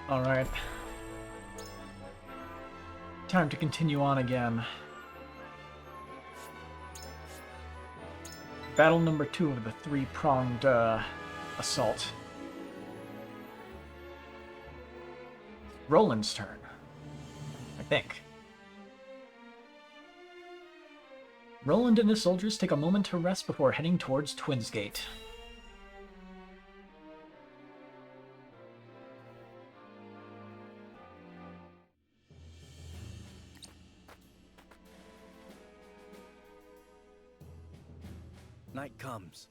Alright. Time to continue on again. Battle number 2 of the three-pronged assault. Roland's turn, I think. Roland and his soldiers take a moment to rest before heading towards Twins Gate. Night comes.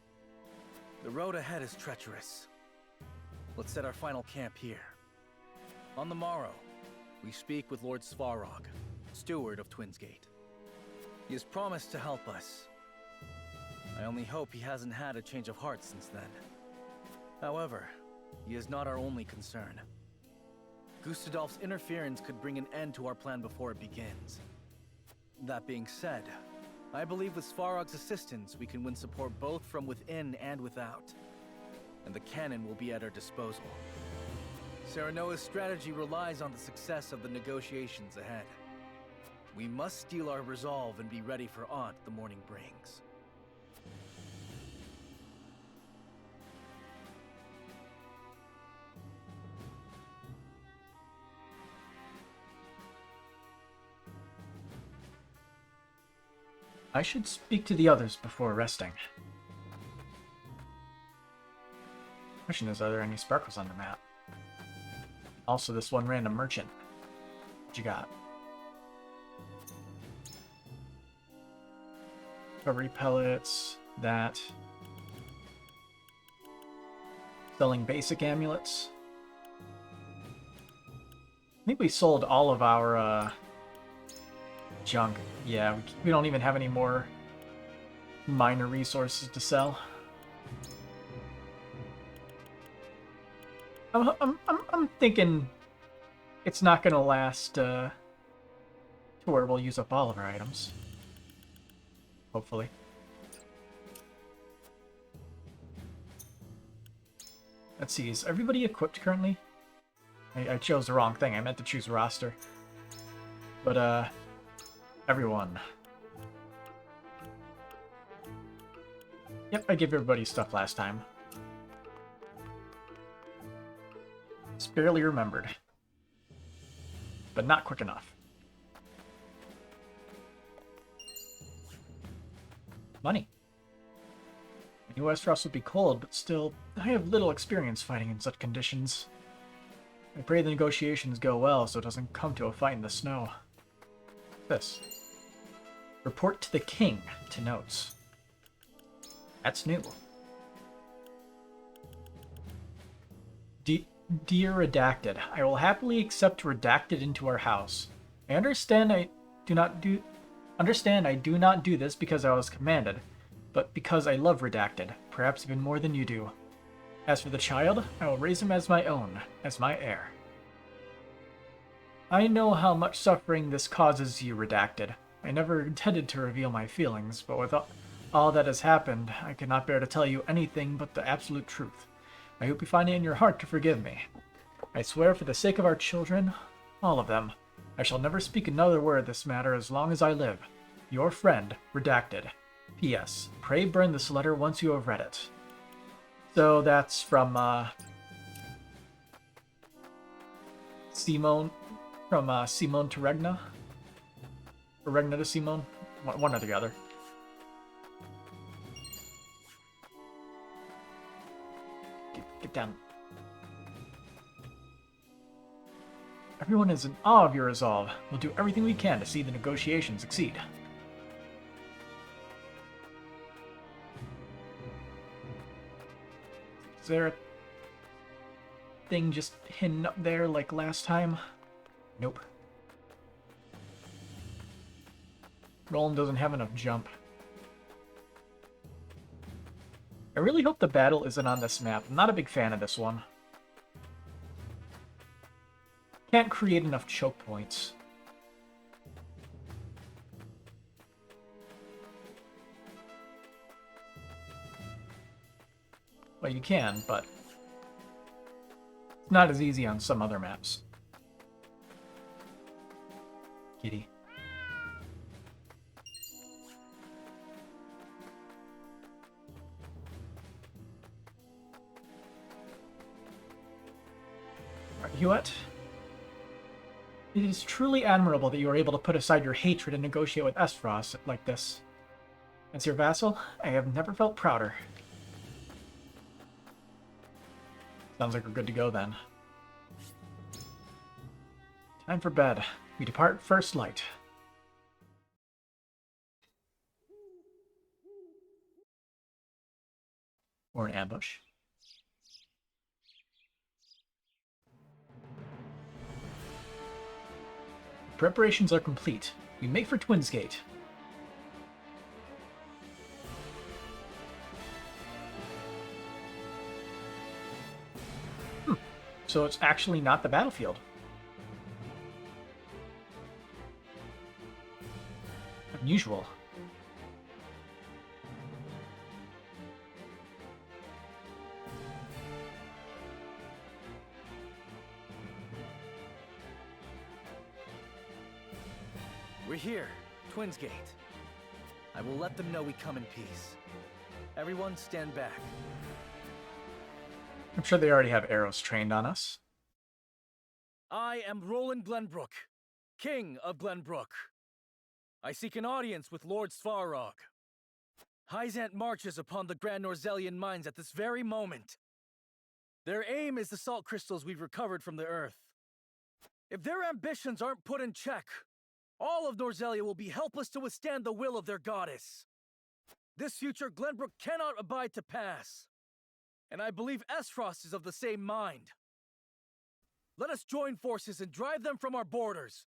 The road ahead is treacherous. Let's set our final camp here. On the morrow, we speak with Lord Svarog, steward of Twins Gate. He has promised to help us. I only hope he hasn't had a change of heart since then. However, he is not our only concern. Gustadolf's interference could bring an end to our plan before it begins. That being said, I believe with Svarog's assistance, we can win support both from within and without. And the cannon will be at our disposal. Serenoa's strategy relies on the success of the negotiations ahead. We must steel our resolve and be ready for aught the morning brings. I should speak to the others before resting. Question is, are there any sparkles on the map? Also, this one random merchant. What you got? Recovery pellets, that. Selling basic amulets. I think we sold all of our junk. Yeah, we don't even have any more minor resources to sell. I'm thinking it's not gonna last to where we'll use up all of our items. Hopefully. Let's see, is everybody equipped currently? I chose the wrong thing. I meant to choose roster. But, everyone. Yep, I gave everybody stuff last time. It's barely remembered. But not quick enough. Money. I knew Westeros would be cold, but still, I have little experience fighting in such conditions. I pray the negotiations go well so it doesn't come to a fight in the snow. This. Report to the king to notes. That's new. Dear Redacted, I will happily accept Redacted into our house. I understand I do not do this because I was commanded, but because I love Redacted, perhaps even more than you do. As for the child, I will raise him as my own, as my heir. I know how much suffering this causes you, Redacted. I never intended to reveal my feelings, but with all that has happened, I cannot bear to tell you anything but the absolute truth. I hope you find it in your heart to forgive me. I swear for the sake of our children, all of them, I shall never speak another word of this matter as long as I live. Your friend, Redacted. P.S. Pray burn this letter once you have read it. So that's from, Simone, Simone to Regna? Or Regna to Simone? One or the other. Get down. Everyone is in awe of your resolve. We'll do everything we can to see the negotiations succeed. Is there a thing just hidden up there like last time? Nope. Roland doesn't have enough jump. I really hope the battle isn't on this map. I'm not a big fan of this one. Can't create enough choke points. Well, you can, but not as easy on some other maps. Kitty. Hewitt, it is truly admirable that you are able to put aside your hatred and negotiate with Esfrost like this. As your vassal, I have never felt prouder. Sounds like we're good to go then. Time for bed. We depart first light. Or an ambush. Preparations are complete. We make for Twins Gate. So it's actually not the battlefield. Unusual. We're here, Twins Gate. I will let them know we come in peace. Everyone stand back. I'm sure they already have arrows trained on us. I am Roland Glenbrook, King of Glenbrook. I seek an audience with Lord Svarog. Hyzant marches upon the Grand Norzelian mines at this very moment. Their aim is the salt crystals we've recovered from the earth. If their ambitions aren't put in check, all of Norzelia will be helpless to withstand the will of their goddess. This future Glenbrook cannot abide to pass. And I believe Esfrost is of the same mind. Let us join forces and drive them from our borders.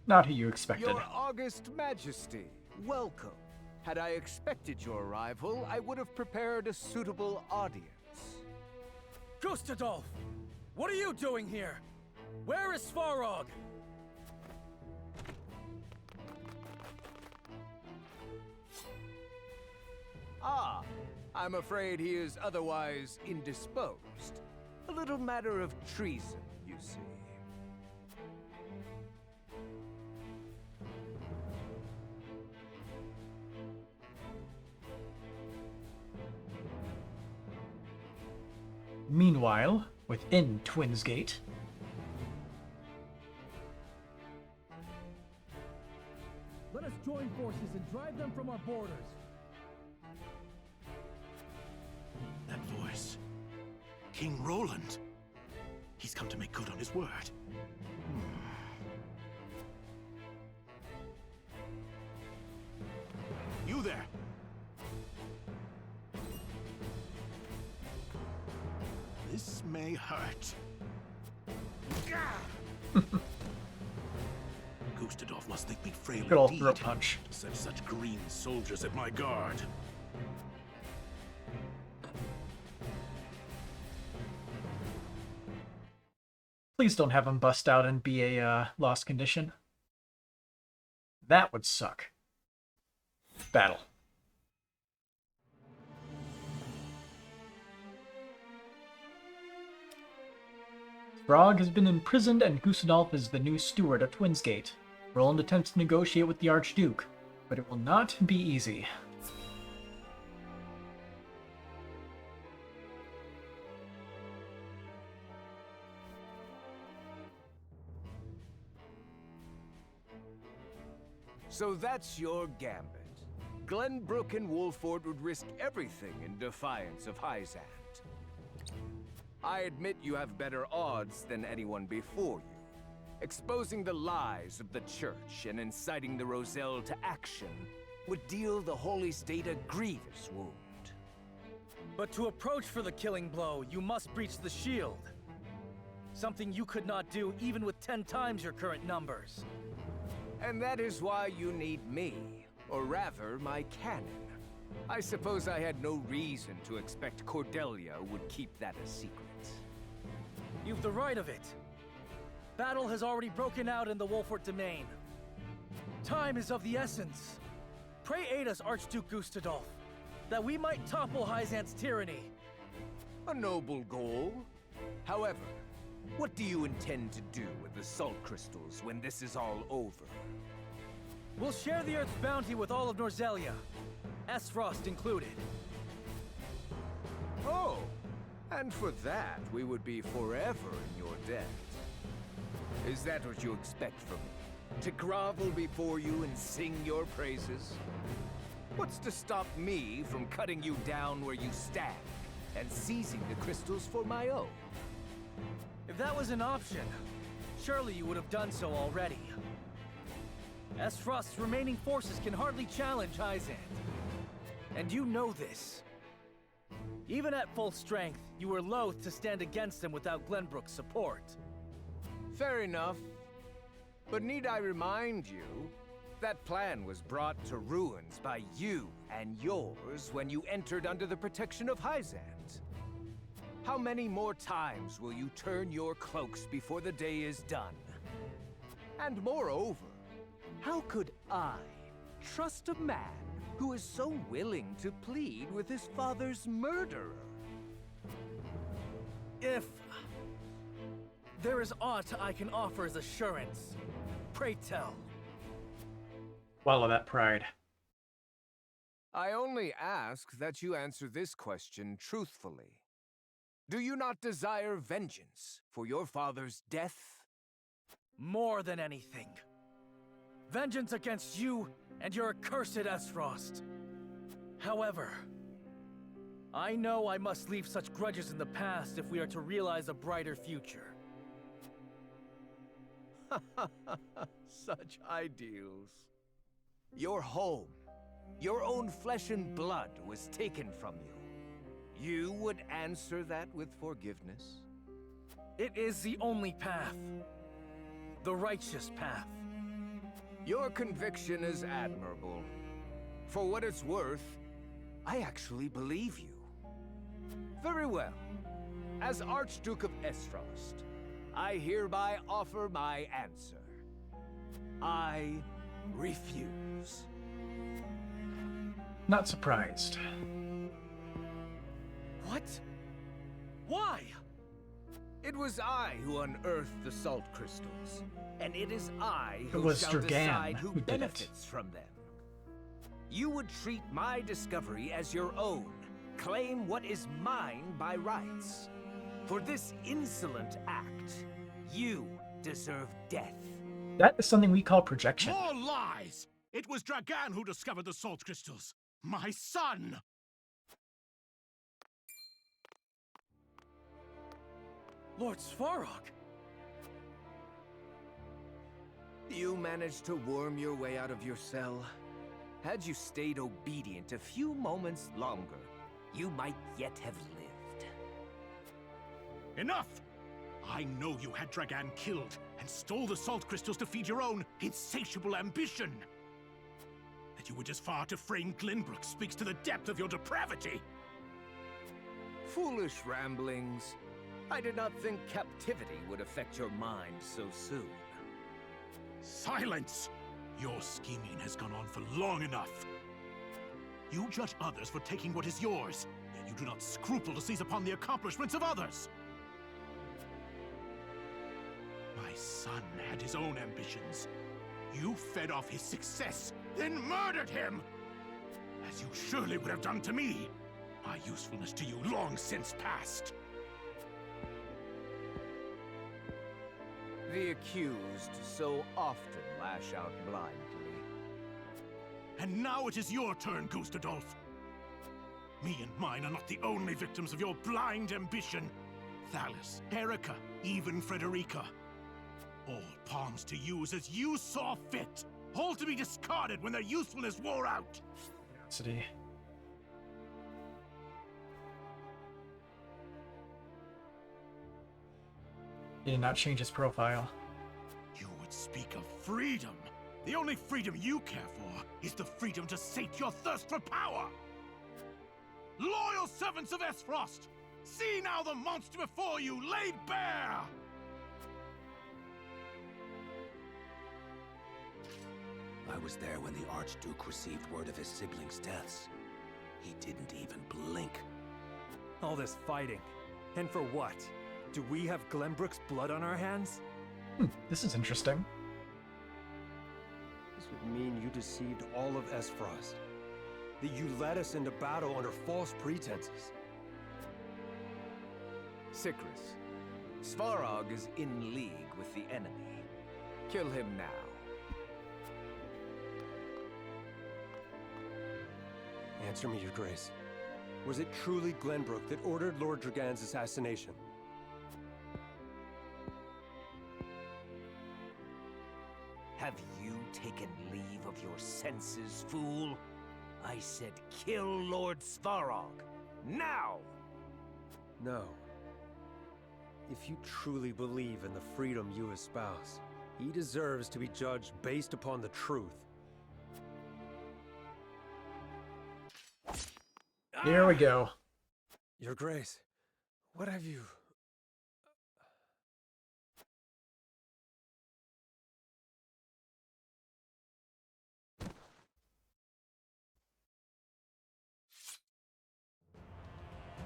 Not who you expected. Your August Majesty, welcome. Had I expected your arrival, I would have prepared a suitable audience. Gustadolf, what are you doing here? Where is Svarog? Ah, I'm afraid he is otherwise indisposed. A little matter of treason, you see. Meanwhile, within Twins Gate, Let us join forces and drive them from our borders. That voice. King Roland. He's come to make good on his word. You there! This may hurt. Gustadolf must think me frail good old indeed throat punch. to send such green soldiers at my guard. Please don't have him bust out and be a lost condition. That would suck. Battle. Throg has been imprisoned and Gustadolf is the new steward of Twins Gate. Roland attempts to negotiate with the Archduke, but it will not be easy. So that's your gambit. Glenbrook and Wolford would risk everything in defiance of Hyzant. I admit you have better odds than anyone before you. Exposing the lies of the Church and inciting the Roselle to action would deal the Holy State a grievous wound. But to approach for the killing blow, you must breach the shield. Something you could not do even with 10 times your current numbers. And that is why you need me, or rather, my cannon. I suppose I had no reason to expect Cordelia would keep that a secret. You've the right of it. Battle has already broken out in the Wolfort domain. Time is of the essence. Pray aid us, Archduke Gustadolf. that we might topple Hyzant's tyranny. A noble goal. However, what do you intend to do with the salt crystals when this is all over? We'll share the Earth's bounty with all of Norzelia, Esfrost included. Oh, and for that, we would be forever in your debt. Is that what you expect from me? To grovel before you and sing your praises? What's to stop me from cutting you down where you stand and seizing the crystals for my own? If that was an option, surely you would have done so already. Esfrost's remaining forces can hardly challenge Hyzant. And you know this. Even at full strength, you were loath to stand against them without Glenbrook's support. Fair enough. But need I remind you, that plan was brought to ruins by you and yours when you entered under the protection of Hyzant. How many more times will you turn your cloaks before the day is done? And moreover, how could I trust a man who is so willing to plead with his father's murderer? If there is aught I can offer as assurance, pray tell. Swallow that pride. I only ask that you answer this question truthfully. Do you not desire vengeance for your father's death? More than anything. Vengeance against you and your accursed Esfrost. However, I know I must leave such grudges in the past if we are to realize a brighter future. Such ideals. Your home, your own flesh and blood was taken from you. You would answer that with forgiveness? It is the only path. The righteous path. Your conviction is admirable. For what it's worth, I actually believe you. Very well. As Archduke of Esfrost, I hereby offer my answer. I refuse. Not surprised. What? Why? It was I who unearthed the salt crystals, and it is I It who was shall Dragan decide who who did it. benefits from them. You would treat my discovery as your own, claim what is mine by rights. For this insolent act, you deserve death. That is something we call projection. More lies! It was Dragan who discovered the salt crystals. My son! Lord Svarog! You managed to worm your way out of your cell. Had you stayed obedient a few moments longer, you might yet have lived. Enough! I know you had Dragan killed and stole the salt crystals to feed your own insatiable ambition. That you were just far to frame Glenbrook speaks to the depth of your depravity. Foolish ramblings. I did not think captivity would affect your mind so soon. Silence! Your scheming has gone on for long enough. You judge others for taking what is yours, yet you do not scruple to seize upon the accomplishments of others. My son had his own ambitions. You fed off his success, then murdered him! As you surely would have done to me. My usefulness to you long since past. The accused so often lash out blindly. And now it is your turn, Gustadolf. Me and mine are not the only victims of your blind ambition. Thalis, Erica, even Frederica. All pawns to use as you saw fit. All to be discarded when their usefulness wore out. City. He did not change his profile. You would speak of freedom. The only freedom you care for is the freedom to sate your thirst for power. Loyal servants of Esfrost, see now the monster before you laid bare! I was there when the Archduke received word of his siblings' deaths. He didn't even blink. All this fighting. And for what? Do we have Glenbrook's blood on our hands? This is interesting. This would mean you deceived all of Esfrost. That you led us into battle under false pretenses. Sicris, Svarog is in league with the enemy. Kill him now. Answer me, Your Grace. Was it truly Glenbrook that ordered Lord Dragan's assassination? Have you taken leave of your senses, fool? I said kill Lord Svarog. Now! No. If you truly believe in the freedom you espouse, he deserves to be judged based upon the truth. Here we go. Your Grace, what have you...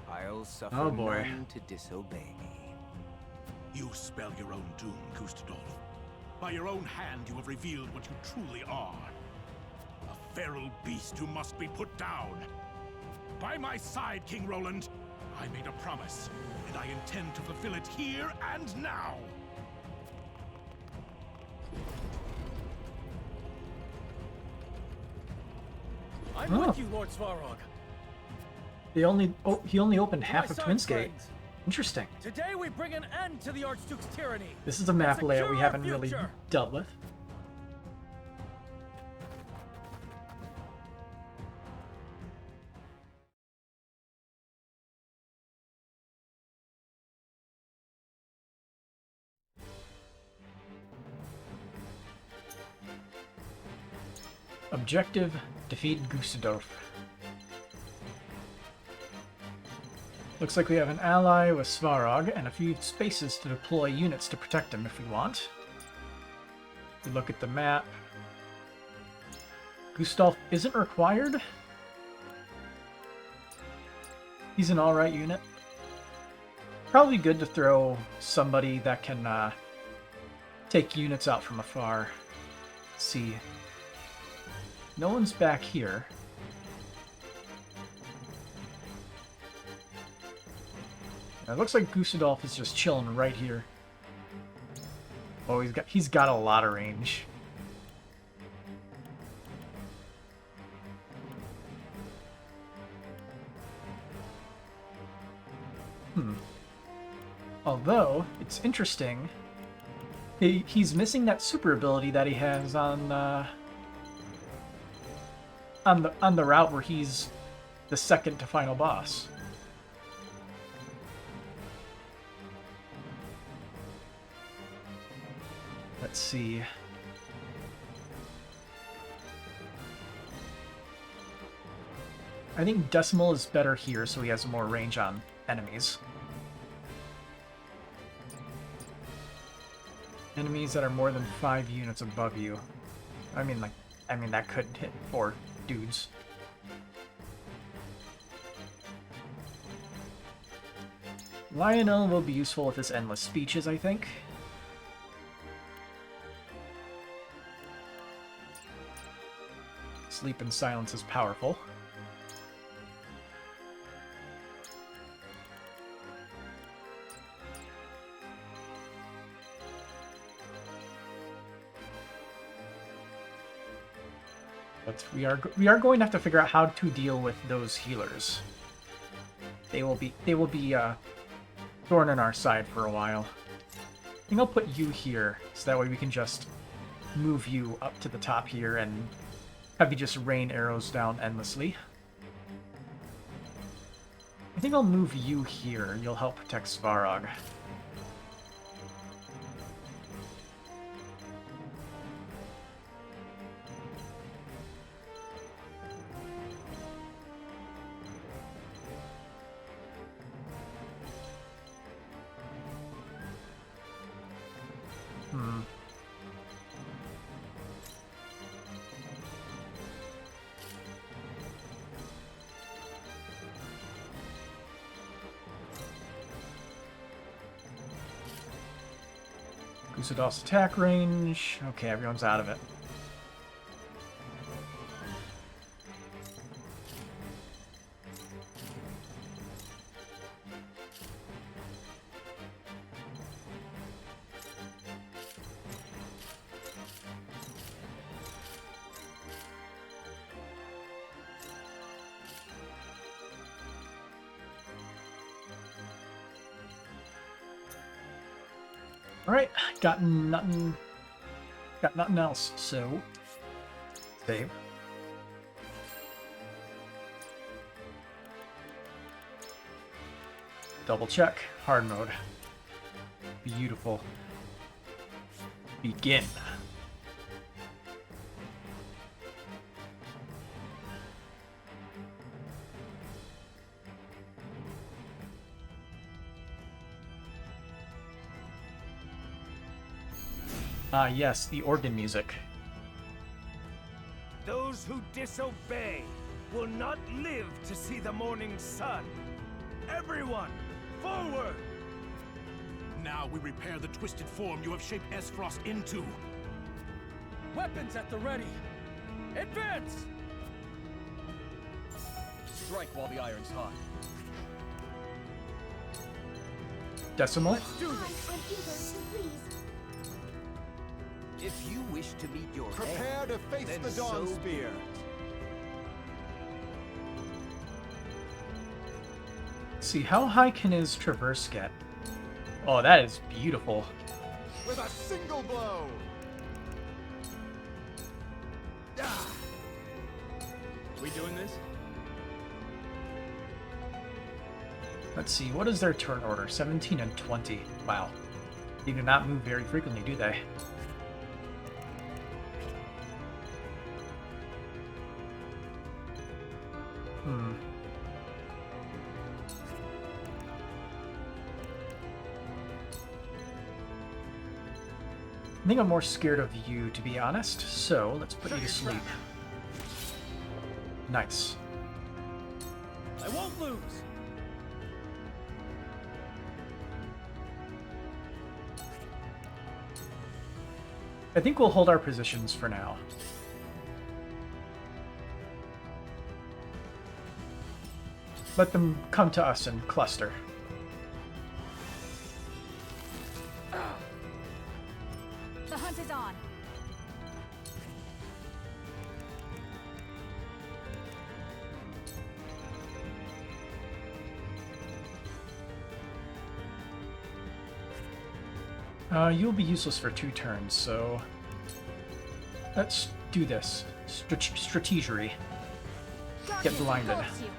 I'll suffer Oh, boy. none to disobey me. You spell your own doom, Gustadolf. By your own hand, you have revealed what you truly are. A feral beast who must be put down. By my side, King Roland. I made a promise, and I intend to fulfill it here and now. I'm with you, Lord Svarog. He only opened half My of son's Twinsgate. friends. Interesting. Today we bring an end to the Archduke's tyranny. This is a map Secure layout we our haven't really future. dealt with. Objective: defeat Gustadolf. Looks like we have an ally with Svarog and a few spaces to deploy units to protect him if we want. If we look at the map, Gustadolf isn't required. He's an alright unit. Probably good to throw somebody that can take units out from afar. Let's see. No one's back here. It looks like Gustadolf is just chilling right here. Oh, he's got a lot of range. Although it's interesting, he's missing that super ability that he has on the route where he's the second to final boss. Let's see. I think Decimal is better here, so he has more range on enemies. Enemies that are more than 5 units above you. I mean, that could hit 4 dudes. Lionel will be useful with his endless speeches, I think. Sleep in silence is powerful. But we are going to have to figure out how to deal with those healers. They will be thorn in our side for a while. I think I'll put you here, so that way we can just move you up to the top here and have you just rain arrows down endlessly. I think I'll move you here. You'll help protect Svarog. Usadol's attack range. Okay, everyone's out of it. Alright, got nothing else, so save. Double check, hard mode. Beautiful. Begin. Ah, yes, the organ music. Those who disobey will not live to see the morning sun. Everyone, forward! Now we repair the twisted form you have shaped Esfrost into. Weapons at the ready! Advance! Strike while the iron's hot. Decimal. Do this! I'm eager to please. If you wish to meet your Prepare end, to face then the Dawn so Spear. See, how high can his traverse get? Oh, that is beautiful. With a single blow. We doing this? Let's see, what is their turn order? 17 and 20. Wow. They do not move very frequently, do they? I think I'm more scared of you, to be honest, so let's put you to sleep. Nice. I won't lose! I think we'll hold our positions for now. Let them come to us and cluster. The hunt is on. You'll be useless for 2 turns, so let's do this. Strategery. Darkness blinded. engulfs you.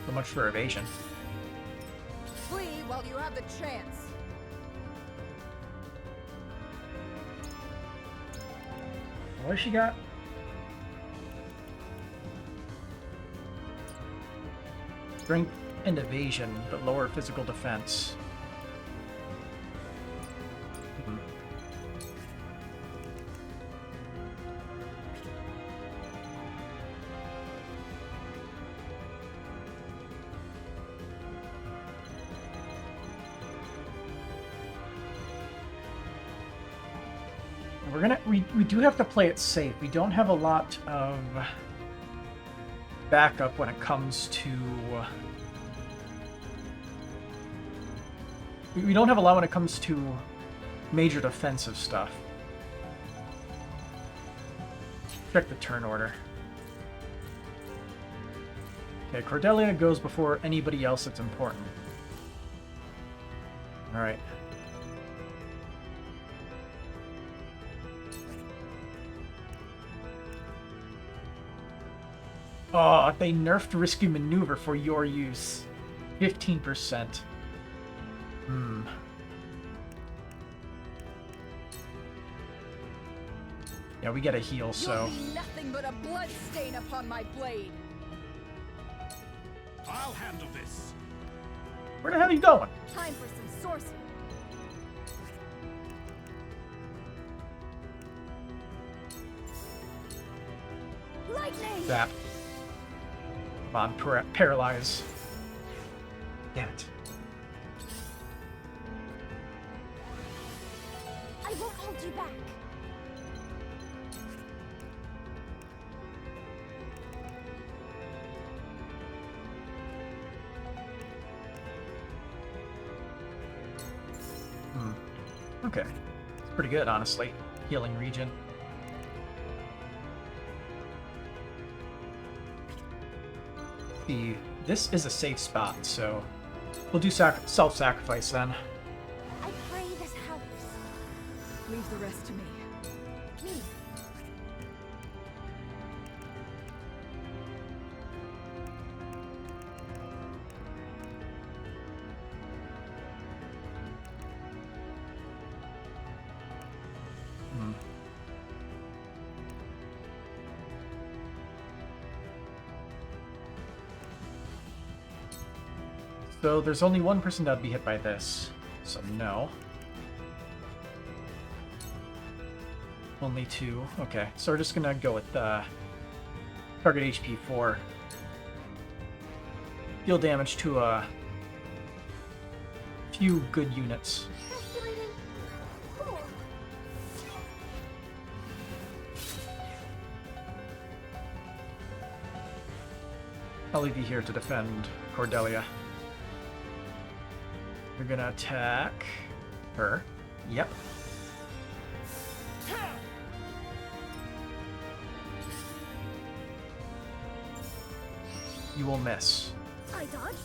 So much for evasion. Flee while you have the chance. What has she got? Strength and evasion, but lower physical defense. We do have to play it safe. We don't have a lot of backup when it comes to... We don't have a lot when it comes to major defensive stuff. Check the turn order. Okay, Cordelia goes before anybody else that's important. Alright. Oh, they nerfed Risky Maneuver for your use. 15%. Yeah, we get a heal, so... You'll be nothing but a blood stain upon my blade. I'll handle this. Where the hell are you going? Time for some sorcery. Lightning! Zap. Come on, paralyze. Damn it. I won't hold you back. Okay. It's pretty good, honestly. Healing region. This is a safe spot, so we'll do self-sacrifice then. I pray this helps. Leave the rest to me. Me. So there's only one person that would be hit by this, so no. Only two. Okay, so we're just gonna go with target HP 4. Deal damage to a few good units. Fascinating. Cool. I'll leave you here to defend Cordelia. You're gonna attack her. Yep. You will miss. I dodged.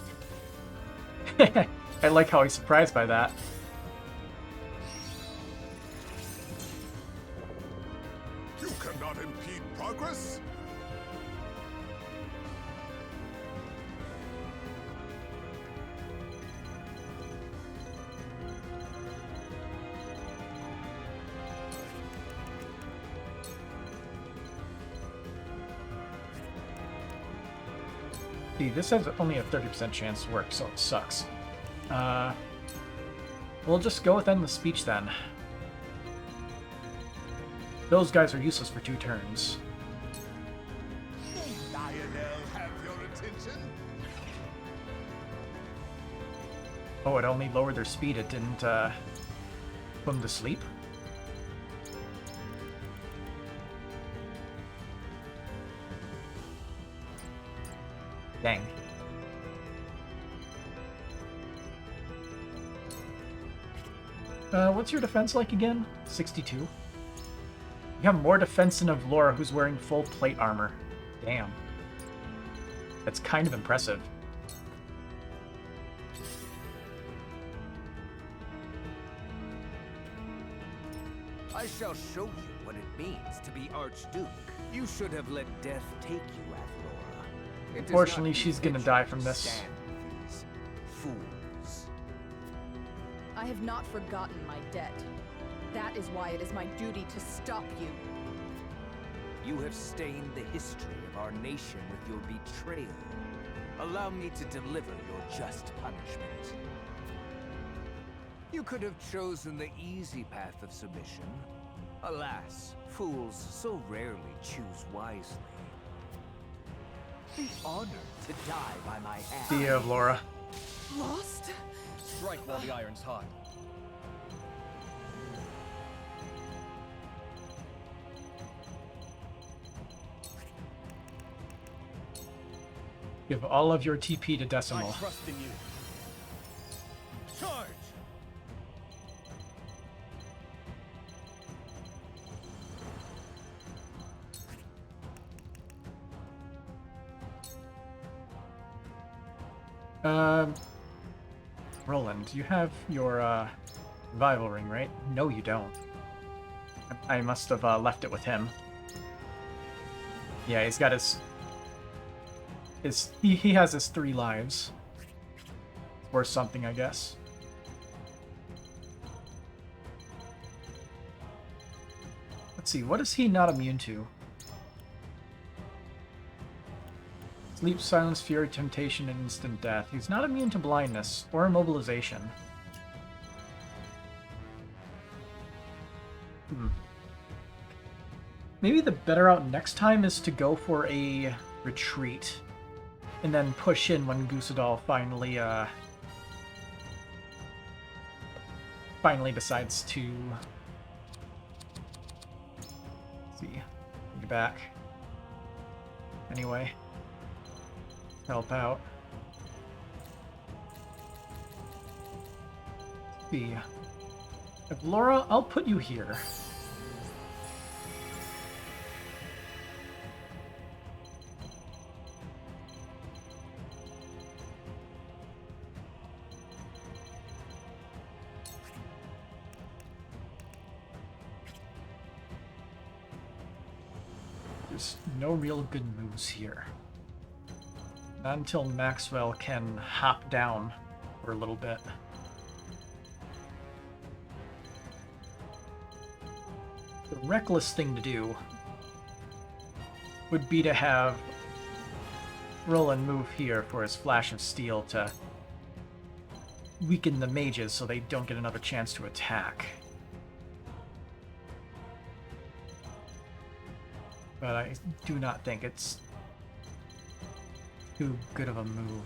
I like how he's surprised by that. You cannot impede progress. See, this has only a 30% chance to work, so it sucks. We'll just go with endless speech then. Those guys are useless for 2 turns. Lionel have your attention. Oh, it only lowered their speed. It didn't put them to sleep. Dang. What's your defense like again? 62? You have more defense than of Laura, who's wearing full plate armor. Damn. That's kind of impressive. I shall show you what it means to be Archduke. You should have let death take you, Athlora. It does Unfortunately, not she's gonna befit die you from to this. stand with these fools. I have not forgotten my debt. That is why it is my duty to stop you. You have stained the history of our nation with your betrayal. Allow me to deliver your just punishment. You could have chosen the easy path of submission. Alas, fools so rarely choose wisely. Be honored to die by my hand. See ya, Laura. Lost? Strike while the iron's hot. Give all of your TP to Decimal. I trust in you. Charge! Roland, you have your revival ring, right? No, you don't. I must have left it with him. Yeah, he's got his he has his 3 lives. Or something, I guess. Let's see, what is he not immune to? Sleep, silence, fury, temptation, and instant death. He's not immune to blindness or immobilization. Maybe the better route next time is to go for a retreat. And then push in when Gusadal finally decides to get back. Anyway, help out. Laura, I'll put you here. There's no real good moves here. Not until Maxwell can hop down for a little bit. The reckless thing to do would be to have Roland move here for his Flash of Steel to weaken the mages so they don't get another chance to attack. But I do not think it's too good of a move.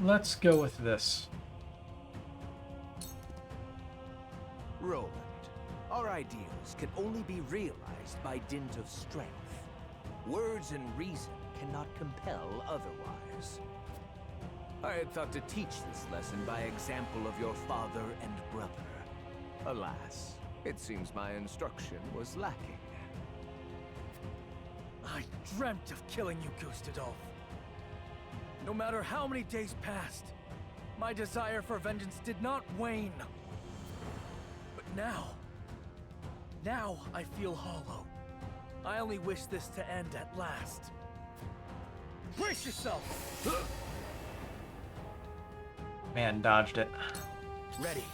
Let's go with this. Roland, our ideals can only be realized by dint of strength. Words and reason cannot compel otherwise. I had thought to teach this lesson by example of your father and brother. Alas, it seems my instruction was lacking. I dreamt of killing you, Gustadolf. No matter how many days passed, my desire for vengeance did not wane. But now I feel hollow. I only wish this to end at last. Brace yourself! Man dodged it. Ready.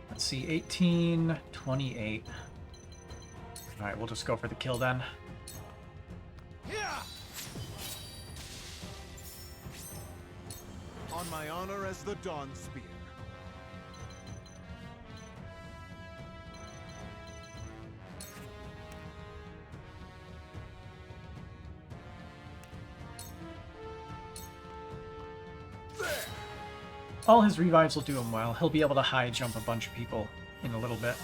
Let's see, 18, 28. Alright, we'll just go for the kill then. On my honor as the Dawn Spear. All his revives will do him well. He'll be able to high jump a bunch of people in a little bit.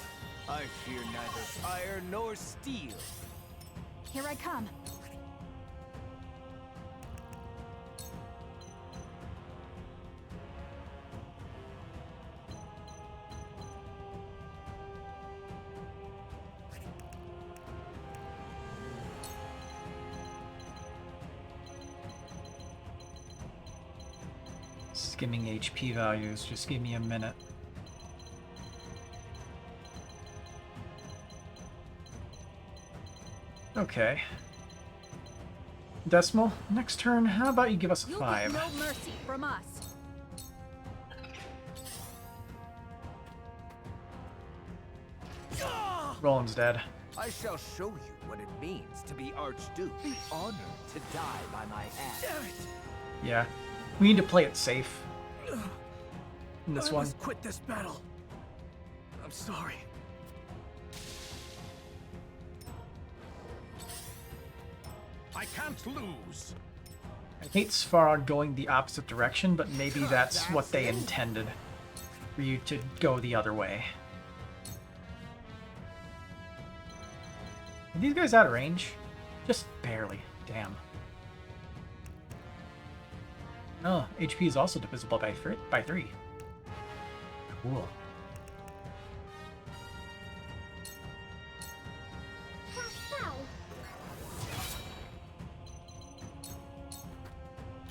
I fear neither fire nor steel. Here I come. Skimming HP values, just give me a minute. Okay. Decimal, next turn, how about you give us a You'll 5? get no mercy from us. Roland's dead. I shall show you what it means to be Archduke. Be honored to die by my hand. Damn it! Yeah. We need to play it safe. In this I one. must quit this battle. I'm sorry. I can't lose. I hate Svarog going the opposite direction, but maybe that's what they intended. For you to go the other way. Are these guys out of range? Just barely. Damn. Oh, HP is also divisible by 3. Cool.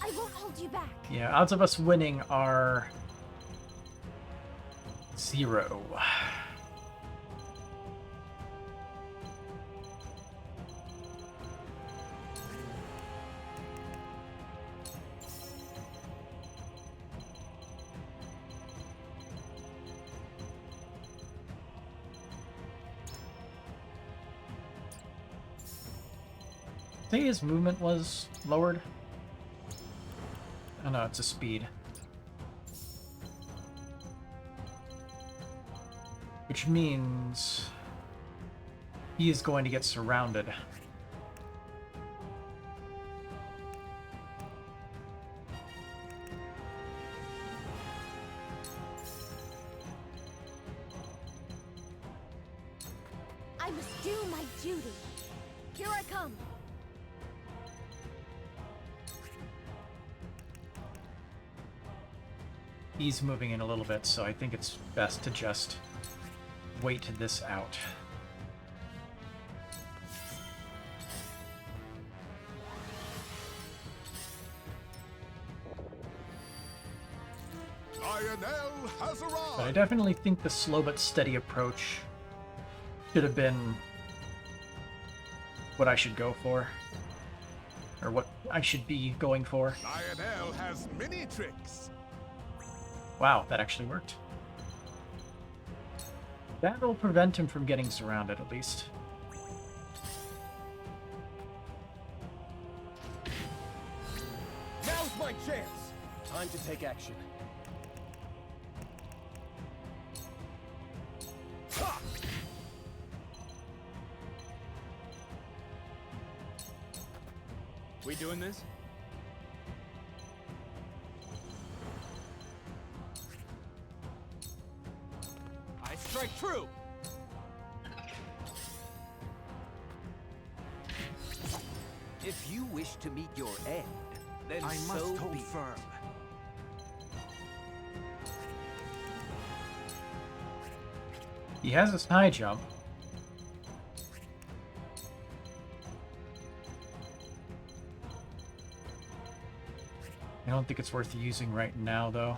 I won't hold you back. Yeah, odds of us winning are 0. Say his movement was lowered. Oh no, it's a speed. Which means he is going to get surrounded. I must do my duty. Here I come. He's moving in a little bit, so I think it's best to just wait this out. Lionel has arrived. But I definitely think the slow but steady approach should have been what I should go for. Or what I should be going for. Lionel has many tricks. Wow, that actually worked. That'll prevent him from getting surrounded, at least. Now's my chance! Time to take action. Ha! We doing this? I strike true! If you wish to meet your end, then I so must hold be. firm. He has his high jump. I don't think it's worth using right now, though.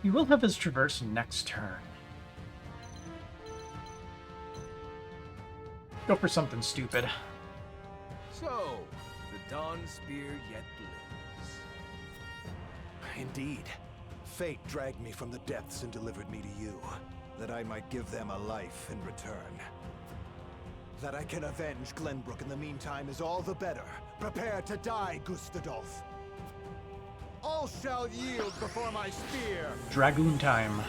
He will have his traverse next turn. Go for something stupid. So, the Dawn Spear yet lives. Indeed. Fate dragged me from the depths and delivered me to you, that I might give them a life in return. That I can avenge Glenbrook in the meantime is all the better. Prepare to die, Gustadolf. All shall yield before my spear. Dragoon time.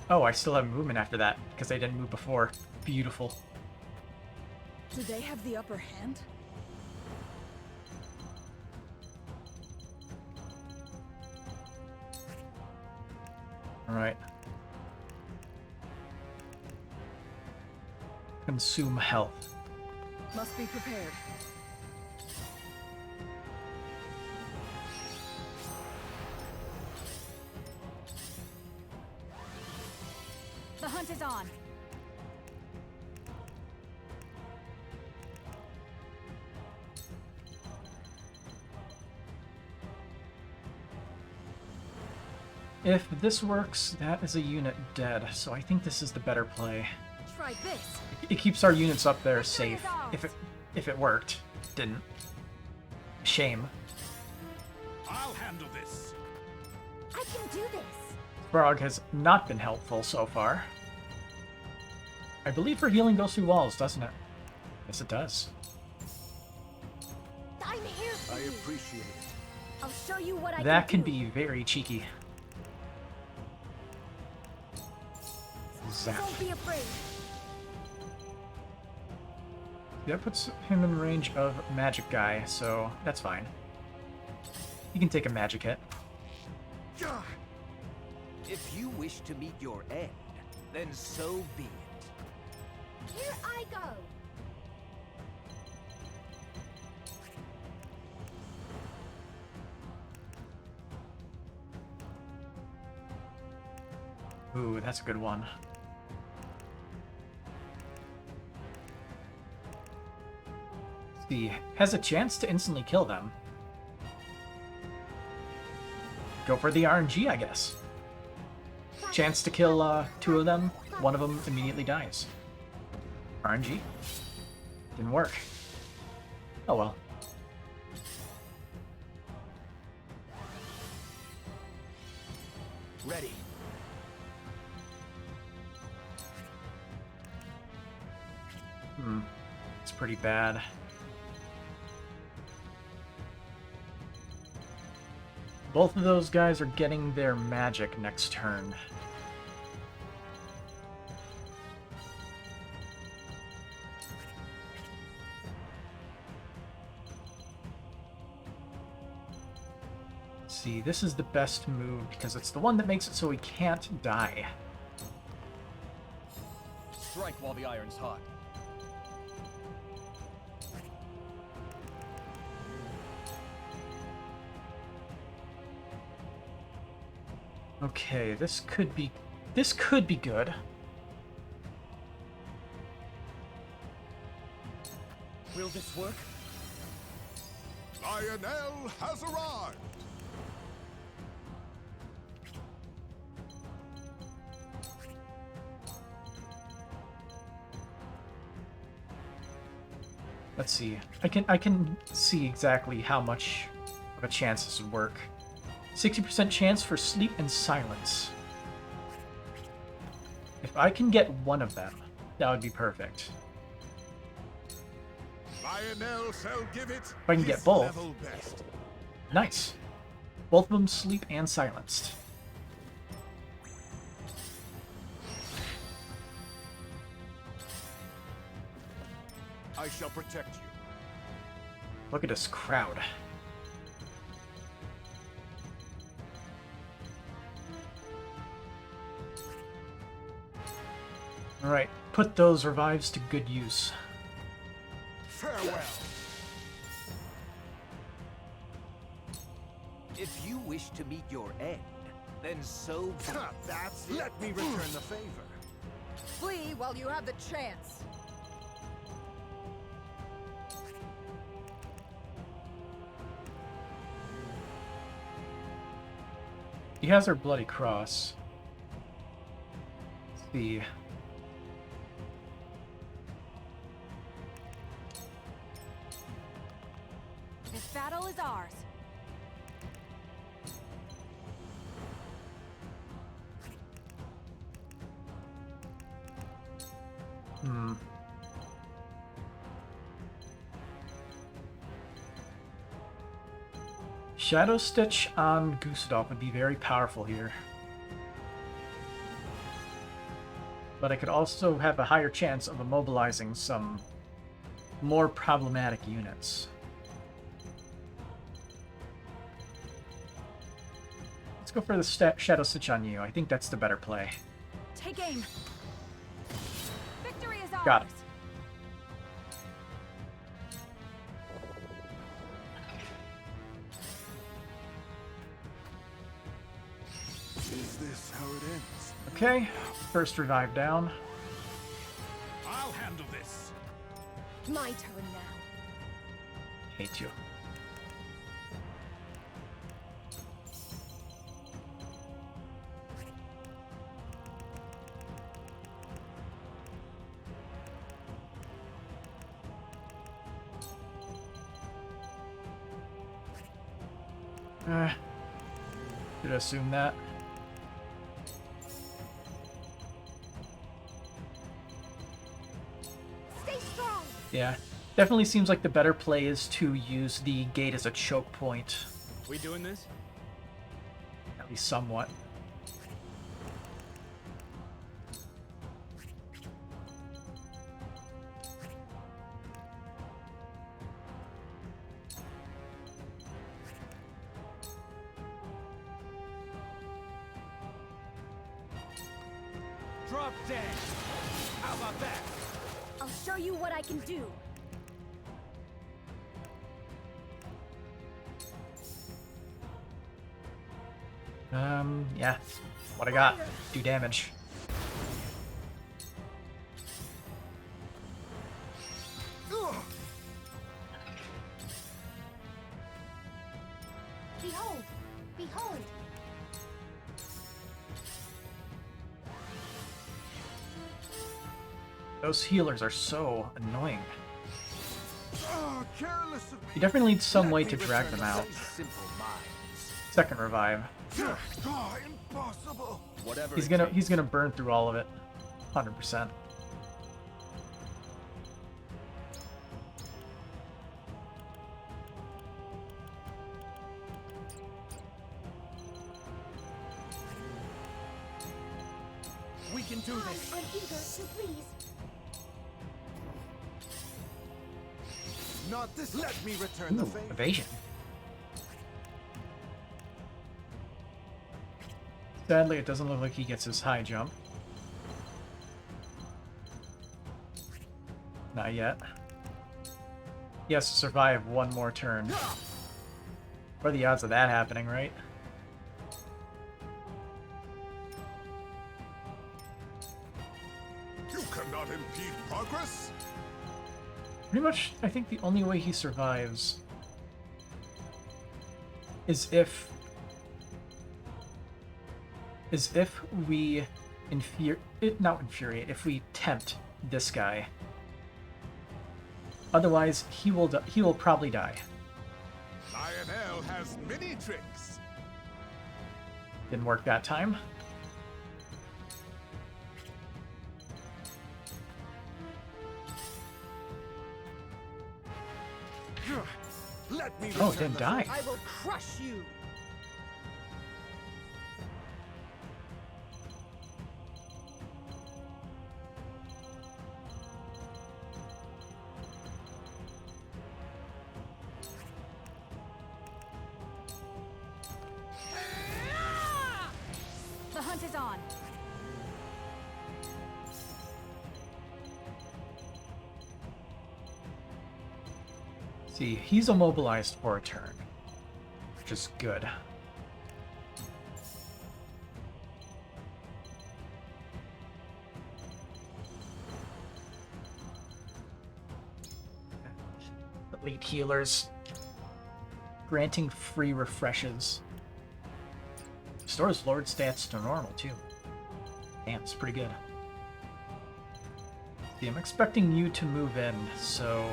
Oh, I still have movement after that, because I didn't move before. Beautiful. Do they have the upper hand? Alright. Consume health. Must be prepared. The hunt is on. If this works, that is a unit dead, so I think this is the better play. Try this. It keeps our units up there Victory safe. is ours. If it worked. Didn't. Shame. I'll handle this. I can do this. Frog has not been helpful so far. I believe her healing goes through walls, doesn't it? Yes, it does. I'm here for I you. appreciate it. I'll show you what I That can do. be very cheeky. Zap. Don't be afraid. That puts him in range of Magic Guy, so that's fine. He can take a magic hit. If you wish to meet your end, then so be it. Here I go. Ooh, that's a good one. See, has a chance to instantly kill them. Go for the RNG, I guess. chance to kill 2 of them. One of them immediately dies. RNG. Didn't work. Oh well. Ready. It's pretty bad. Both of those guys are getting their magic next turn. See, this is the best move because it's the one that makes it so he can't die. Strike while the iron's hot. Okay, this could be good. Will this work? Lionel has arrived! Let's see. I can see exactly how much of a chance this would work. 60% chance for sleep and silence. If I can get one of them, that would be perfect. Lionel shall give it If I can get his both. level best. Nice. Both of them sleep and silenced. I shall protect you. Look at this crowd. Alright, put those revives to good use. Farewell. If you wish to meet your end, then so be it. That's let me return the favor. Flee while you have the chance. He has her bloody cross. Let's see. This battle is ours. Shadow Stitch on Gustave would be very powerful here. But I could also have a higher chance of immobilizing some more problematic units. Let's go for the Shadow Stitch on you. I think that's the better play. Take aim. Victory is ours. Got it. Is this how it ends? Okay, first revive down. I'll handle this. My turn now. Hate you. Should assume that. Stay strong. Yeah, definitely seems like the better play is to use the gate as a choke point, We doing this? at least somewhat. Drop dead. How about that? I'll show you what I can do. Yeah, what I got. Do damage. Behold! Behold! Those healers are so annoying. Careless of You definitely need some way Let to me drag return them to out. such simple minds. Second revive. Impossible. Whatever He's it gonna takes. burn through all of it. 100%. We can do this. I'm eager to please. Not this. Let me return the Ooh, favor. evasion. Sadly, it doesn't look like he gets his high jump. Not yet. He has to survive one more turn. What are the odds of that happening, right? You cannot impede progress. Pretty much, I think the only way he survives is if we if we tempt this guy. Otherwise, he will probably die. Lionel has many tricks. Didn't work that time. Let me Oh, return didn't the die. I will crush you! The hunt is on. See, he's immobilized for a turn, which is good. Elite healers. Granting free refreshes. Restores Lord stats to normal, too. Damn, it's pretty good. See, I'm expecting you to move in, so...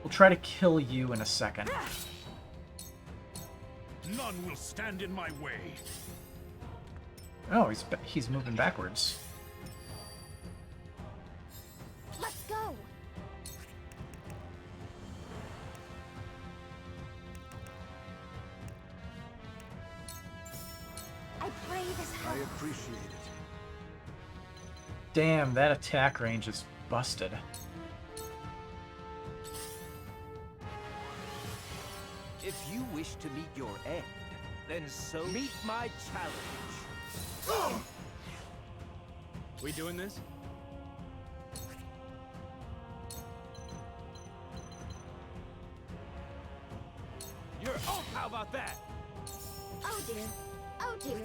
we'll try to kill you in a second. None will stand in my way. Oh, he's moving backwards. Let's go. I pray this I helps. appreciate it. Damn, that attack range is busted. If you wish to meet your end, then so meet my challenge. We doing this? You're oh, how about that? Oh dear. Oh dear.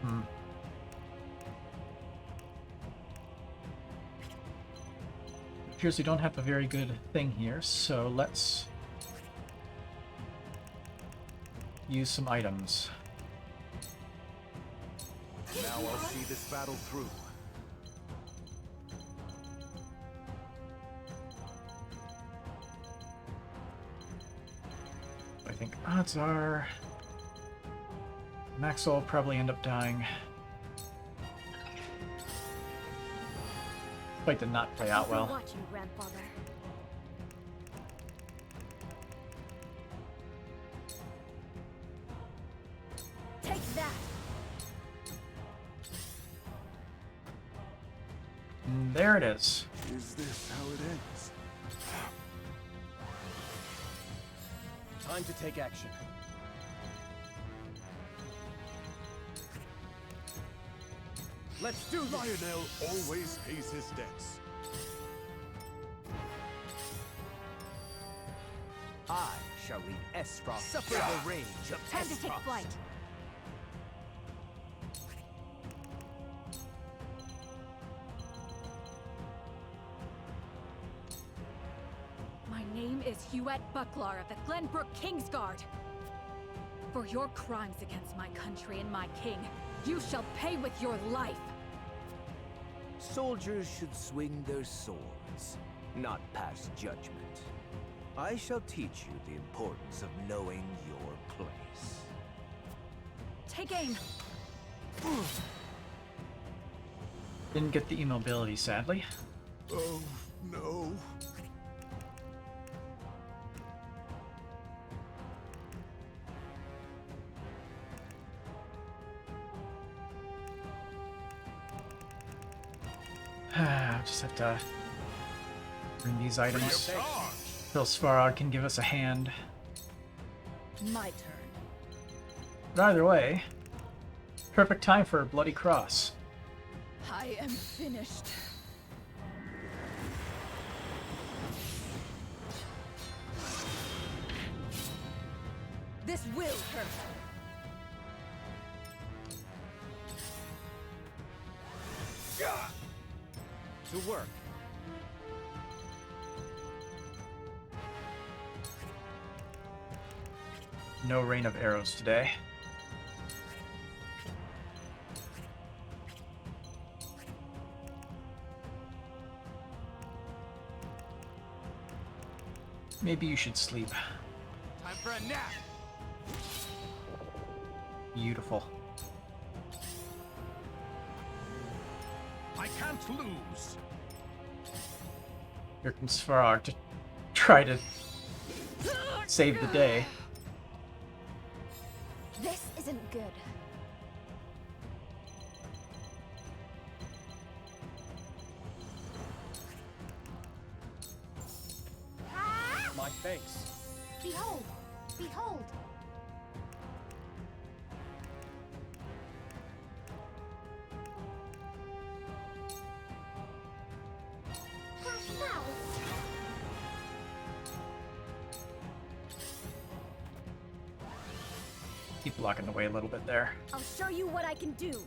Hmm. Appears we don't have a very good thing here, so let's use some items. Now I'll see this battle through. I think odds are Maxwell will probably end up dying. Fight did not play out well. Watching, grandfather. Take that. And there it is. Is this how it ends? Time to take action. Let's do this. Lionel always pays his debts. I shall lead Esfrost. Suffer the rage of Time to take Esfrost. flight. My name is Huette Bucklar of the Glenbrook Kingsguard. For your crimes against my country and my king, You shall pay with your life! Soldiers should swing their swords, not pass judgment. I shall teach you the importance of knowing your place. Take aim! Didn't get the immobility, sadly. Oh, no. Just have to bring these items. Phil Svarog can give us a hand. My turn. But either way, perfect time for a bloody cross. I am finished. This will hurt. To work. No rain of arrows today. Maybe you should sleep. Time for a nap. Beautiful. I can't lose. Here comes Svarog to try to save the day. This isn't good. My thanks. Behold! Behold! Half now! Keep blocking the way a little bit there. I'll show you what I can do.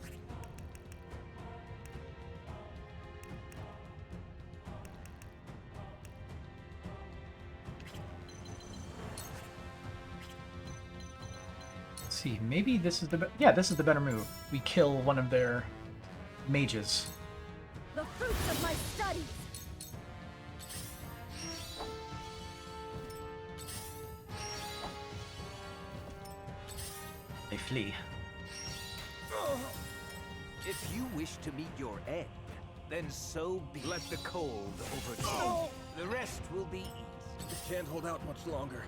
Let's see, maybe this is the yeah, this is the better move. We kill one of their mages. The fruits of my studies! They flee. If you wish to meet your end, then so be. Let the cold overtake. The rest will be easy. It can't hold out much longer.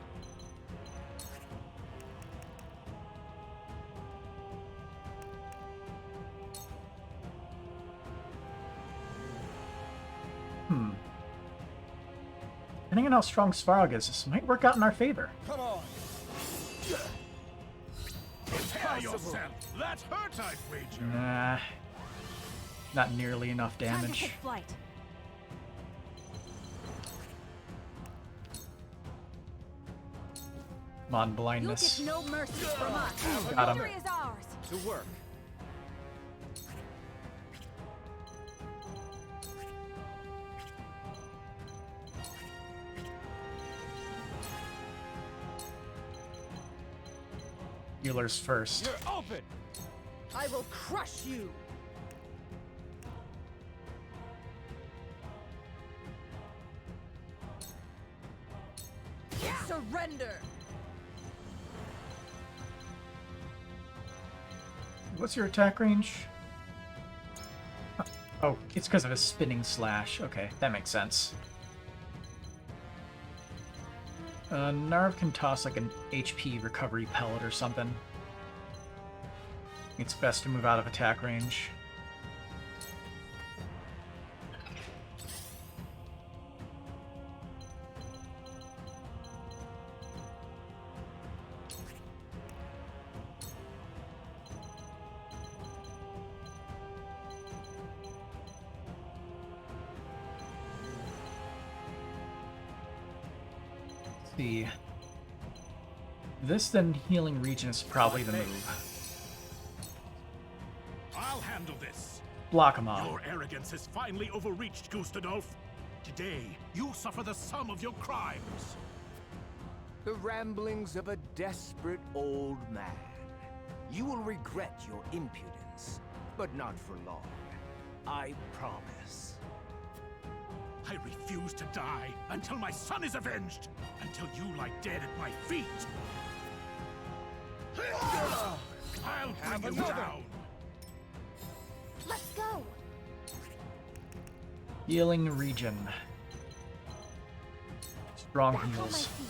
Depending on how strong Svarog is, this might work out in our favor. Come on! Prepare yourself. That hurt, I'd wager. Nah. Not nearly enough Time to damage. take flight. Come on, You'll blindness. get no mercy from us. Got him. Victory is ours. To work. Healers first. You're open. I will crush you! Surrender! What's your attack range? Oh, it's because of a spinning slash. Okay, that makes sense. Narv can toss like an HP recovery pellet or something. It's best to move out of attack range. See. This then healing region is probably the move. I'll handle this. Block him off. Your arrogance has finally overreached, Gustadolf. Today, you suffer the sum of your crimes. The ramblings of a desperate old man. You will regret your impudence once, but not for long. I promise. I refuse to die until my son is avenged, until you lie dead at my feet. I'll bring you down. Let's go. Healing region. Strong Back on my heals. feet.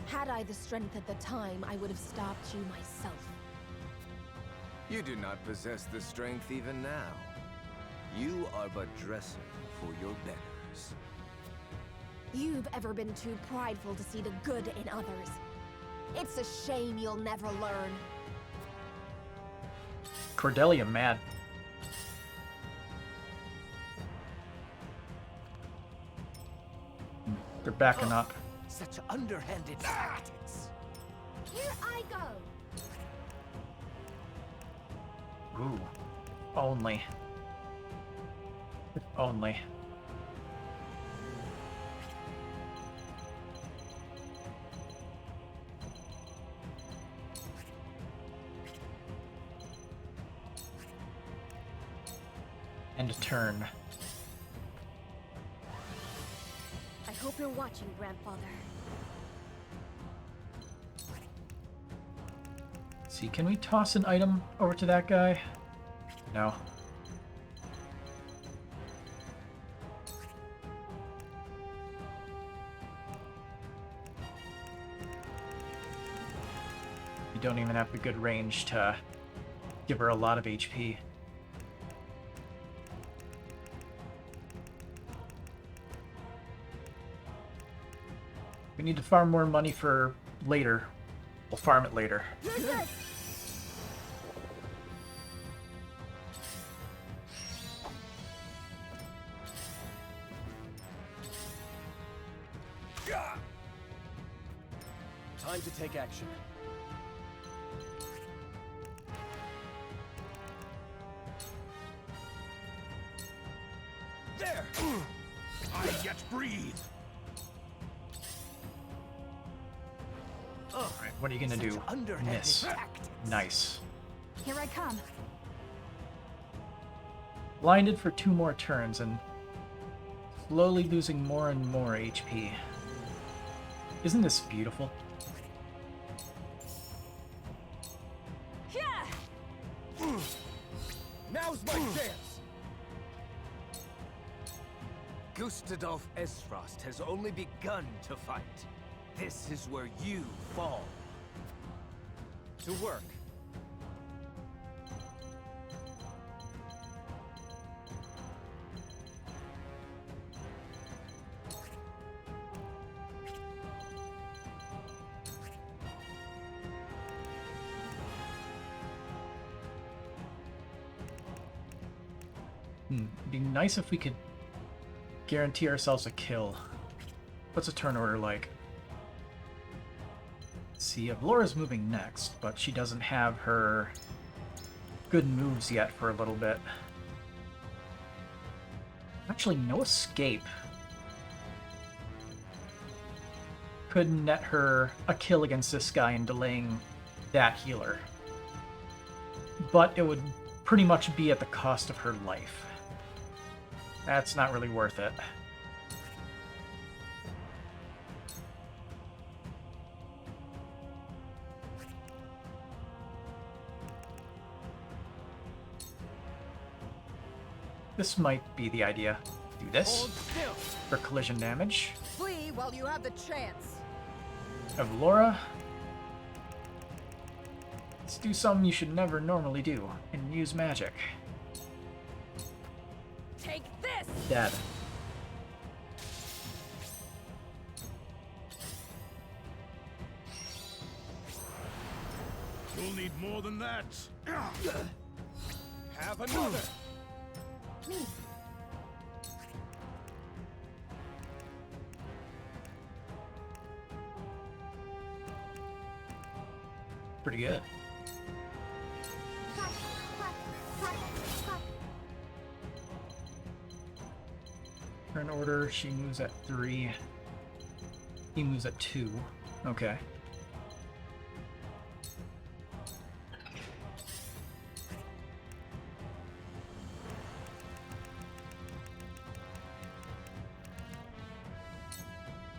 Had I the strength at the time, I would have stopped you myself. You do not possess the strength even now. You are but dressing for your betters. You've ever been too prideful to see the good in others. It's a shame you'll never learn. Cordelia mad. They're backing up. Such underhanded tactics. Here I go. Ooh. Only. If only. And a turn. I hope you're watching, Grandfather. See, can we toss an item over to that guy? No. You don't even have the good range to give her a lot of HP. We need to farm more money for later. We'll farm it later. Time to take action. There! I yet breathe. Alright, what are you gonna do? Miss. Nice. Here I come. Blinded for 2 more turns and slowly losing more and more HP. Isn't this beautiful? Now's my chance! Gustadolf Esfrost has only begun to fight. This is where you fall. To work. It'd be nice if we could guarantee ourselves a kill. What's a turn order like? Let's see, Avlora's moving next, but she doesn't have her good moves yet for a little bit. Actually, no escape could net her a kill against this guy and delaying that healer. But it would pretty much be at the cost of her life. That's not really worth it. This might be the idea. Do this Hold still. for collision damage. Flee while you have the chance. Avlora. Let's do something you should never normally do and use magic. Take this! Dead. You'll need more than that. Have another! Me. Pretty good. Quack, quack, quack, quack. Turn order, she moves at 3. He moves at 2. Okay.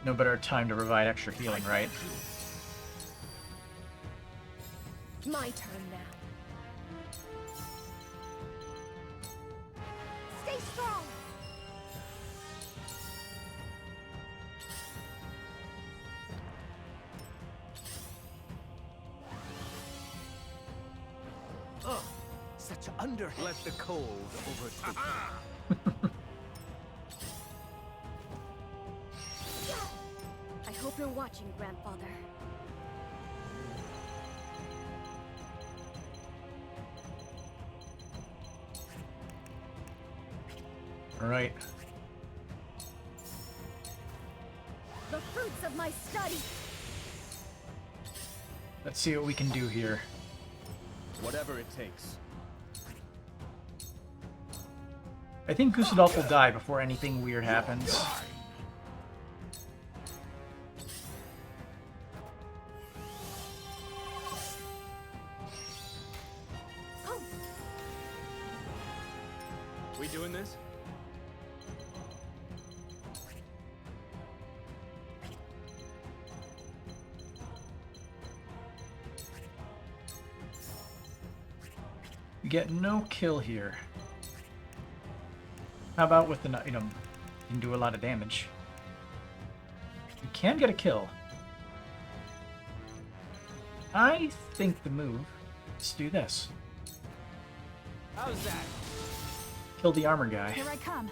No better time to provide extra healing, right? My turn now. Stay strong! Ugh, such under. Let the cold overtake you. I hope you're watching, Grandfather. All right. The fruits of my study! Let's see what we can do here. Whatever it takes. I think Gustadolf will die before anything weird happens. We doing this? You get no kill here. How about with the, you know, you can do a lot of damage. You can get a kill. I think the move is to do this. How's that? Kill the armor guy. Here I come.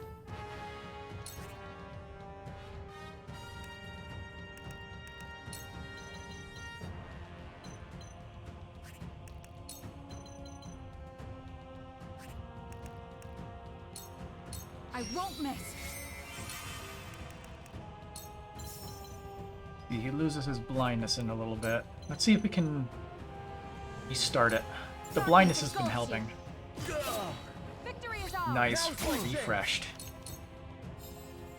I won't miss. He loses his blindness in a little bit. Let's see if we can restart it. The blindness has been helping. Victory is ours. Nice, refreshed.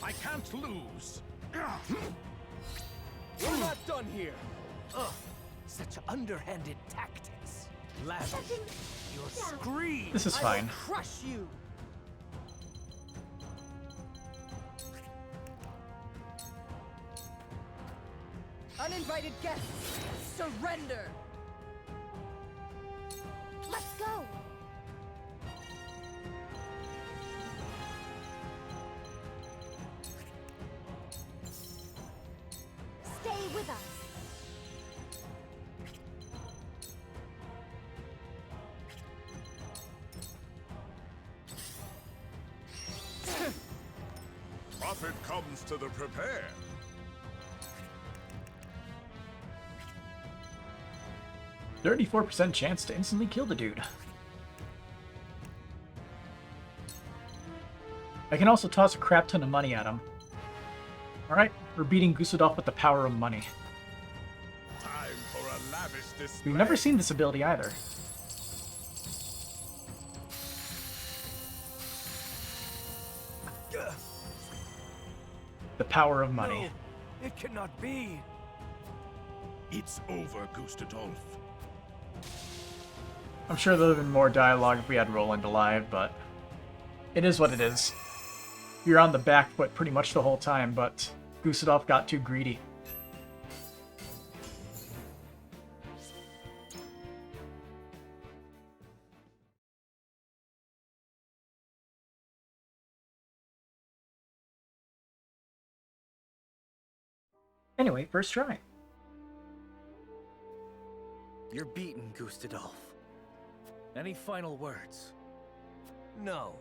I can't lose. We're not done here. Ugh, such underhanded tactics. Lavish. Your scream. This is fine. Crush you. Uninvited guests, surrender. Let's go! Stay with us. Profit comes to the prepared. 34% chance to instantly kill the dude. I can also toss a crap ton of money at him. Alright, we're beating Gustadolf with the power of money. Time for a lavish display. We've never seen this ability either. The power of money. No, it cannot be. It's over, Gustadolf. I'm sure there would have been more dialogue if we had Roland alive, but it is what it is. You're on the back foot pretty much the whole time, but Gustadolf got too greedy. Anyway, first try. You're beaten, Gustadolf. Any final words? No.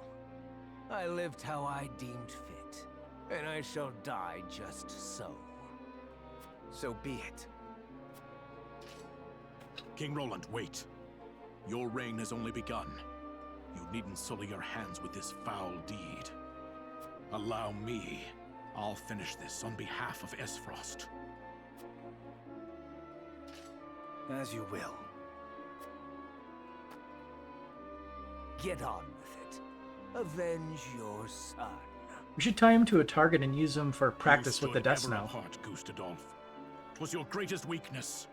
I lived how I deemed fit, and I shall die just so. So be it. King Roland, wait. Your reign has only begun. You needn't sully your hands with this foul deed. Allow me. I'll finish this on behalf of Esfrost. As you will. Get on with it. Avenge your son. We should tie him to a target and use him for practice with the Death Snow. Snow. Apart, Gustadolf. 'Twas your greatest weakness,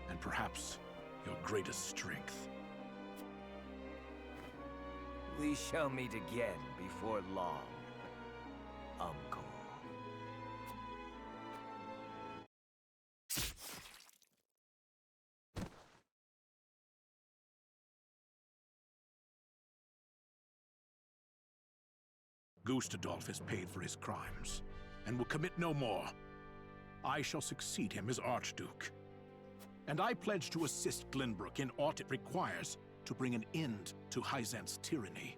and perhaps your greatest strength. We shall meet again before long, Uncle. Gustadolf has paid for his crimes, and will commit no more. I shall succeed him as Archduke. And I pledge to assist Glenbrook in aught it requires to bring an end to Hyzant's tyranny.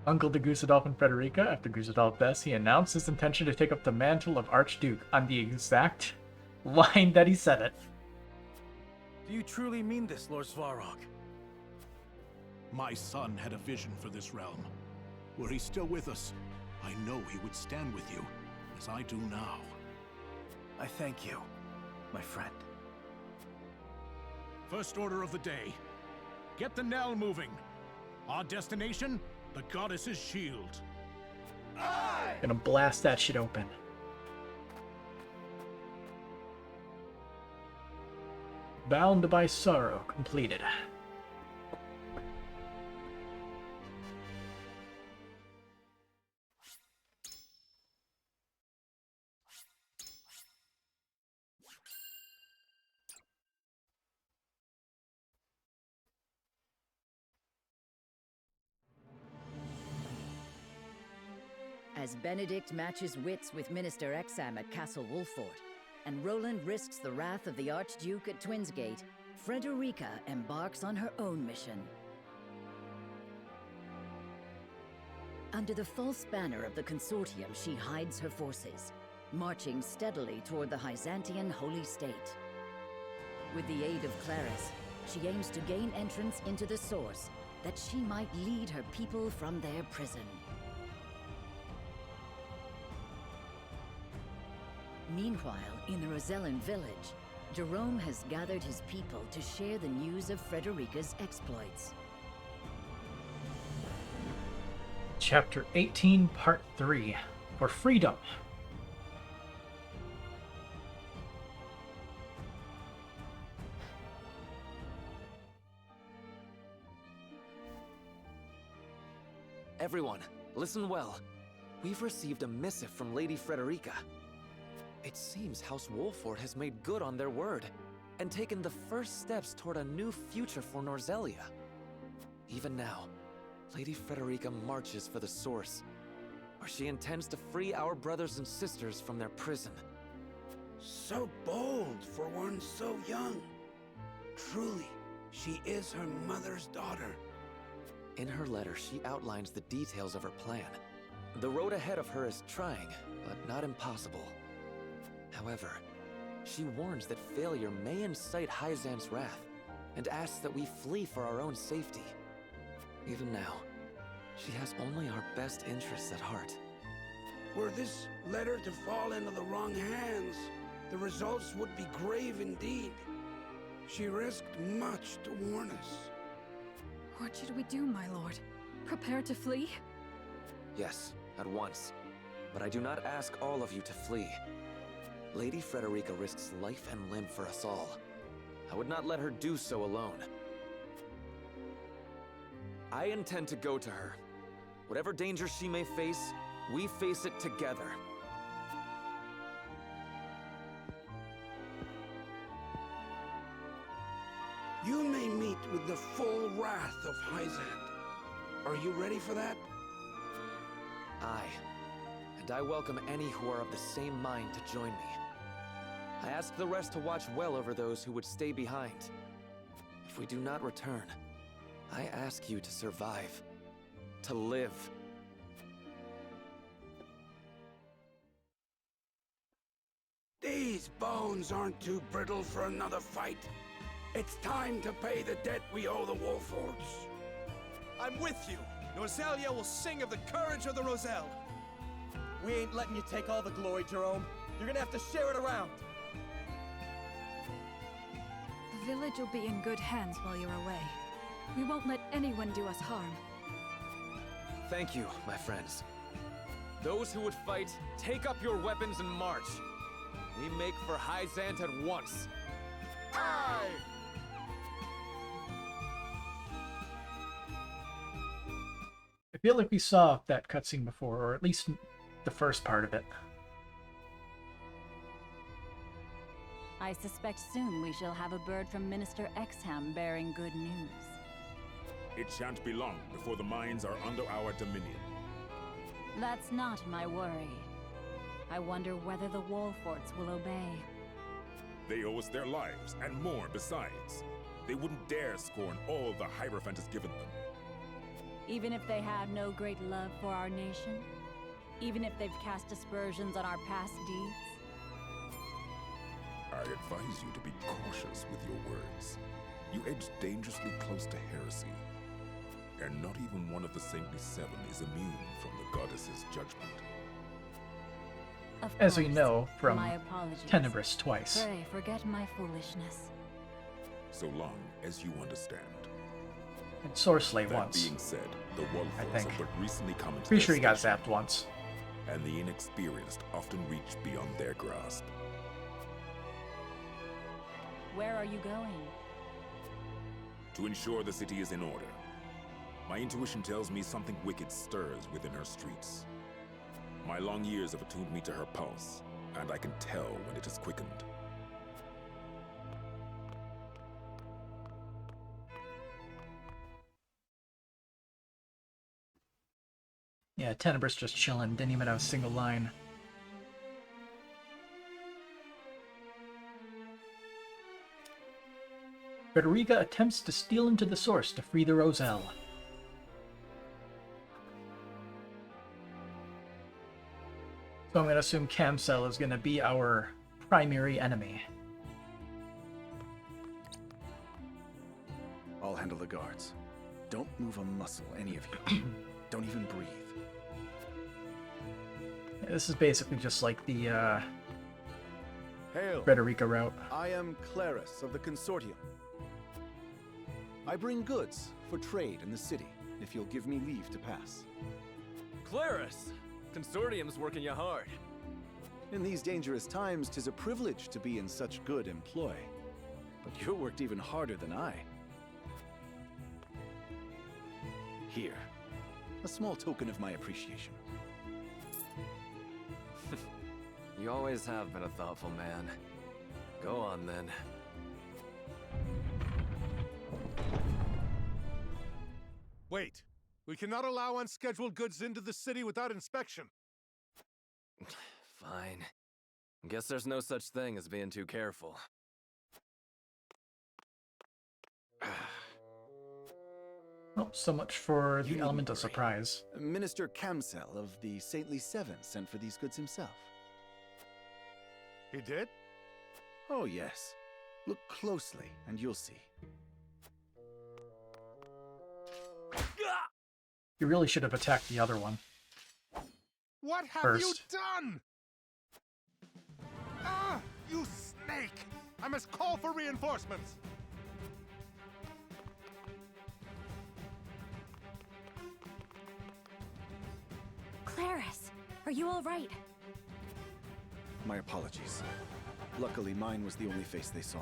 Uncle to Gustadolf and Frederica, after Gustadolf death, he announced his intention to take up the mantle of Archduke on the exact line that he said it. Do you truly mean this, Lord Svarog? My son had a vision for this realm. Were he still with us, I know he would stand with you, as I do now. I thank you, my friend. First order of the day. Get the knell moving. Our destination, the goddess's shield. Gonna blast that shit open. Bound by sorrow completed. As Benedict matches wits with Minister Exam at Castle Wolford, and Roland risks the wrath of the Archduke at Twinsgate, Frederica embarks on her own mission. Under the false banner of the Consortium, she hides her forces, marching steadily toward the Hyzantian Holy State. With the aid of Claris, she aims to gain entrance into the Source, that she might lead her people from their prison. Meanwhile, in the Rosellan village, Jerome has gathered his people to share the news of Frederica's exploits. Chapter 18, Part 3. For Freedom. Everyone, listen well. We've received a missive from Lady Frederica. It seems House Wolford has made good on their word, and taken the first steps toward a new future for Norzelia. Even now, Lady Frederica marches for the Source, where she intends to free our brothers and sisters from their prison. So bold for one so young. Truly, she is her mother's daughter. In her letter, she outlines the details of her plan. The road ahead of her is trying, but not impossible. However, she warns that failure may incite Hyzant's wrath, and asks that we flee for our own safety. Even now, she has only our best interests at heart. Were this letter to fall into the wrong hands, the results would be grave indeed. She risked much to warn us. What should we do, my lord? Prepare to flee? Yes, at once. But I do not ask all of you to flee. Lady Frederica risks life and limb for us all. I would not let her do so alone. I intend to go to her. Whatever danger she may face, we face it together. You may meet with the full wrath of Hyzant. Are you ready for that? Aye. And I welcome any who are of the same mind to join me. I ask the rest to watch well over those who would stay behind. If we do not return, I ask you to survive. To live. These bones aren't too brittle for another fight. It's time to pay the debt we owe the Wolfords. I'm with you. Norzelia will sing of the courage of the Roselle. We ain't letting you take all the glory, Jerome. You're gonna have to share it around. The village will be in good hands while you're away. We won't let anyone do us harm. Thank you, my friends. Those who would fight, take up your weapons and march. We make for Hyzant at once. Aye! I feel like we saw that cutscene before, or at least the first part of it. I suspect soon we shall have a bird from Minister Exham bearing good news. It shan't be long before the mines are under our dominion. That's not my worry. I wonder whether the Wolforts will obey. They owe us their lives, and more besides. They wouldn't dare scorn all the Hierophant has given them. Even if they had no great love for our nation? Even if they've cast aspersions on our past deeds? I advise you to be cautious with your words. You edge dangerously close to heresy. And not even one of the Saintly Seven is immune from the goddess's judgment. As we know from my apologies. Tenebris twice. Pray, forget my foolishness. So long as you understand. And Sorcery That once. being said, the I Wolforts think. have but recently come into Pretty their sure he got station, zapped once. and the inexperienced often reach beyond their grasp. Where are you going? To ensure the city is in order. My intuition tells me something wicked stirs within her streets. My long years have attuned me to her pulse, and I can tell when it is quickened. Yeah, Tenebris just chilling, didn't even have a single line. Frederica attempts to steal into the source to free the Roselle. So I'm going to assume Camcel is going to be our primary enemy. I'll handle the guards. Don't move a muscle, any of you. Don't even breathe. This is basically just like the Hail! Frederica route. I am Claris of the Consortium. I bring goods for trade in the city, if you'll give me leave to pass. Claris! Consortium's working you hard. In these dangerous times, 'tis a privilege to be in such good employ. But you're worked even harder than I. Here, a small token of my appreciation. You always have been a thoughtful man. Go on, then. Wait. We cannot allow unscheduled goods into the city without inspection. Fine. Guess there's no such thing as being too careful. Oh, so much for the element of surprise. Minister Camcel of the Saintly Seven sent for these goods himself. He did? Oh, yes. Look closely, and you'll see. You really should have attacked the other one. What have First. you done? Ah, you snake! I must call for reinforcements. Claris, are you all right? My apologies. Luckily, mine was the only face they saw.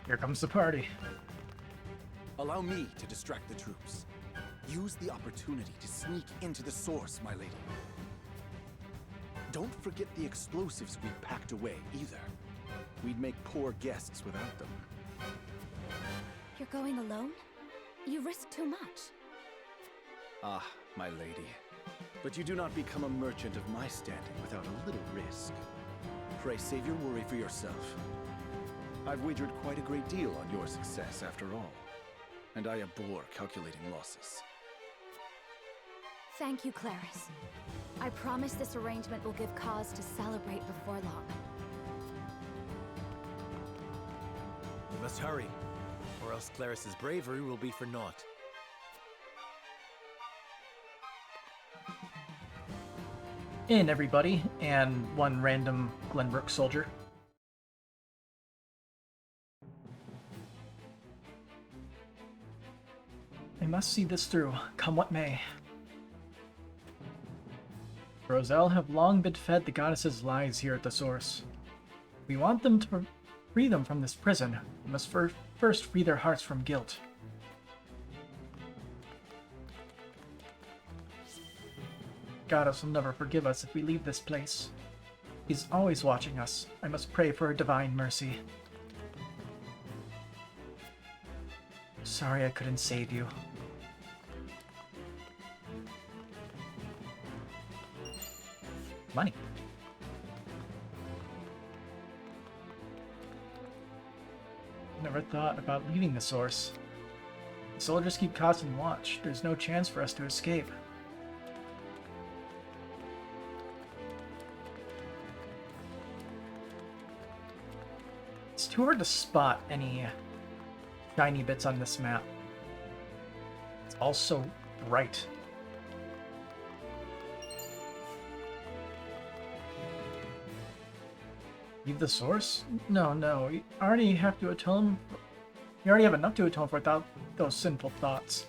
Here comes the party. Allow me to distract the troops. Use the opportunity to sneak into the source, my lady. Don't forget the explosives we packed away, either. We'd make poor guests without them. You're going alone? You risk too much. Ah, my lady. But you do not become a merchant of my standing without a little risk. Pray save your worry for yourself. I've wagered quite a great deal on your success, after all. And I abhor calculating losses. Thank you, Claris. I promise this arrangement will give cause to celebrate before long. We must hurry, or else Claris's bravery will be for naught. In, everybody, and one random Glenbrook soldier. I must see this through, come what may. Roselle have long been fed the goddess's lies here at the source. We want them to free them from this prison. We must first free their hearts from guilt. Goddess will never forgive us if we leave this place. He's always watching us. I must pray for her divine mercy. Sorry I couldn't save you. Money. Never thought about leaving the source. The soldiers keep constant watch. There's no chance for us to escape. It's too hard to spot any shiny bits on this map. It's all so bright. Leave the source? No. You already have to atone. You already have enough to atone for without those sinful thoughts.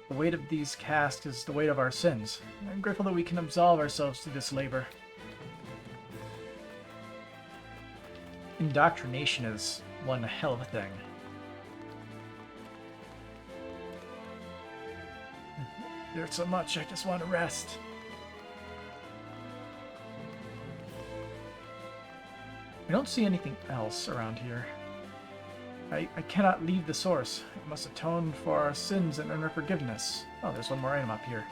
The weight of these casks is the weight of our sins. I'm grateful that we can absolve ourselves to this labor. Indoctrination is one hell of a thing. There's so much, I just want to rest. I don't see anything else around here. I cannot leave the source. I must atone for our sins and earn our forgiveness. Oh, there's one more item up here.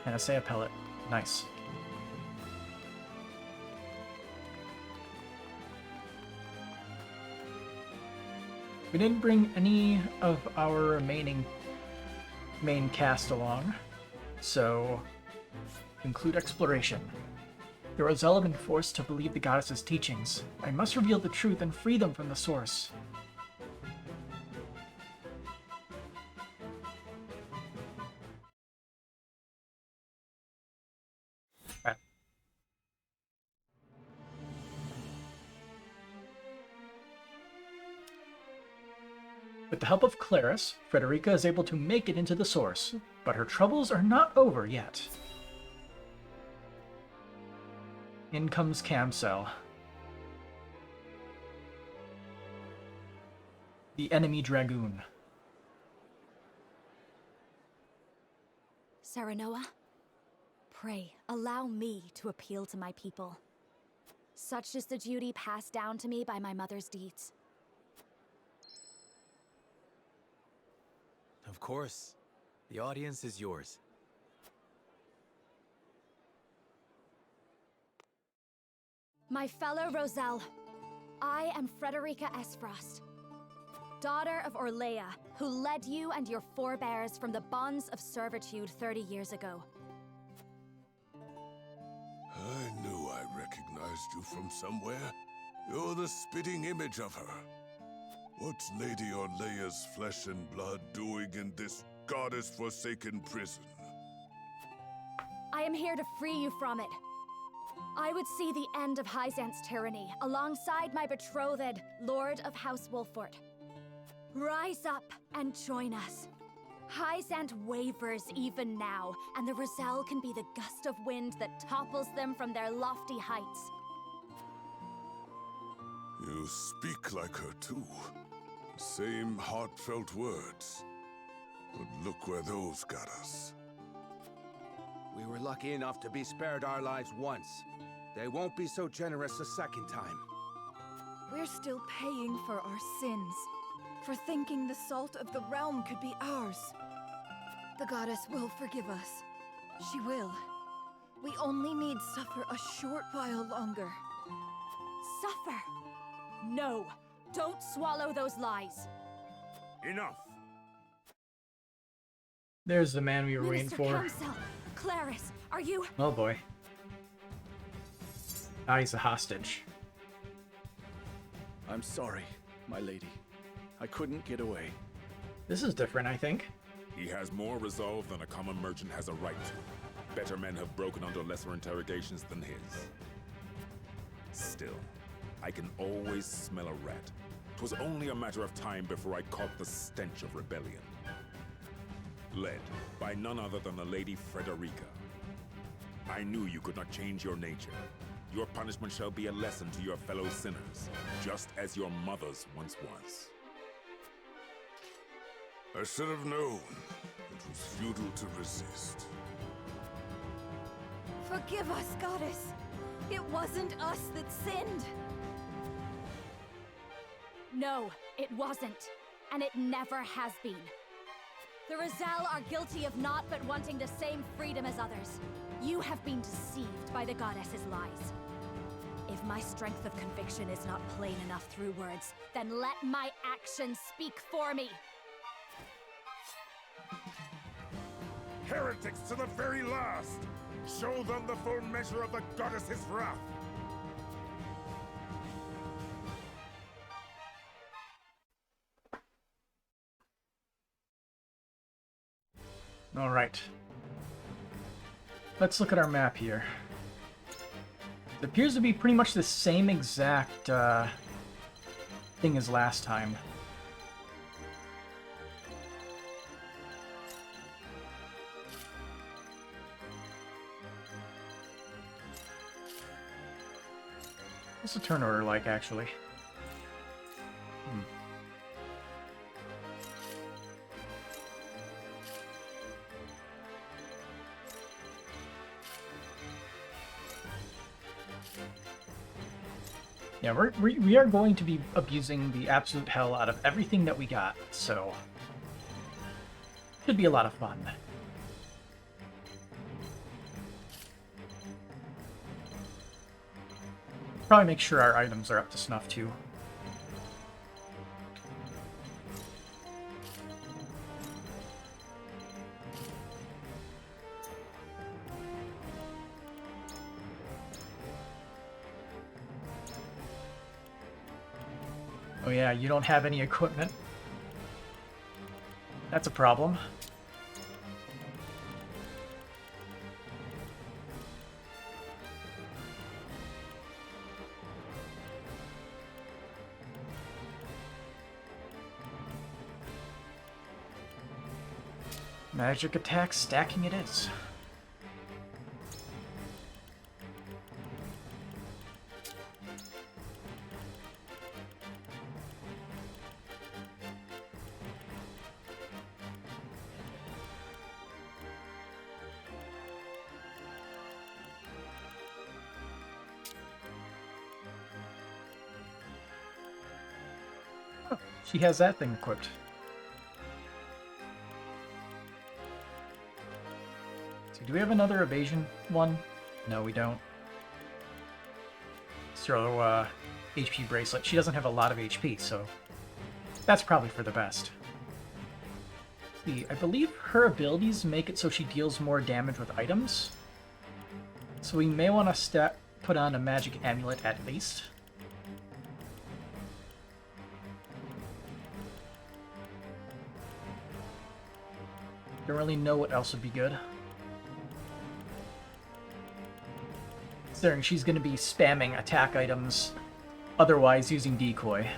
Panacea pellet. Nice. We didn't bring any of our remaining main cast along, so conclude exploration. The Roselle have been forced to believe the goddess's teachings. I must reveal the truth and free them from the source. Okay. With the help of Claris, Frederica is able to make it into the source, but her troubles are not over yet. In comes Camcel. The enemy dragoon. Serenoa, pray, allow me to appeal to my people. Such is the duty passed down to me by my mother's deeds. Of course. The audience is yours. My fellow Roselle, I am Frederica Esfrost, daughter of Orlea, who led you and your forebears from the bonds of servitude 30 years ago. I knew I recognized you from somewhere. You're the spitting image of her. What's Lady Orlea's flesh and blood doing in this goddess-forsaken prison? I am here to free you from it. I would see the end of Hyzant's tyranny, alongside my betrothed, Lord of House Wolfort. Rise up and join us. Hyzant wavers even now, and the Roselle can be the gust of wind that topples them from their lofty heights. You speak like her too. Same heartfelt words. But look where those got us. We were lucky enough to be spared our lives once. They won't be so generous a second time. We're still paying for our sins, for thinking the salt of the realm could be ours. The goddess will forgive us. She will. We only need suffer a short while longer. Suffer? No! Don't swallow those lies! Enough! There's the man we were Minister waiting for. Camcel, Claris, are you— Oh boy. Now he's a hostage. I'm sorry, my lady. I couldn't get away. This is different, I think. He has more resolve than a common merchant has a right to. Better men have broken under lesser interrogations than his. Still, I can always smell a rat. 'Twas only a matter of time before I caught the stench of rebellion. Led by none other than the Lady Frederica. I knew you could not change your nature. Your punishment shall be a lesson to your fellow sinners, just as your mother's once was. I should have known. It was futile to resist. Forgive us, goddess. It wasn't us that sinned. No, it wasn't. And it never has been. The Roselle are guilty of not but wanting the same freedom as others. You have been deceived by the goddess's lies. If my strength of conviction is not plain enough through words, then let my actions speak for me. Heretics to the very last! Show them the full measure of the goddess's wrath! All right. Let's look at our map here. It appears to be pretty much the same exact thing as last time. What's the turn order like, actually? Yeah, we are going to be abusing the absolute hell out of everything that we got, so should be a lot of fun. Probably make sure our items are up to snuff too. Oh yeah, you don't have any equipment. That's a problem. Magic attack stacking it is. Oh, she has that thing equipped. Do we have another evasion one? No, we don't. Throw HP bracelet. She doesn't have a lot of HP, so that's probably for the best. See, I believe her abilities make it so she deals more damage with items. So we may want to put on a magic amulet at least. Don't really know what else would be good. She's going to be spamming attack items, otherwise using decoy.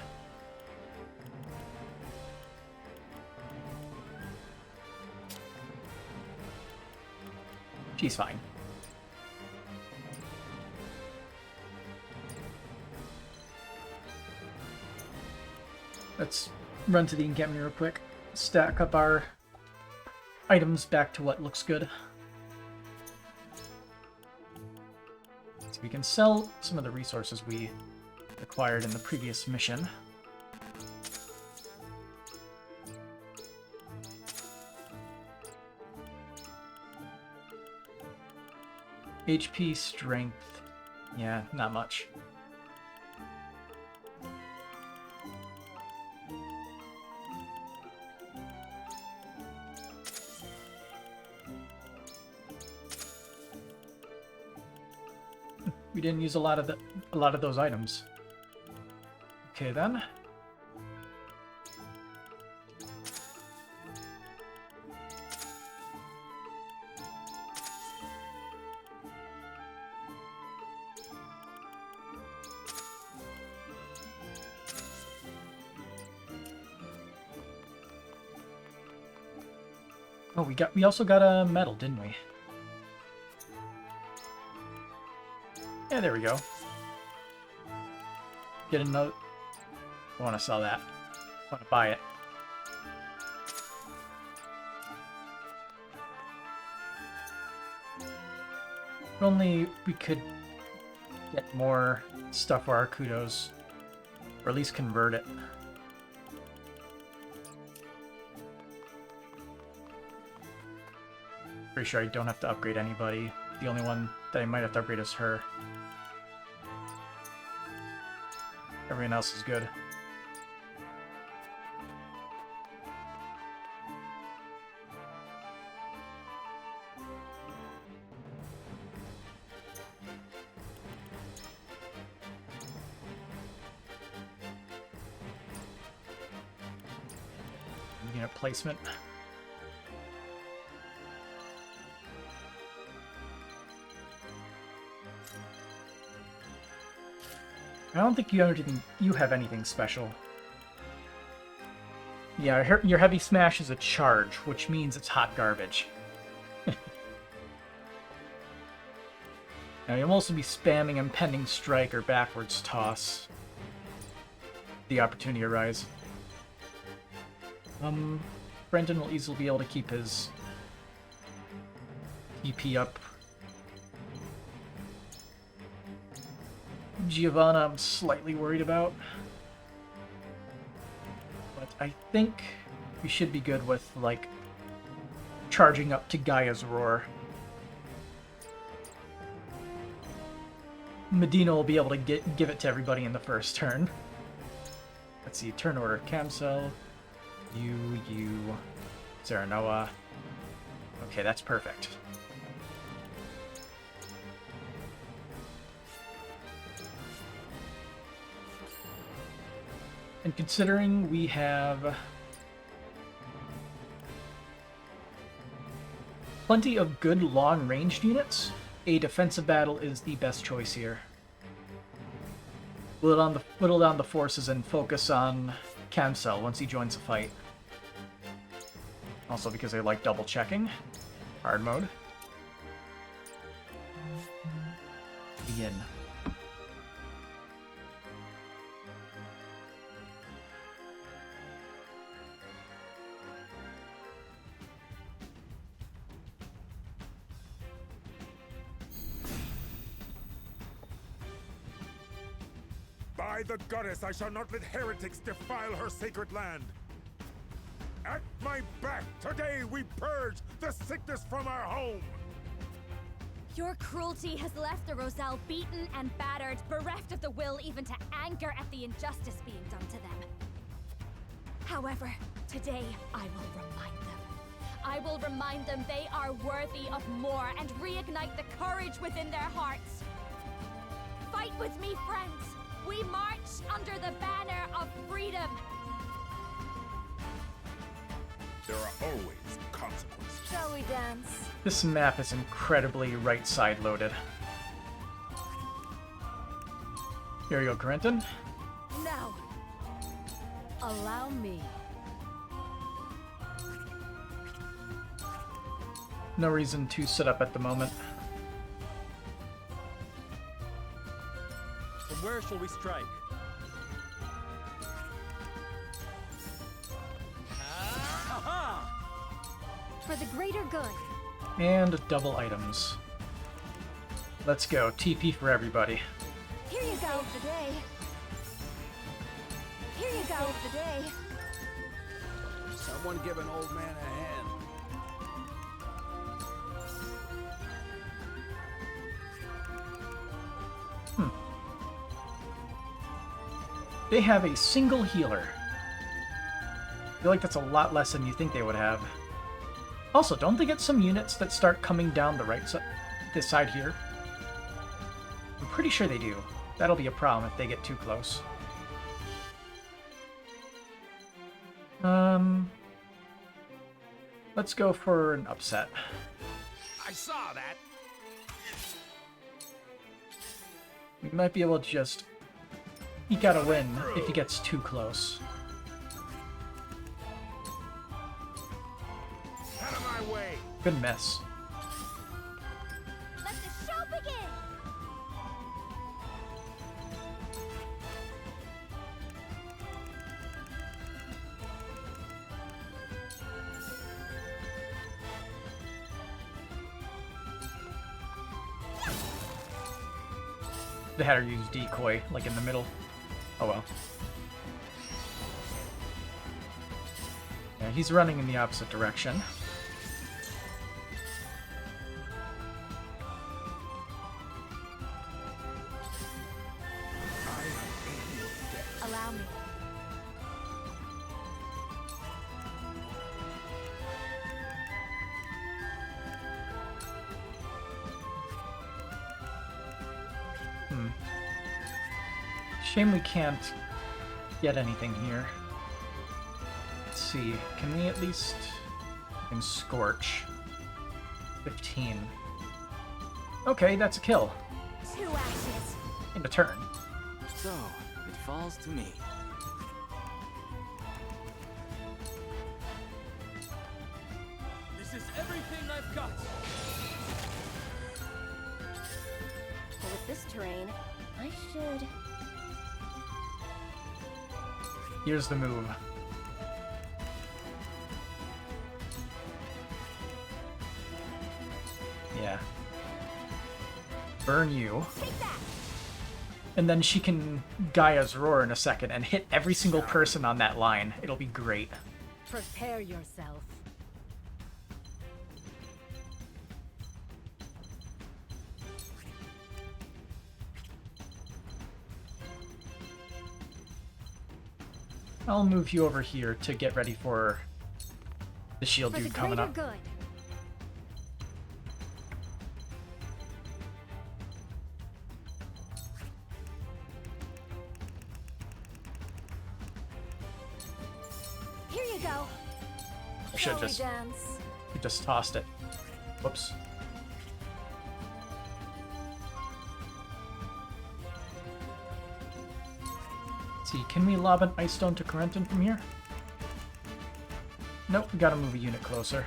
She's fine. Let's run to the encampment real quick, stack up our items back to what looks good. We can sell some of the resources we acquired in the previous mission. HP, strength, yeah, not much. We didn't use a lot of those items. Okay then. Oh, we also got a medal, didn't we? Yeah, there we go. Get another... I want to sell that. I want to buy it. If only we could get more stuff for our kudos. Or at least convert it. Pretty sure I don't have to upgrade anybody. The only one that I might have to upgrade is her. Everyone else is good. Unit placement. I don't think you have anything special. Yeah, your heavy smash is a charge, which means it's hot garbage. Now you'll also be spamming impending strike or backwards toss. The opportunity arise. Brendan will easily be able to keep his EP up. Giovanna, I'm slightly worried about. But I think we should be good with, like, charging up to Gaia's Roar. Medina will be able to give it to everybody in the first turn. Let's see, turn order. Camcel, you, Serenoa. Okay, that's perfect. And considering we have plenty of good long-ranged units, a defensive battle is the best choice here. Whittle down the forces and focus on Camcel once he joins the fight. Also because I like double-checking. Hard mode. Begin. By the goddess, I shall not let heretics defile her sacred land. At my back, today we purge the sickness from our home. Your cruelty has left the Roselle beaten and battered, bereft of the will even to anger at the injustice being done to them. However, today I will remind them. I will remind them they are worthy of more and reignite the courage within their hearts. Fight with me, friends! We march under the banner of freedom! There are always consequences. Shall we dance? This map is incredibly right-side loaded. Here you go, Corentin. Now, allow me. No reason to sit up at the moment. From where shall we strike? For the greater good. And double items. Let's go. TP for everybody. Here you go. Save the day. Here you go. Save the day. Someone give an old man a hand. They have a single healer. I feel like that's a lot less than you think they would have. Also, don't they get some units that start coming down the right side, this side here? I'm pretty sure they do. That'll be a problem if they get too close. Let's go for an upset. I saw that. We might be able to just eke out a win if he gets too close. Out of my way. Good miss. Let the show begin! They had her use decoy, like in the middle. Oh well. Yeah, he's running in the opposite direction. Shame we can't get anything here. Let's see. Can we at least... And Scorch. 15. Okay, that's a kill. 2 ashes. In a turn. So, it falls to me. This is everything I've got. Well, with this terrain, I should... Here's the move. Yeah. Burn you. And then she can Gaia's Roar in a second and hit every single person on that line. It'll be great. Prepare yourself. I'll move you over here to get ready for the shield dude coming up. Good. Here you go. I should just tossed it. Whoops. See, can we lob an Ice Stone to Corentin from here? Nope, we gotta move a unit closer.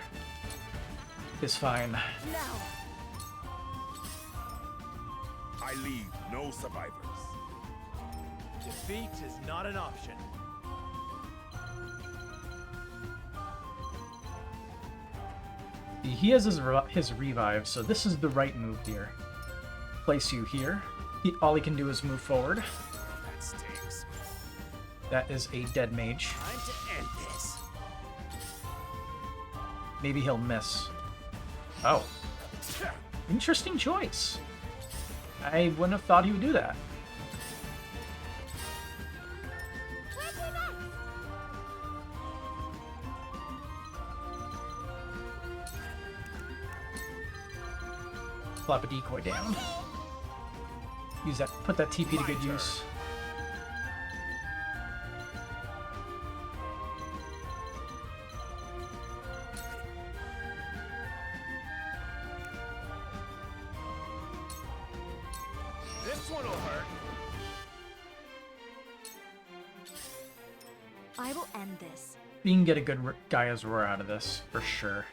It's fine. No. I leave no survivors. Defeat is not an option. See, he has his revive, so this is the right move here. Place you here. All he can do is move forward. That stinks. That is a dead mage. Time to end this. Maybe he'll miss. Oh. Interesting choice. I wouldn't have thought he would do that. Plop a decoy down. Use that. Put that TP to good use. This one will hurt. I will end this. We can get a good Gaia's Roar out of this, for sure.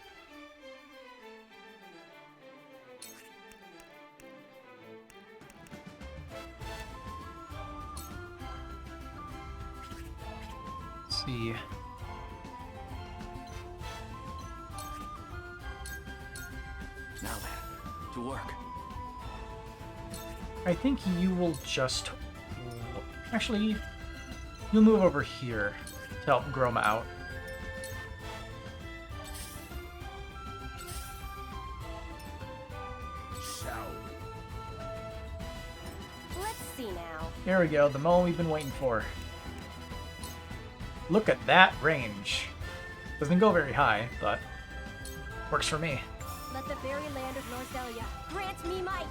Let's see. Now then, to work. I think you will just... Actually, you'll move over here to help Groma out. Let's see now. There we go, the moment we've been waiting for. Look at that range. Doesn't go very high, but works for me. Let the very land of Norzelia grant me might.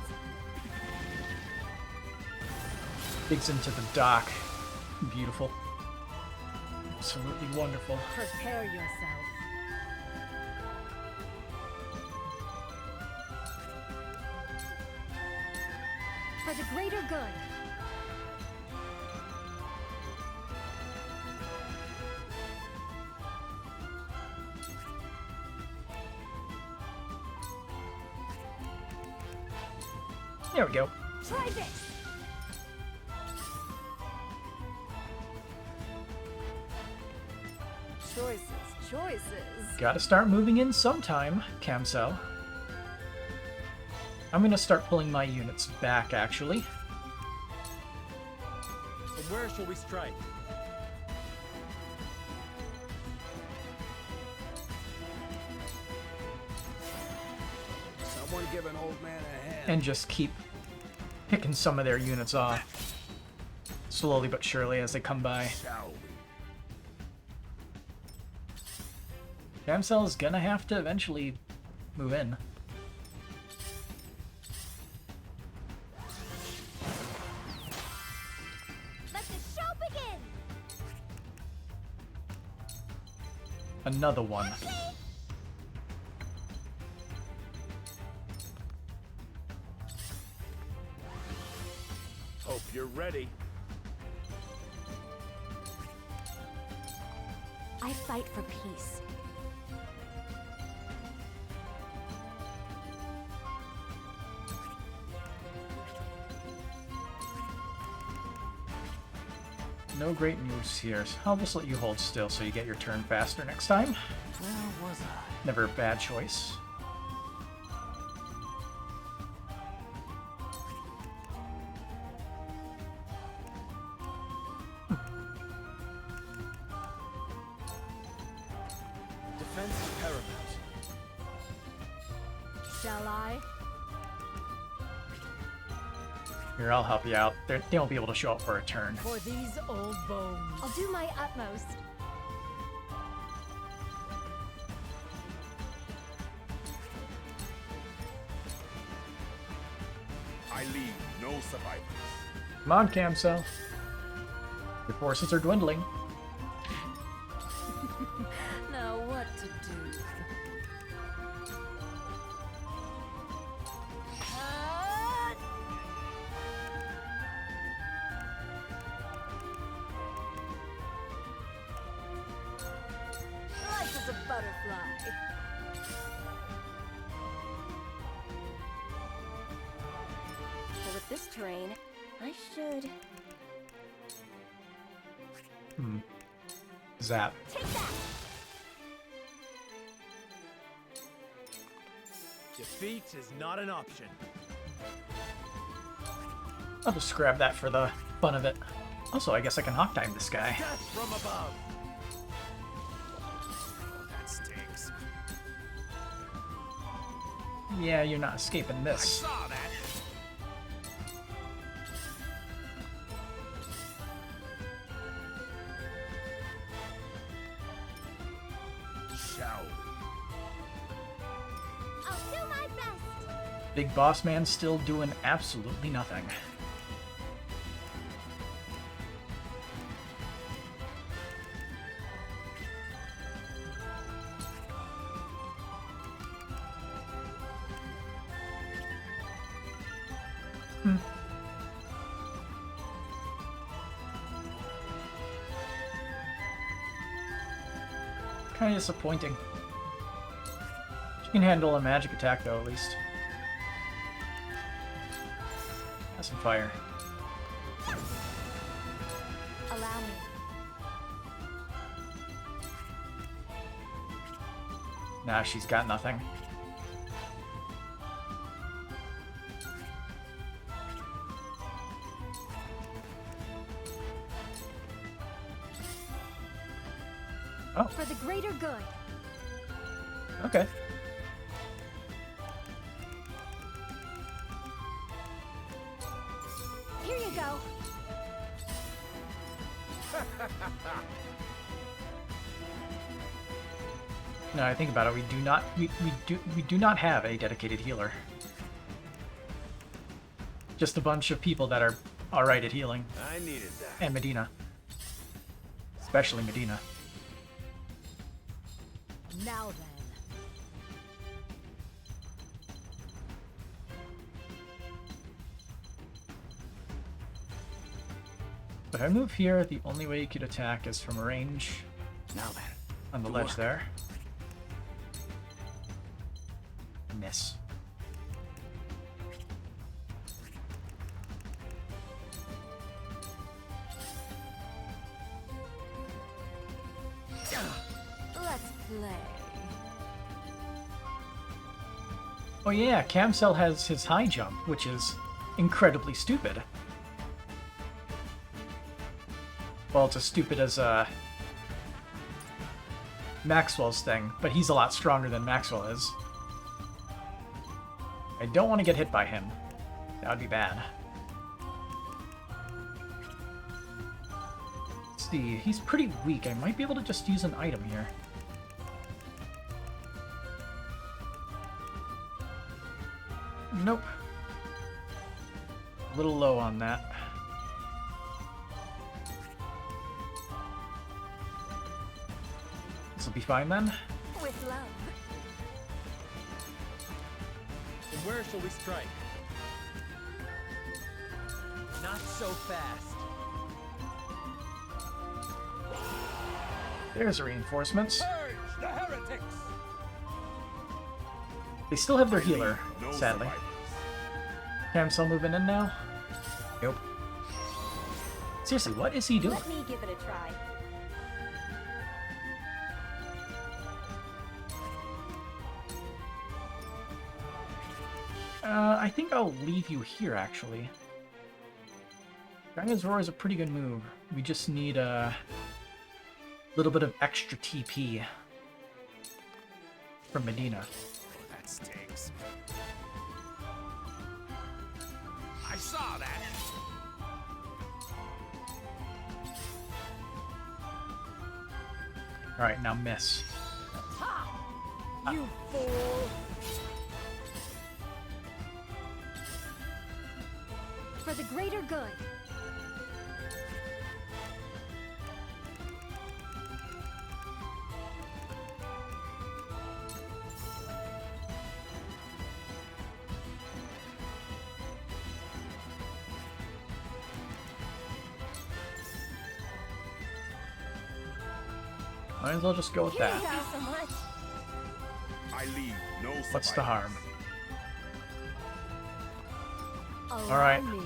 Digs into the dock. Beautiful. Absolutely wonderful. Prepare yourself. For the greater good. There we go. Try this. Choices. Gotta start moving in sometime, Camcel. I'm gonna start pulling my units back, actually. And where shall we strike? Someone give an old man a hand. And just keep picking some of their units off. Slowly but surely as they come by. Camcel is gonna have to eventually move in. Another one. Hope you're ready. I fight for peace. No great news here. So I'll just let you hold still so you get your turn faster next time. Where was I? Never a bad choice. Defense is paramount. Shall I? Here, I'll help you out. They won't be able to show up for a turn. For these old bones. I'll do my utmost. I leave no survivors. Come on, Camcel. Your forces are dwindling. Now what to do? Life is a butterfly. So with this terrain, I should... Zap. Take that! Defeat is not an option. I'll just grab that for the fun of it. Also, I guess I can hawk time this guy. Death from above. That stinks. Yeah, you're not escaping I this. saw that. Shall I'll do my best! Big boss man still doing absolutely nothing. Kind of disappointing. She can handle a magic attack though, at least. Has some fire. Allow me. Nah, she's got nothing. Oh. For the greater good. Okay. Here you go. Now I think about it, we do not have a dedicated healer. Just a bunch of people that are alright at healing. I needed that. And Medina. Especially Medina. Now then. If I move here, the only way you could attack is from range. Now then. On the to ledge work. there. Miss. Let's play. Oh yeah, Camcel has his high jump, which is incredibly stupid. Well, it's as stupid as Maxwell's thing, but he's a lot stronger than Maxwell is. I don't want to get hit by him. That would be bad. Let's see, he's pretty weak. I might be able to just use an item here. Nope. A little low on that. This'll be fine then. With love. And where shall we strike? Not so fast. There's the reinforcements. Purge the heretics! They still have their healer, No sadly. survivors. Camcel moving in now? Nope. Seriously, what is he doing? Let me give it a try. I think I'll leave you here, actually. Dragon's Roar is a pretty good move. We just need a little bit of extra TP from Medina. That stinks. I saw that. Alright, now miss. Ha! You fool! For the greater good. Might as well just go with that. Thank you so much. I leave no survivors. What's the harm? Allow Alright. me.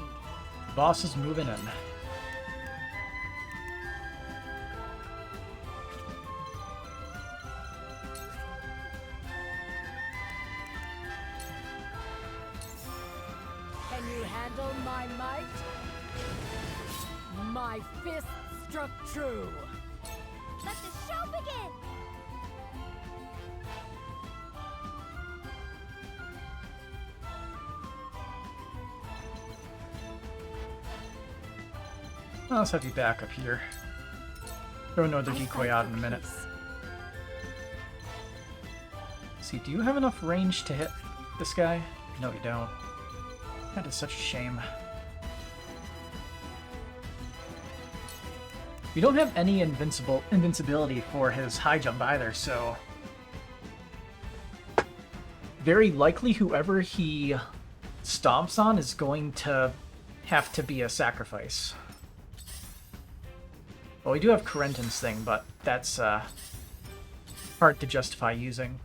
Boss is moving in. Can you handle my might? My fist struck true. Let the show begin! Well, let's have you back up here. Throw another decoy out in a minute. See, do you have enough range to hit this guy? No, you don't. That is such a shame. You don't have any invincibility for his high jump either, so very likely whoever he stomps on is going to have to be a sacrifice. Well, we do have Corentin's thing, but that's hard to justify using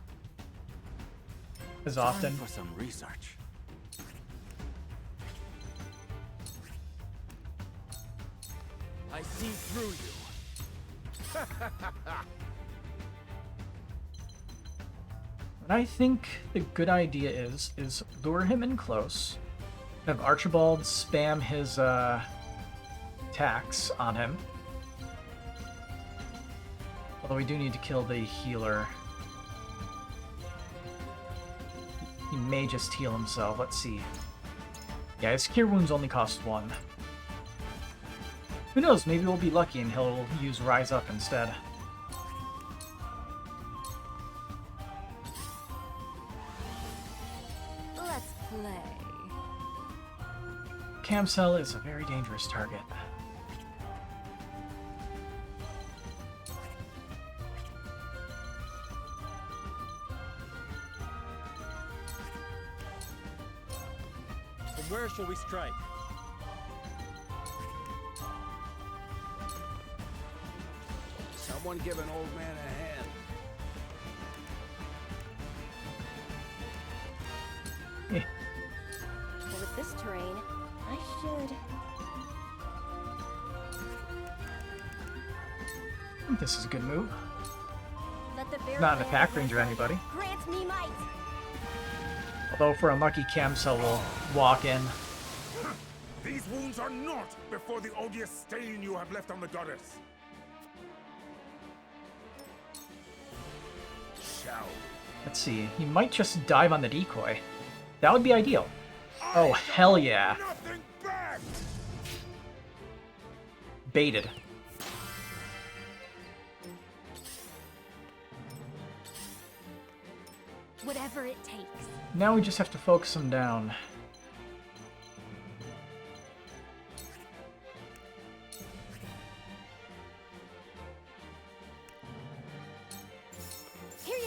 as often. Time for some research. I see through you. What I think the good idea is lure him in close, have Archibald spam his attacks on him. Although we do need to kill the healer. He may just heal himself. Let's see. Yeah, his cure wounds only cost 1. Who knows? Maybe we'll be lucky and he'll use Rise Up instead. Let's play. Camcel is a very dangerous target. And where shall we strike? Someone give an old man a hand. With this terrain, I should... I think this is a good move. Let the very Not an best attack range or life anybody. grant me might. Although for a lucky Camcel will walk in. These wounds are naught before the odious stain you have left on the goddess. Shall Let's see. He might just dive on the decoy. That would be ideal. Oh, hell yeah. nothing back! Baited. Whatever it takes. Now we just have to focus him down.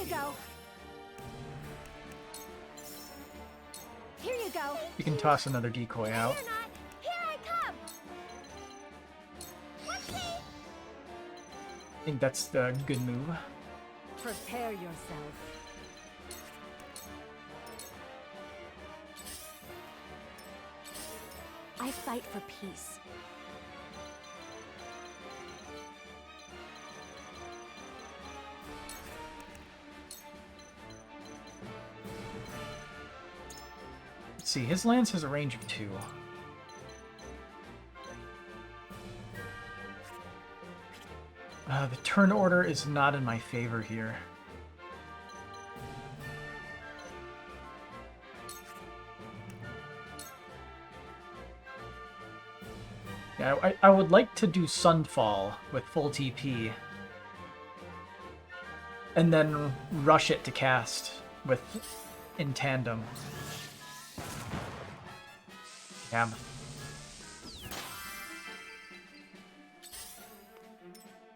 you go. Here you go. You can toss another decoy out. Fear not. Here I come. Whoopsie. I think that's the good move. Prepare yourself. I fight for peace. Let's see, his lance has a range of 2. The turn order is not in my favor here. Yeah, I would like to do Sunfall with full TP. And then rush it to cast with in tandem. Damn.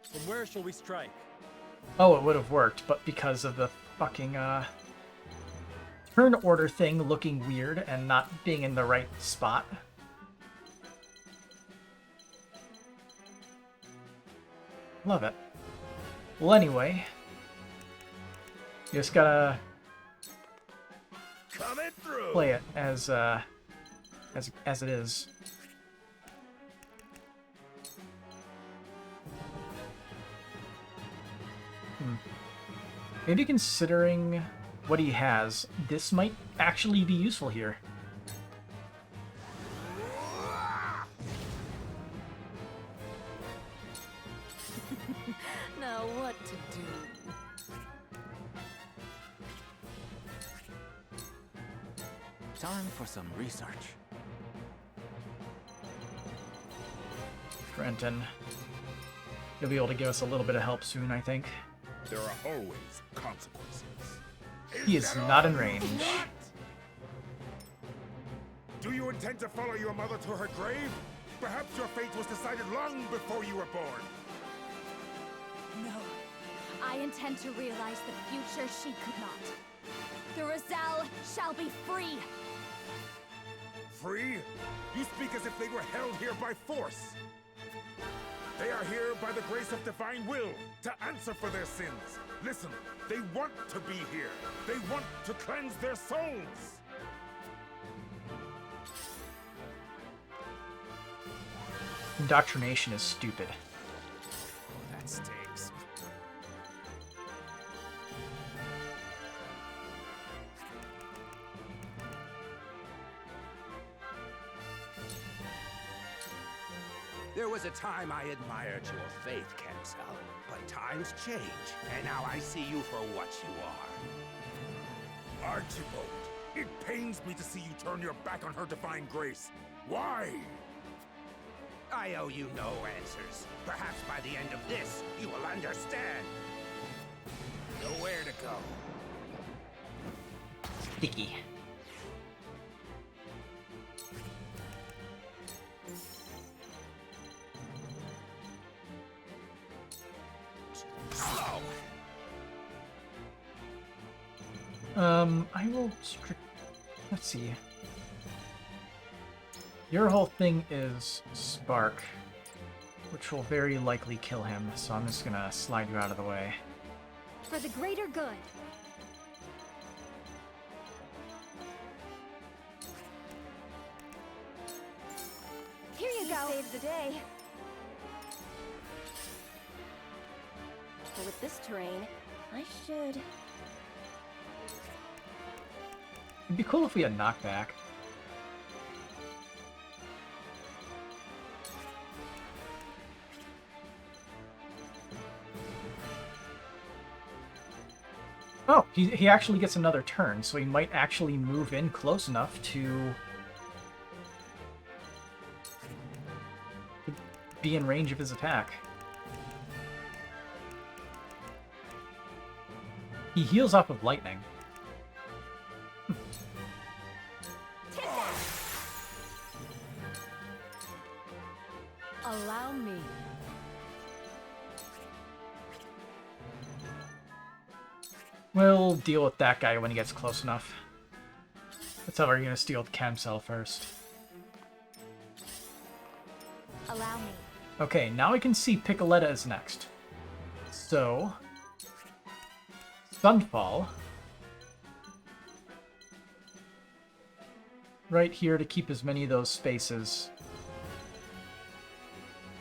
From where shall we strike? Oh, it would have worked, but because of the fucking turn order thing looking weird and not being in the right spot. Love it. Well, anyway, you just gotta play it as it is. Maybe considering what he has, this might actually be useful here. Now what to do? Time for some research. Brenton, you'll be able to give us a little bit of help soon, I think. There are always consequences. He is not in range. Do you intend to follow your mother to her grave? Perhaps your fate was decided long before you were born. No. I intend to realize the future she could not. The Roselle shall be free. Free? You speak as if they were held here by force. They are here by the grace of divine will to answer for their sins. Listen, they want to be here. They want to cleanse their souls. Indoctrination is stupid. That stinks. There was a time I admired your faith, Kemsel, but times change, and now I see you for what you are. Archibald, it pains me to see you turn your back on her divine grace. Why? I owe you no answers. Perhaps by the end of this, you will understand. Nowhere to go. Sticky. Slow. I will let's see. Your whole thing is Spark, which will very likely kill him, so I'm just gonna slide you out of the way. For the greater good. Here you go. Saved the day. But with this terrain, I should... It'd be cool if we had knockback. Oh, he actually gets another turn, so he might actually move in close enough to be in range of his attack. He heals off of lightning. Allow me. We'll deal with that guy when he gets close enough. That's how we're gonna steal the chem cell first. Allow me. Okay, now I can see Piccoletta is next. So... Sunfall. Right here to keep as many of those spaces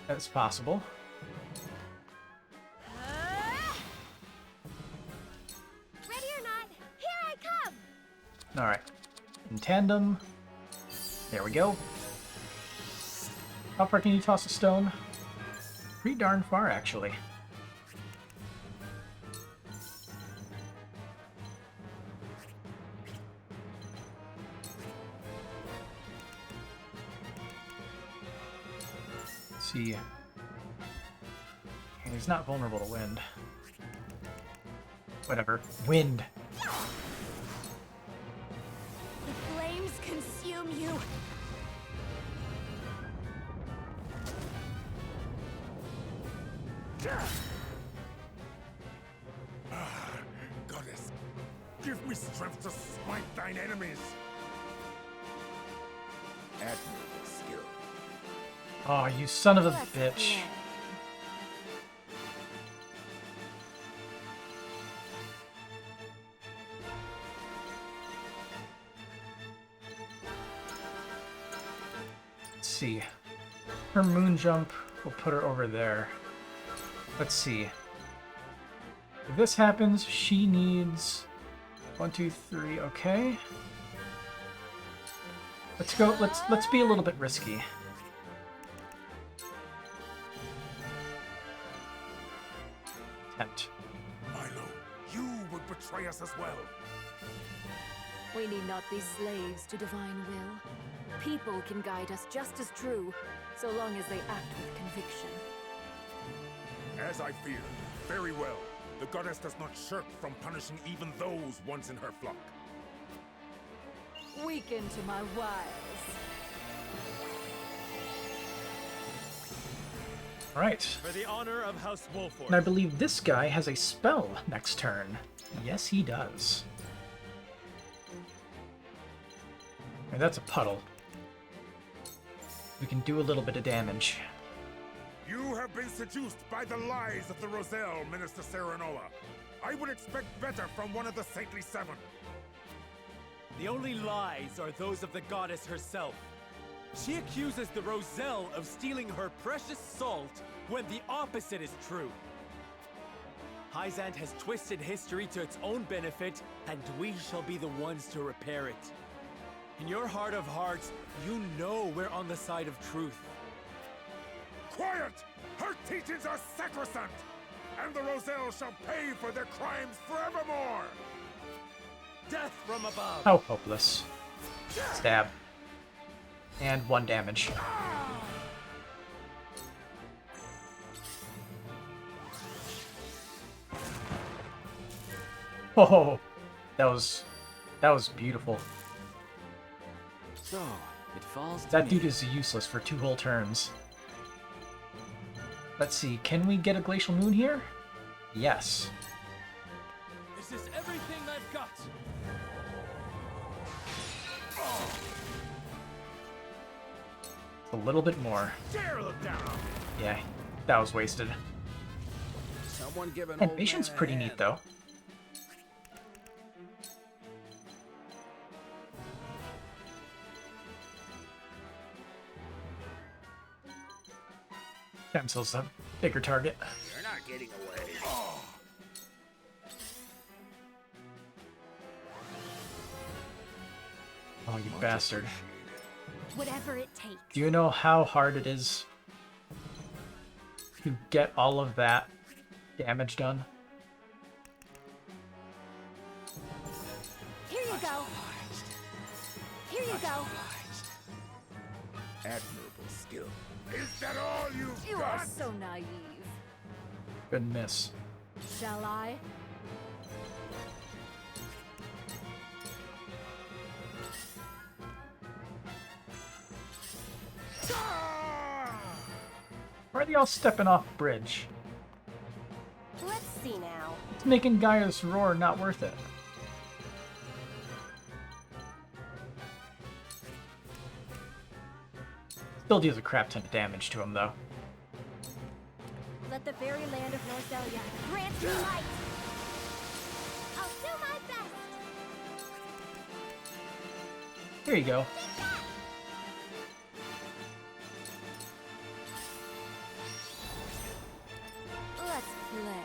as possible. Ready or not, here I come! Alright. In tandem. There we go. How far can you toss a stone? Pretty darn far, actually. Let's see. He's not vulnerable to wind. Whatever. Wind. The flames consume you. Goddess, give me strength to smite thine enemies. Admirable skill. Oh, you son of a bitch. Play. Let's see. Her moon jump will put her over there. Let's see. If this happens, she needs 1, 2, 3. Okay. Let's go. Let's be a little bit risky. Tempt. Milo, you would betray us as well. We need not be slaves to divine will. People can guide us just as true, so long as they act with conviction. As I feared. Very well. The goddess does not shirk from punishing even those once in her flock. Weaken to my wiles. Alright. For the honor of House Wolford. And I believe this guy has a spell next turn. Yes, he does. And that's a puddle. We can do a little bit of damage. You have been seduced by the lies of the Roselle, Minister Serenoa. I would expect better from one of the Saintly Seven. The only lies are those of the goddess herself. She accuses the Roselle of stealing her precious salt when the opposite is true. Hyzant has twisted history to its own benefit, and we shall be the ones to repair it. In your heart of hearts, you know we're on the side of truth. Quiet! Her teachings are sacrosanct, and the Roselle shall pay for their crimes forevermore! Death from above! How hopeless. Stab. And 1 damage. Oh, that was beautiful. So, it falls to That me. dude is useless for 2 whole turns. Let's see, can we get a Glacial Moon here? Yes. This is everything I've got! A little bit more. Dare look down on me. Yeah, that was wasted. Someone give an And old Patience man a pretty hand. neat, though. Camsel's a bigger target. You're not getting away. Oh, you bastard. Whatever it takes. Do you know how hard it is to get all of that damage done? Here you go. Here you go. Admirable skill. Is that all you've You got? are so naive. Good miss. Shall I? Why are they all stepping off bridge? Let's see now. It's making Gaia's roar not worth it. Still deals a crap ton of damage to him, though. Let the fairy land of Northalia grant me might. I'll do my best. Here you go. Let's play.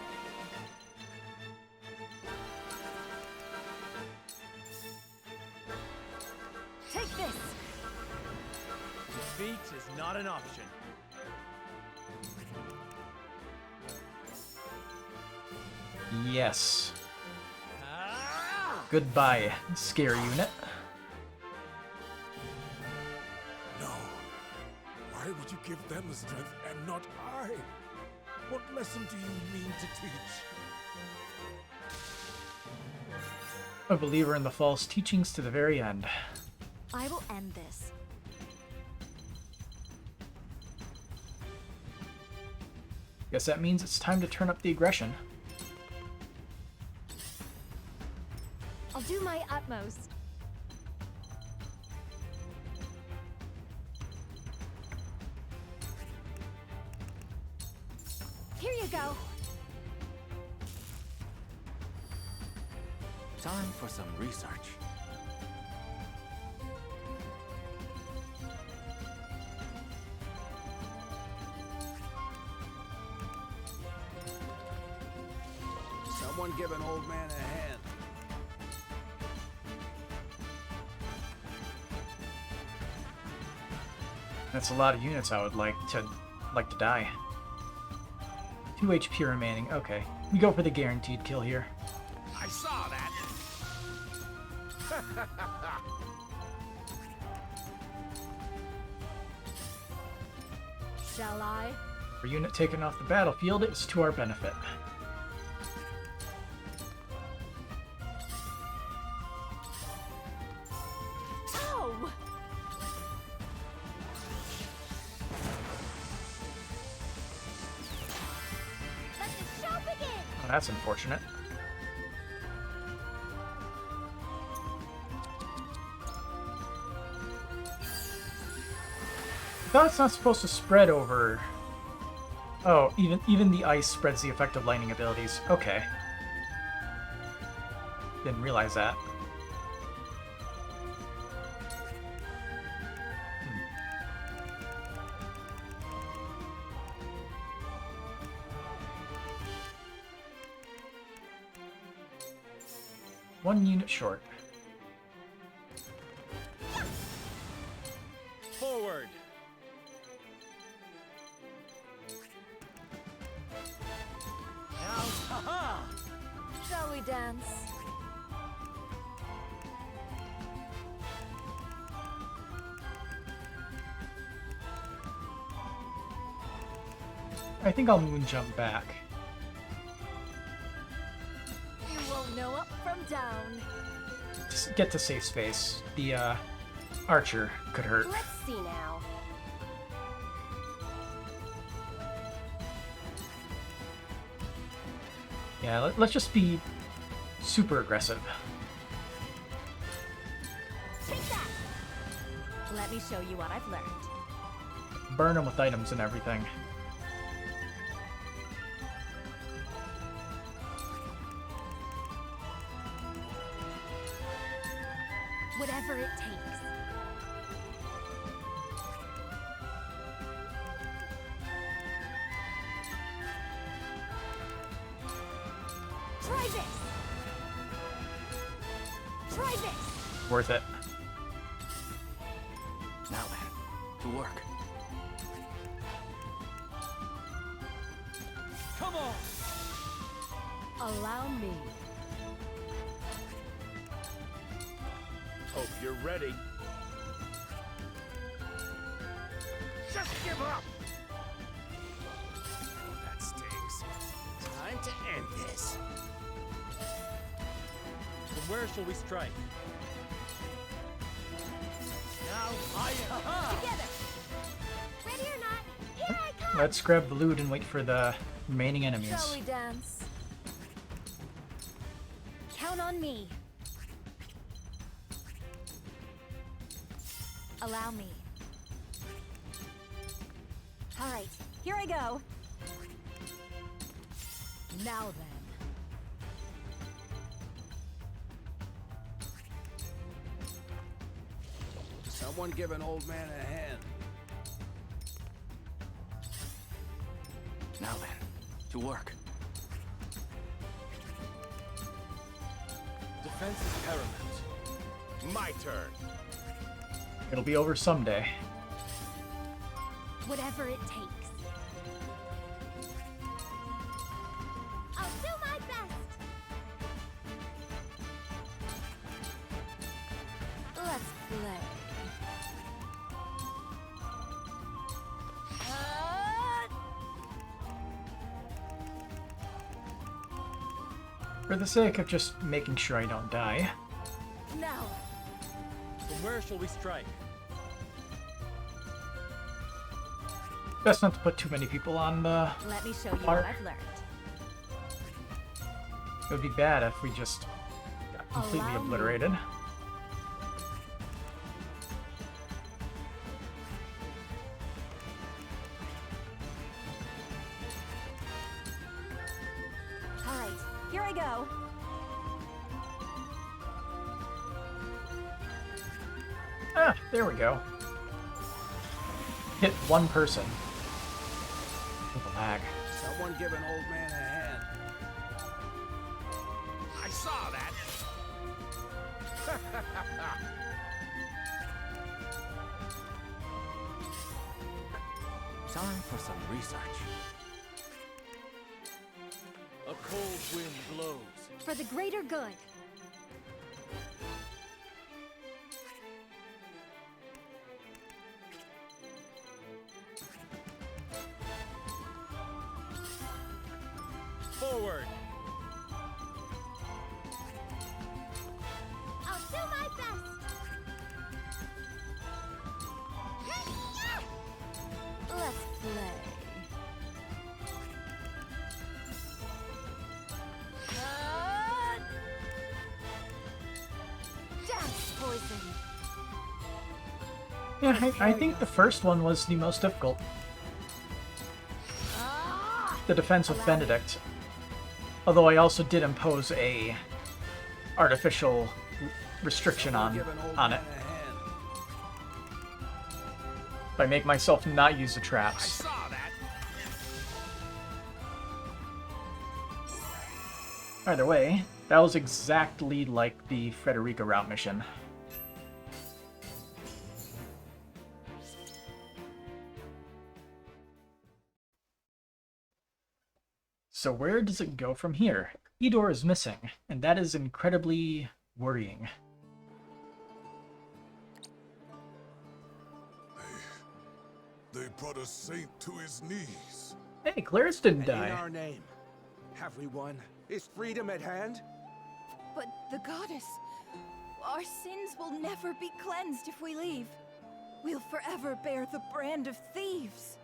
Take this. Defeat is not an option. Yes. Goodbye, scare unit. No. Why would you give them the strength and not I? What lesson do you mean to teach? A believer in the false teachings to the very end. I will end this. Guess that means it's time to turn up the aggression. I'll do my utmost. Here you go. Time for some research. Someone give an old man a hand. That's a lot of units I would like to die. 2 HP remaining. Okay. We go for the guaranteed kill here. I saw that. Shall I? For unit taken off the battlefield, it's to our benefit. Oh! Let the show begin! Oh, that's unfortunate. I thought it's not supposed to spread over... Oh, even the ice spreads the effect of lightning abilities. Okay. Didn't realize that. One unit short. Forward. Now, haha! Shall we dance? I think I'll moon jump back. You won't know up from down. Just get to safe space. The archer could hurt. Let's see now. Yeah, let's just be super aggressive. Take that! Let me show you what I've learned. Burn them with items and everything. Whatever it takes. Try this! Try this! Worth it. Now then, to work. Come on! Allow me. Hope you're ready. Just give up! Oh, that stings. Time to end this. From where shall we strike? Now I am. Together! Ready or not, here I come! Let's grab the loot and wait for the remaining enemies. Shall we dance? on me. Allow me. All right, here I go. Now then. Someone give an old man a hand. Now then, to work. Defense is paramount. My turn. It'll be over someday. Whatever it takes. I'll do my best. Let's play. For the sake of just making sure I don't die. Now. From where shall we strike? Best not to put too many people on the Let me show you fire. what I've learned. It would be bad if we just got completely Allow me. obliterated. All right, here I go. Ah, there we go. Hit one person. With a lag. Someone give an old man a hand. I saw that. Time for some research. A cold wind blows. For the greater good. Forward. I'll do my best. Let's play. Death poison. Yeah, I think the first one was the most difficult. The defense with Benedict. Although I also did impose a artificial restriction on it. By making myself not use the traps. Either way, that was exactly like the Frederica route mission. So where does it go from here? Edor is missing, and that is incredibly worrying. They brought a saint to his knees. Hey, Claris didn't In die. our name. Have we won? Is freedom at hand? But the goddess... Our sins will never be cleansed if we leave. We'll forever bear the brand of thieves.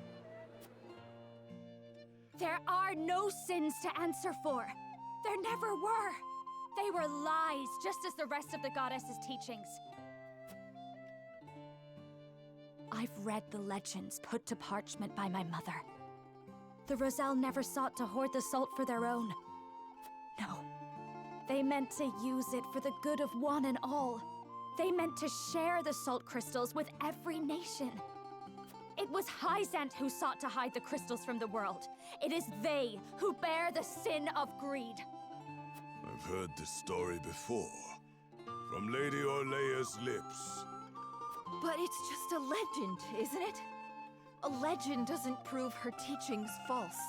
There are no sins to answer for. There never were. They were lies, just as the rest of the goddess's teachings. I've read the legends put to parchment by my mother. The Roselle never sought to hoard the salt for their own. No. They meant to use it for the good of one and all. They meant to share the salt crystals with every nation. It was Hyzant who sought to hide the crystals from the world. It is they who bear the sin of greed. I've heard this story before. From Lady Orlea's lips. But it's just a legend, isn't it? A legend doesn't prove her teachings false.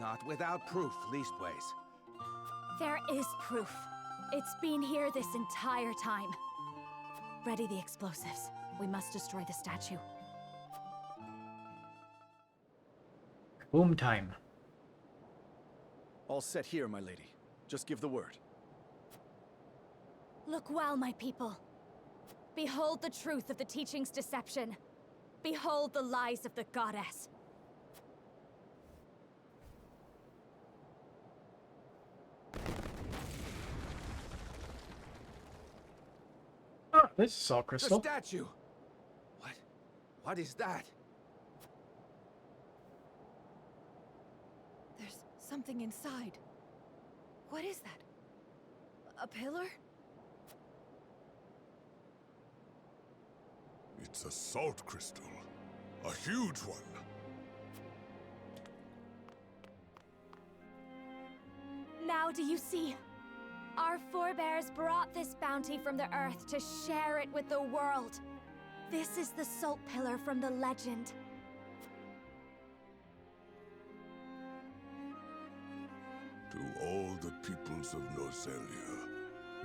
Not without proof, leastways. There is proof. It's been here this entire time. Ready the explosives. We must destroy the statue. Boom time. All set here, my lady. Just give the word. Look well, my people. Behold the truth of the teaching's deception. Behold the lies of the goddess. This is salt The crystal. statue! What is that? There's something inside. What is that? A pillar? It's a salt crystal. A huge one. Now do you see? Our forebears brought this bounty from the earth to share it with the world. This is the salt pillar from the legend. To all the peoples of Nozelia,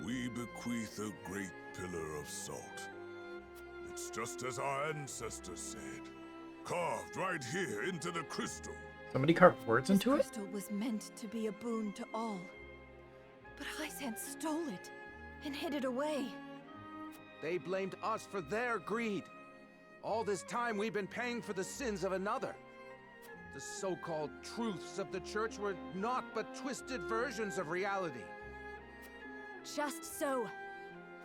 we bequeath a great pillar of salt. It's just as our ancestors said, carved right here into the crystal. Somebody carved words into it? This crystal was meant to be a boon to all. But Hyzant stole it and hid it away. They blamed us for their greed. All this time we've been paying for the sins of another. The so-called truths of the church were naught but twisted versions of reality. Just so.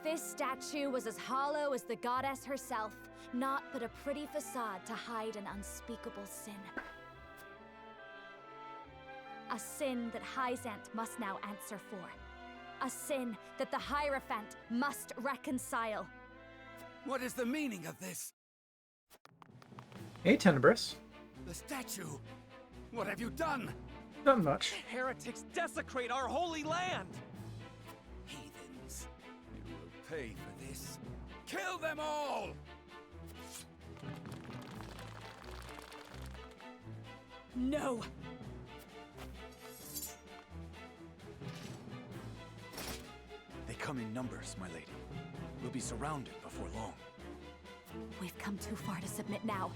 This statue was as hollow as the goddess herself, naught but a pretty facade to hide an unspeakable sin. A sin that Hyzant must now answer for. A sin that the Hierophant must reconcile. What is the meaning of this? Hey, Tenebris. The statue! What have you done? Not much. Heretics desecrate our holy land! Heathens. You will pay for this. Kill them all! No! They come in numbers, my lady. We'll be surrounded before long. We've come too far to submit now.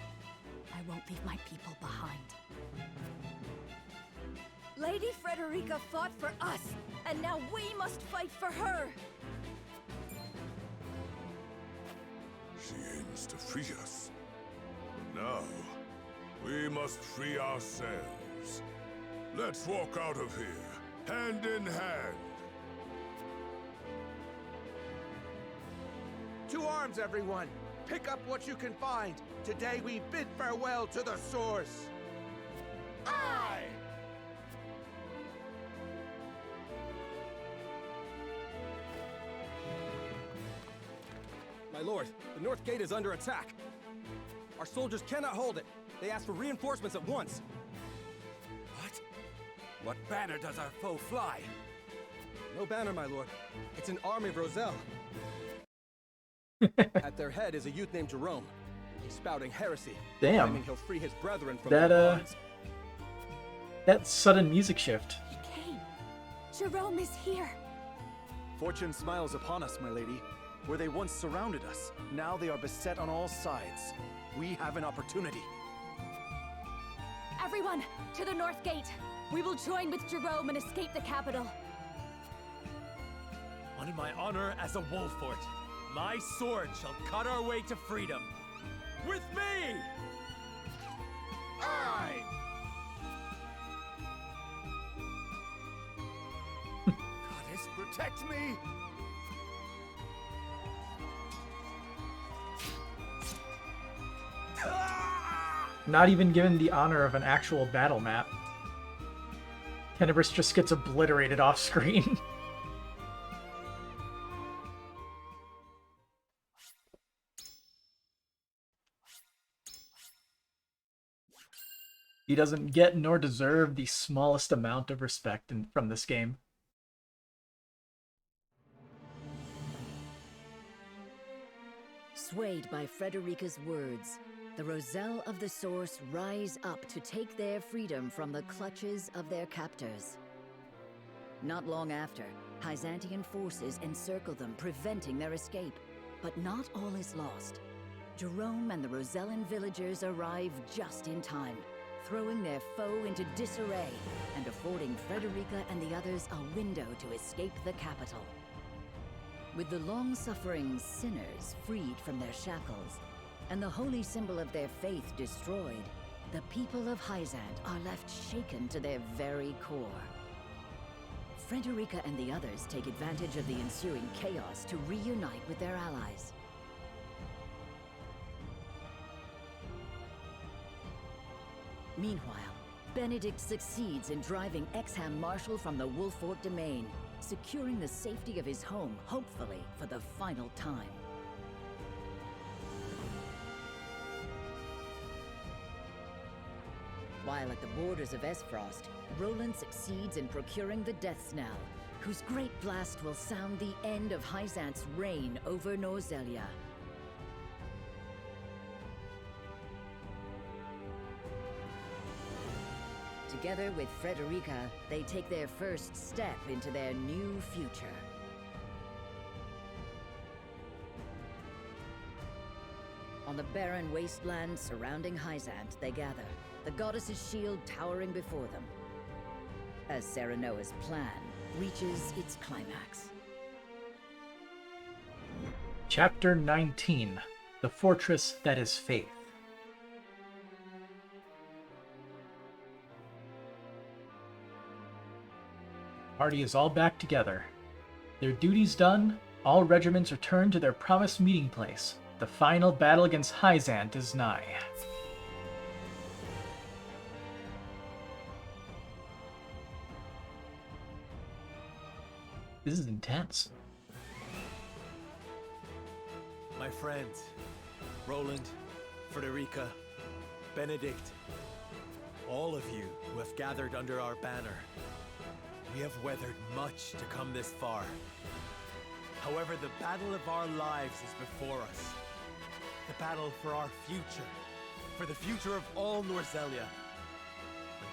I won't leave my people behind. Lady Frederica fought for us, and now we must fight for her! She aims to free us. But now, we must free ourselves. Let's walk out of here, hand in hand. To arms, everyone! Pick up what you can find. Today we bid farewell to the source. Aye! My lord, the North Gate is under attack. Our soldiers cannot hold it. They ask for reinforcements at once. What? What banner does our foe fly? No banner, my lord. It's an army of Roselle. At their head is a youth named Jerome. He's spouting heresy. Damn. Claiming he'll free his brethren from That, their bonds. that sudden music shift. He came. Jerome is here. Fortune smiles upon us, my lady. Where they once surrounded us, now they are beset on all sides. We have an opportunity. Everyone, to the North Gate. We will join with Jerome and escape the capital. On my honor as a Wolfort, my sword shall cut our way to freedom. With me! Aye! Goddess, protect me! Not even given the honor of an actual battle map. Tenebris just gets obliterated off screen. He doesn't get nor deserve the smallest amount of respect from this game. Swayed by Frederica's words, the Roselle of the Source rise up to take their freedom from the clutches of their captors. Not long after, Hyzantian forces encircle them, preventing their escape. But not all is lost. Jerome and the Rosellan villagers arrive just in time, throwing their foe into disarray and affording Frederica and the others a window to escape the capital. With the long-suffering sinners freed from their shackles, and the holy symbol of their faith destroyed, the people of Hyzant are left shaken to their very core. Frederica and the others take advantage of the ensuing chaos to reunite with their allies. Meanwhile, Benedict succeeds in driving Exham Marshal from the Wolfort domain, securing the safety of his home, hopefully for the final time. While at the borders of Esfrost, Roland succeeds in procuring the Death Knell, whose great blast will sound the end of Hyzant's reign over Norzelia. Together with Frederica, they take their first step into their new future. On the barren wasteland surrounding Hyzant, they gather, the goddess's shield towering before them, as Serenoa's plan reaches its climax. Chapter 19: The Fortress That Is Faith. Party is all back together. Their duties done, all regiments return to their promised meeting place. The final battle against Hyzant is nigh. This is intense. My friends, Roland, Frederica, Benedict, all of you who have gathered under our banner, we have weathered much to come this far. However, the battle of our lives is before us. The battle for our future, for the future of all Norzelia.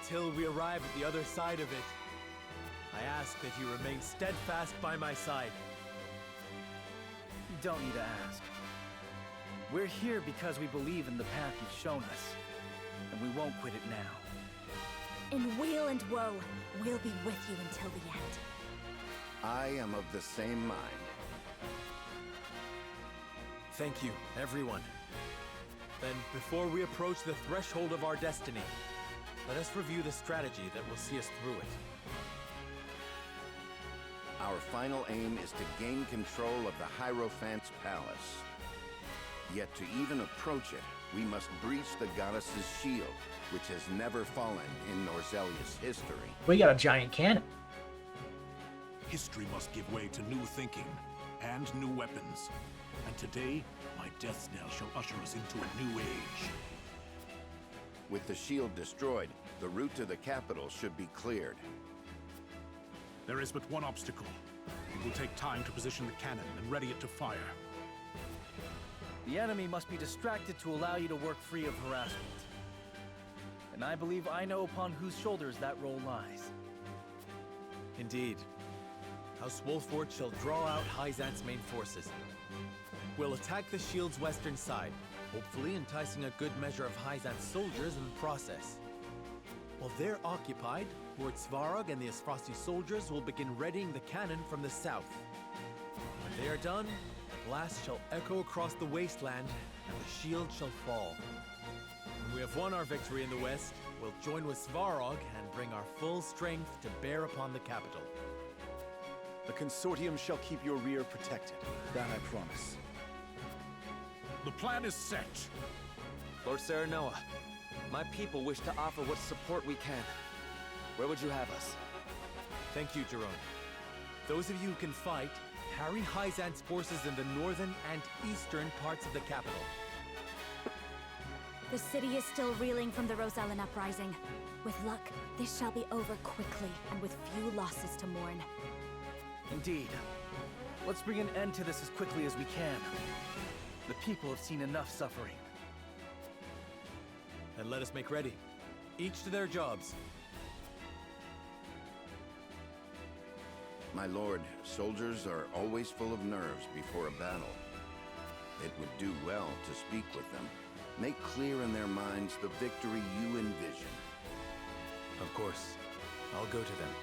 Until we arrive at the other side of it, I ask that you remain steadfast by my side. You don't need to ask. We're here because we believe in the path you've shown us, and we won't quit it now. In weal and woe, we'll be with you until the end. I am of the same mind. Thank you, everyone. Then, before we approach the threshold of our destiny, let us review the strategy that will see us through it. Our final aim is to gain control of the Hierophant's palace. Yet to even approach it, we must breach the goddess's shield, which has never fallen in Norzelia's history. We got a giant cannon. History must give way to new thinking and new weapons. And today, my death knell shall usher us into a new age. With the shield destroyed, the route to the capital should be cleared. There is but one obstacle. It will take time to position the cannon and ready it to fire. The enemy must be distracted to allow you to work free of harassment. And I believe I know upon whose shoulders that role lies. Indeed. House Wolfort shall draw out Hyzant's main forces. We'll attack the shield's western side, hopefully enticing a good measure of Hyzant's soldiers in the process. While they're occupied, Lord Svarog and the Asfrosti soldiers will begin readying the cannon from the south. When they are done, the blast shall echo across the wasteland, and the shield shall fall. When we have won our victory in the west, we'll join with Svarog and bring our full strength to bear upon the capital. The consortium shall keep your rear protected. That I promise. The plan is set. Lord Serenoa, my people wish to offer what support we can. Where would you have us? Thank you, Jerome. Those of you who can fight, harry Hyzant's forces in the northern and eastern parts of the capital. The city is still reeling from the Rosellan uprising. With luck, this shall be over quickly, and with few losses to mourn. Indeed. Let's bring an end to this as quickly as we can. The people have seen enough suffering. Then let us make ready. Each to their jobs. My lord, soldiers are always full of nerves before a battle. It would do well to speak with them. Make clear in their minds the victory you envision. Of course. I'll go to them.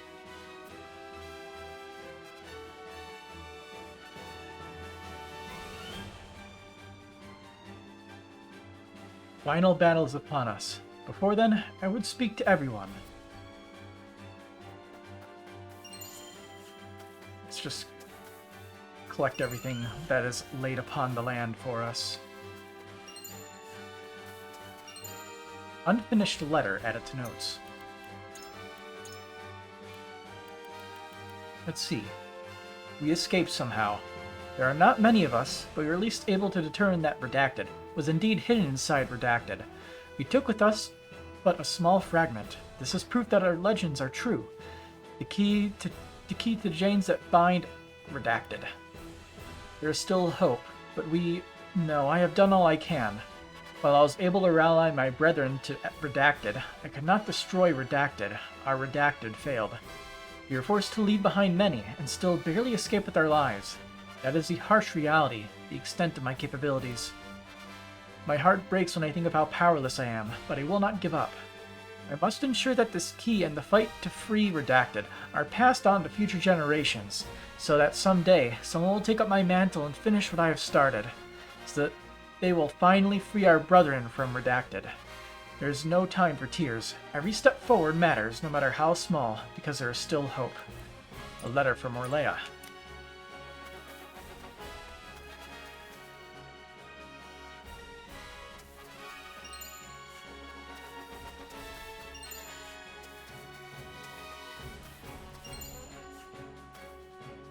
Final battle is upon us. Before then, I would speak to everyone. Let's just collect everything that is laid upon the land for us. Unfinished letter added to notes. Let's see. We escaped somehow. There are not many of us, but we were at least able to determine that Redacted was indeed hidden inside Redacted. We took with us but a small fragment. This is proof that our legends are true. The key to the chains that bind Redacted. There is still hope, but I have done all I can. While I was able to rally my brethren to Redacted, I could not destroy Redacted. Our Redacted failed. We were forced to leave behind many, and still barely escape with our lives. That is the harsh reality, the extent of my capabilities. My heart breaks when I think of how powerless I am, but I will not give up. I must ensure that this key and the fight to free Redacted are passed on to future generations, so that someday someone will take up my mantle and finish what I have started, so that they will finally free our brethren from Redacted. There is no time for tears. Every step forward matters, no matter how small, because there is still hope. A letter from Orlea.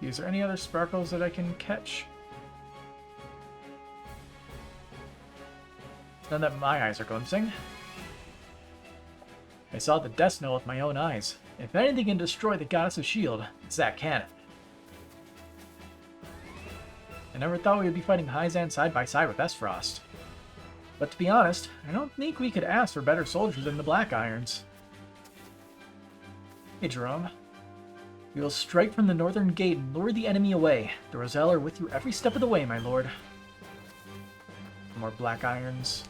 Is there any other sparkles that I can catch? None that my eyes are glimpsing. I saw the Death Knell with my own eyes. If anything can destroy the Goddess's shield, it's that cannon. I never thought we would be fighting Hyzan side by side with Esfrost. But to be honest, I don't think we could ask for better soldiers than the Black Irons. Hey Jerome. We will strike from the northern gate and lure the enemy away. The Roselle are with you every step of the way, my lord. More Black Irons.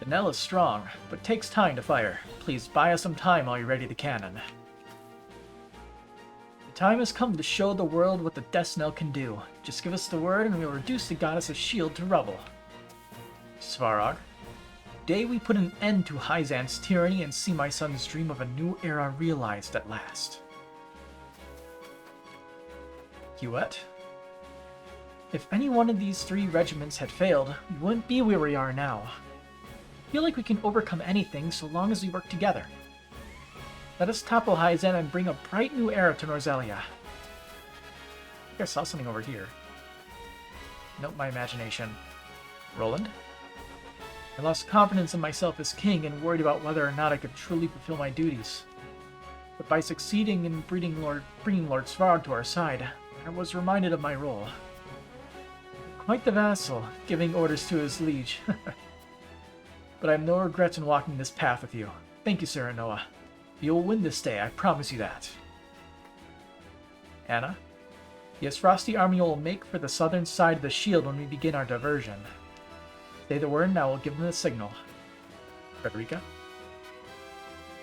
The Knell is strong, but takes time to fire. Please buy us some time while you ready the cannon. The time has come to show the world what the Death Knell can do. Just give us the word and we will reduce the Goddess's shield to rubble. Svarog. Today we put an end to Hyzan's tyranny and see my son's dream of a new era realized at last. Hewitt. If any one of these 3 regiments had failed, we wouldn't be where we are now. I feel like we can overcome anything so long as we work together. Let us topple Hyzan and bring a bright new era to Norzelia. I think I saw something over here. Nope, my imagination. Roland? I lost confidence in myself as king and worried about whether or not I could truly fulfill my duties. But by succeeding in bringing Lord Svarog to our side, I was reminded of my role. Quite the vassal, giving orders to his liege. But I have no regrets in walking this path with you. Thank you, Serenoa. You will win this day, I promise you that. Anna? The Frosty army will make for the southern side of the shield when we begin our diversion. Say the word and I will give them the signal. Frederica?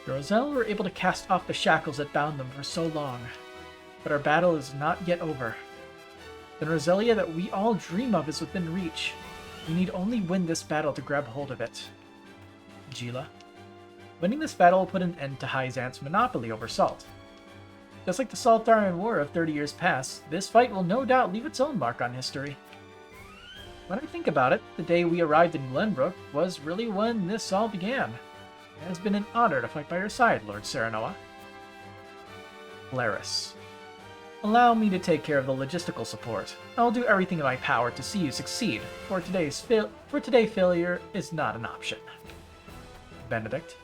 The Roselle were able to cast off the shackles that bound them for so long, but our battle is not yet over. The Norzelia that we all dream of is within reach. We need only win this battle to grab hold of it. Gila. Winning this battle will put an end to Hyzan's monopoly over salt. Just like the Saltarian War of 30 years past, this fight will no doubt leave its own mark on history. When I think about it, the day we arrived in Glenbrook was really when this all began. It has been an honor to fight by your side, Lord Serenoa. Laris. Allow me to take care of the logistical support. I'll do everything in my power to see you succeed, for today failure is not an option. Benedict.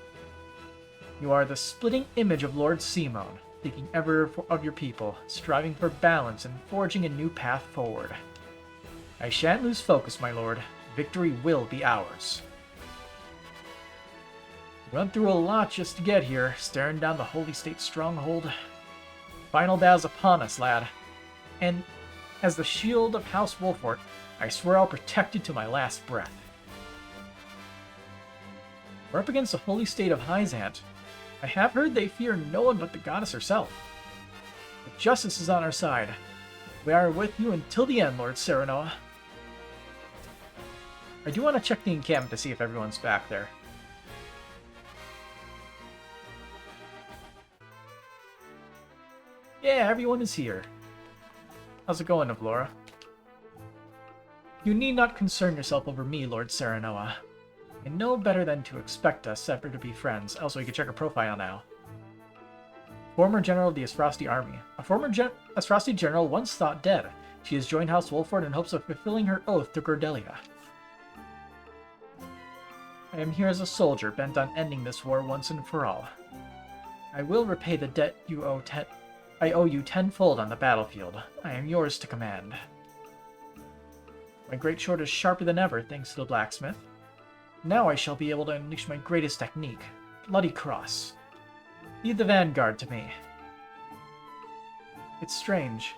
You are the splitting image of Lord Simone, thinking ever of your people, striving for balance and forging a new path forward. I shan't lose focus, my lord. Victory will be ours. Run through a lot just to get here, staring down the Holy State stronghold. Final battle's upon us, lad. And as the shield of House Wolfort, I swear I'll protect you to my last breath. We're up against the Holy State of Hyzant. I have heard they fear no one but the goddess herself. But justice is on our side. We are with you until the end, Lord Serenoa. I do want to check the encampment to see if everyone's back there. Yeah, everyone is here. How's it going, Avlora? You need not concern yourself over me, Lord Serenoa. I know better than to expect us ever to be friends. Also, you can check her profile now. Former general of the Asfrosti army. A former Asfrosti general once thought dead. She has joined House Wolford in hopes of fulfilling her oath to Cordelia. I am here as a soldier, bent on ending this war once and for all. I will repay the debt I owe you tenfold on the battlefield. I am yours to command. My great sword is sharper than ever, thanks to the blacksmith. Now I shall be able to unleash my greatest technique, Bloody Cross. Lead the vanguard to me. It's strange.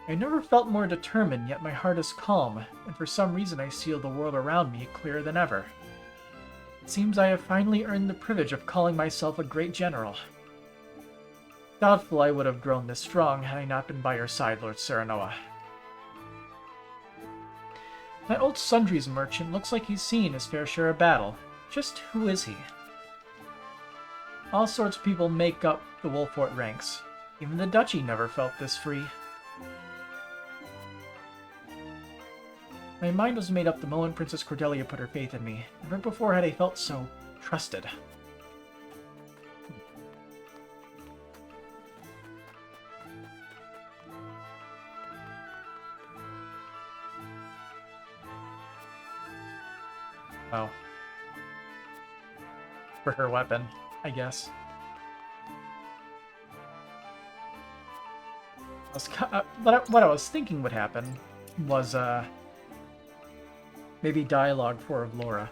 I never felt more determined, yet my heart is calm, and for some reason I see the world around me clearer than ever. It seems I have finally earned the privilege of calling myself a great general. Doubtful I would have grown this strong had I not been by your side, Lord Serenoa. That old sundries merchant looks like he's seen his fair share of battle. Just who is he? All sorts of people make up the Wolfort ranks. Even the duchy never felt this free. My mind was made up the moment Princess Cordelia put her faith in me. Never before had I felt so trusted. Oh. For her weapon, I guess. What I was thinking would happen was, maybe dialogue for of Laura.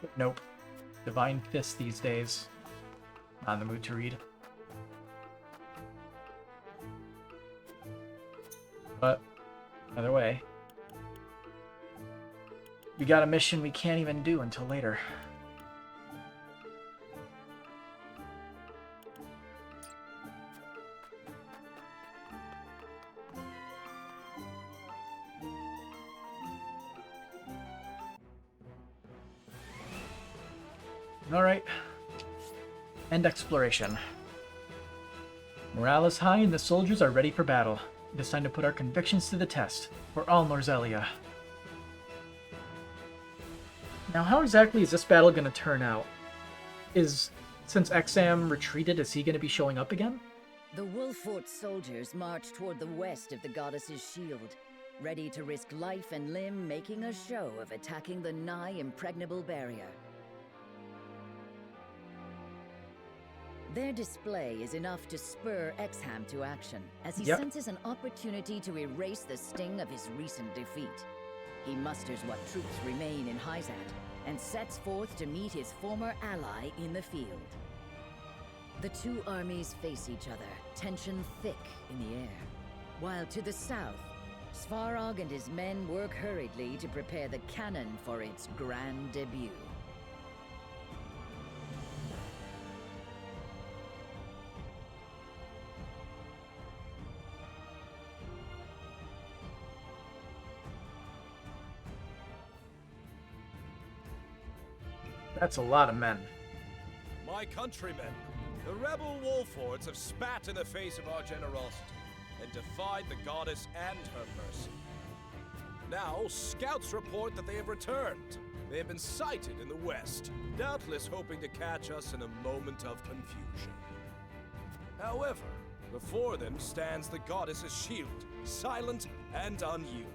But nope. Divine Fist these days. Not in the mood to read. But, either way. We got a mission we can't even do until later. Alright. End exploration. Morale is high and the soldiers are ready for battle. It is time to put our convictions to the test. For all Norzelia. Now, how exactly is this battle going to turn out? Since Exam retreated, is he going to be showing up again? The Wolfort soldiers march toward the west of the goddess's shield, ready to risk life and limb making a show of attacking the nigh impregnable barrier. Their display is enough to spur Exham to action, as he senses an opportunity to erase the sting of his recent defeat. He musters what troops remain in Hyzant, and sets forth to meet his former ally in the field. The two armies face each other, tension thick in the air. While to the south, Svarog and his men work hurriedly to prepare the cannon for its grand debut. That's a lot of men. My countrymen, the rebel Wolfords have spat in the face of our generosity and defied the goddess and her mercy. Now, scouts report that they have returned. They have been sighted in the west, doubtless hoping to catch us in a moment of confusion. However, before them stands the goddess's shield, silent and unyielding.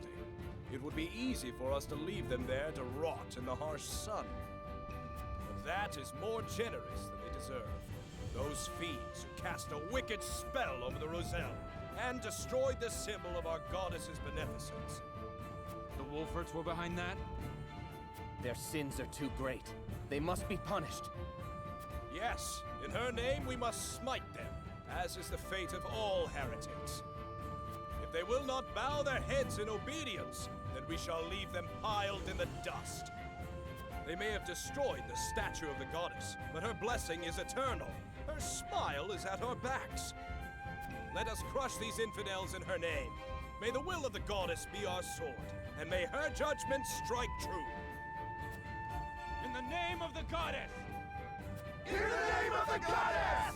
It would be easy for us to leave them there to rot in the harsh sun. That is more generous than they deserve. Those fiends who cast a wicked spell over the Roselle and destroyed the symbol of our goddess's beneficence. The Wolforts were behind that? Their sins are too great. They must be punished. Yes, in her name we must smite them, as is the fate of all heretics. If they will not bow their heads in obedience, then we shall leave them piled in the dust. They may have destroyed the statue of the goddess, but her blessing is eternal. Her smile is at our backs. Let us crush these infidels in her name. May the will of the goddess be our sword, and may her judgment strike true. In the name of the goddess! In the name of the goddess!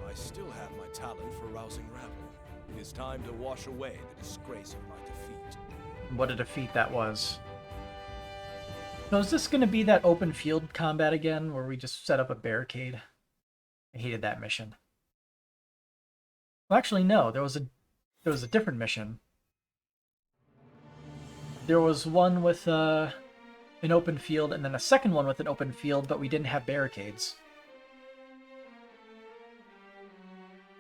I still have my talent for rousing rabble. It is time to wash away the disgrace of my defeat. What a defeat that was. So is this going to be that open field combat again, where we just set up a barricade? I hated that mission. Well, actually, no. There was a different mission. There was one with an open field, and then a second one with an open field, but we didn't have barricades.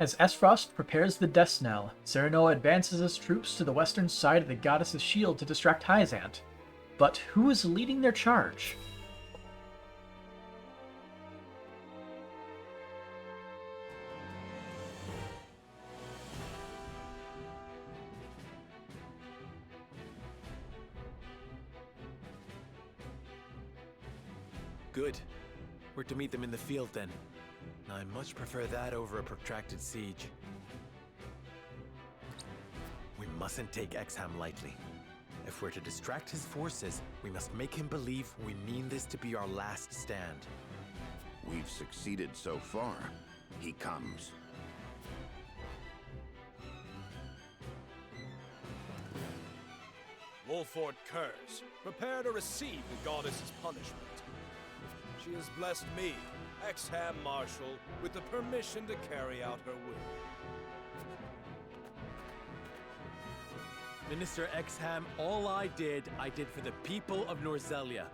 As Esfrost prepares the death knell, Serenoa advances his troops to the western side of the goddess's shield to distract Hyzant. But who is leading their charge? Good. We're to meet them in the field then. I much prefer that over a protracted siege. We mustn't take Exham lightly. If we're to distract his forces, we must make him believe we mean this to be our last stand. We've succeeded so far. He comes. Wolford Curse, prepare to receive the goddess's punishment. She has blessed me, Exham Marshal, with the permission to carry out her will. Minister Exham, all I did for the people of Norzelia.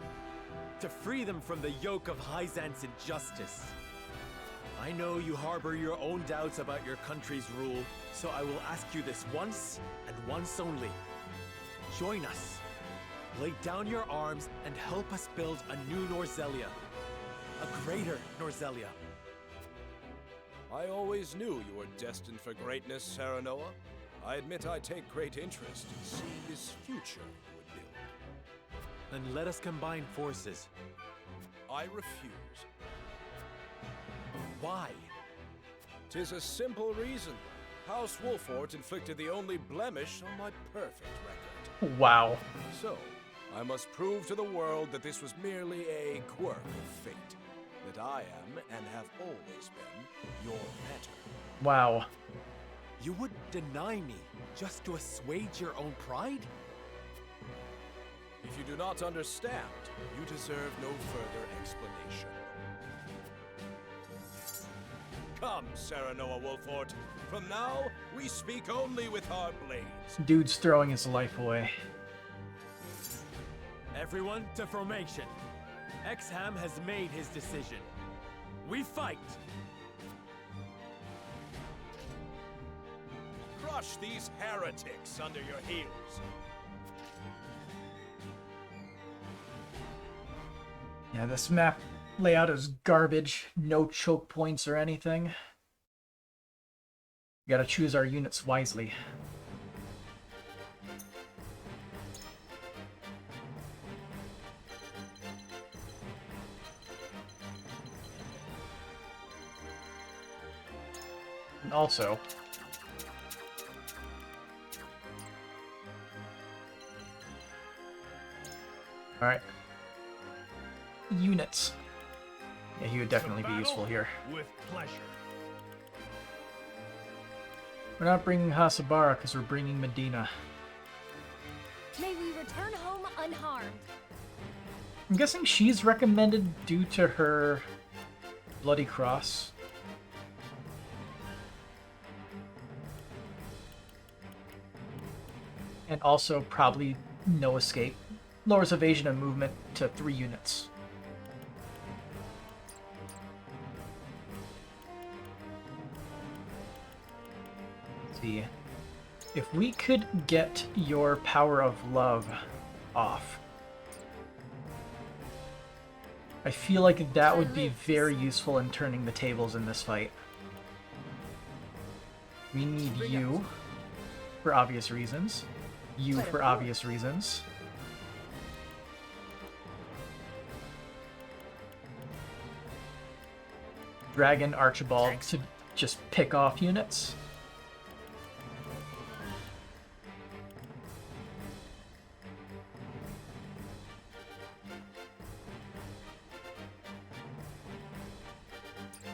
To free them from the yoke of Hyzant's injustice. I know you harbor your own doubts about your country's rule, so I will ask you this once, and once only. Join us. Lay down your arms and help us build a new Norzelia. A greater Norzelia. I always knew you were destined for greatness, Serenoa. I admit I take great interest in seeing this future you would build. Then let us combine forces. I refuse. Why? 'Tis a simple reason. House Wolfort inflicted the only blemish on my perfect record. Wow. So, I must prove to the world that this was merely a quirk of fate. That I am, and have always been, your better. Wow. You would deny me just to assuage your own pride? If you do not understand, you deserve no further explanation. Come, Serenoa Wolfort. From now, we speak only with our blades. Dude's throwing his life away. Everyone to formation. Exham has made his decision. We fight! Crush these heretics under your heels. Yeah, this map layout is garbage. No choke points or anything. We gotta choose our units wisely. And also, alright. Units. Yeah, he would definitely be useful here. With pleasure. We're not bringing Hasabara because we're bringing Medina. May we return home unharmed. I'm guessing she's recommended due to her Bloody Cross. And also probably no escape. Lowers evasion and movement to 3 units. Let's see. If we could get your Power of Love off, I feel like that would be very useful in turning the tables in this fight. We need you for obvious reasons. You for obvious reasons. Dragon Archibald to just pick off units.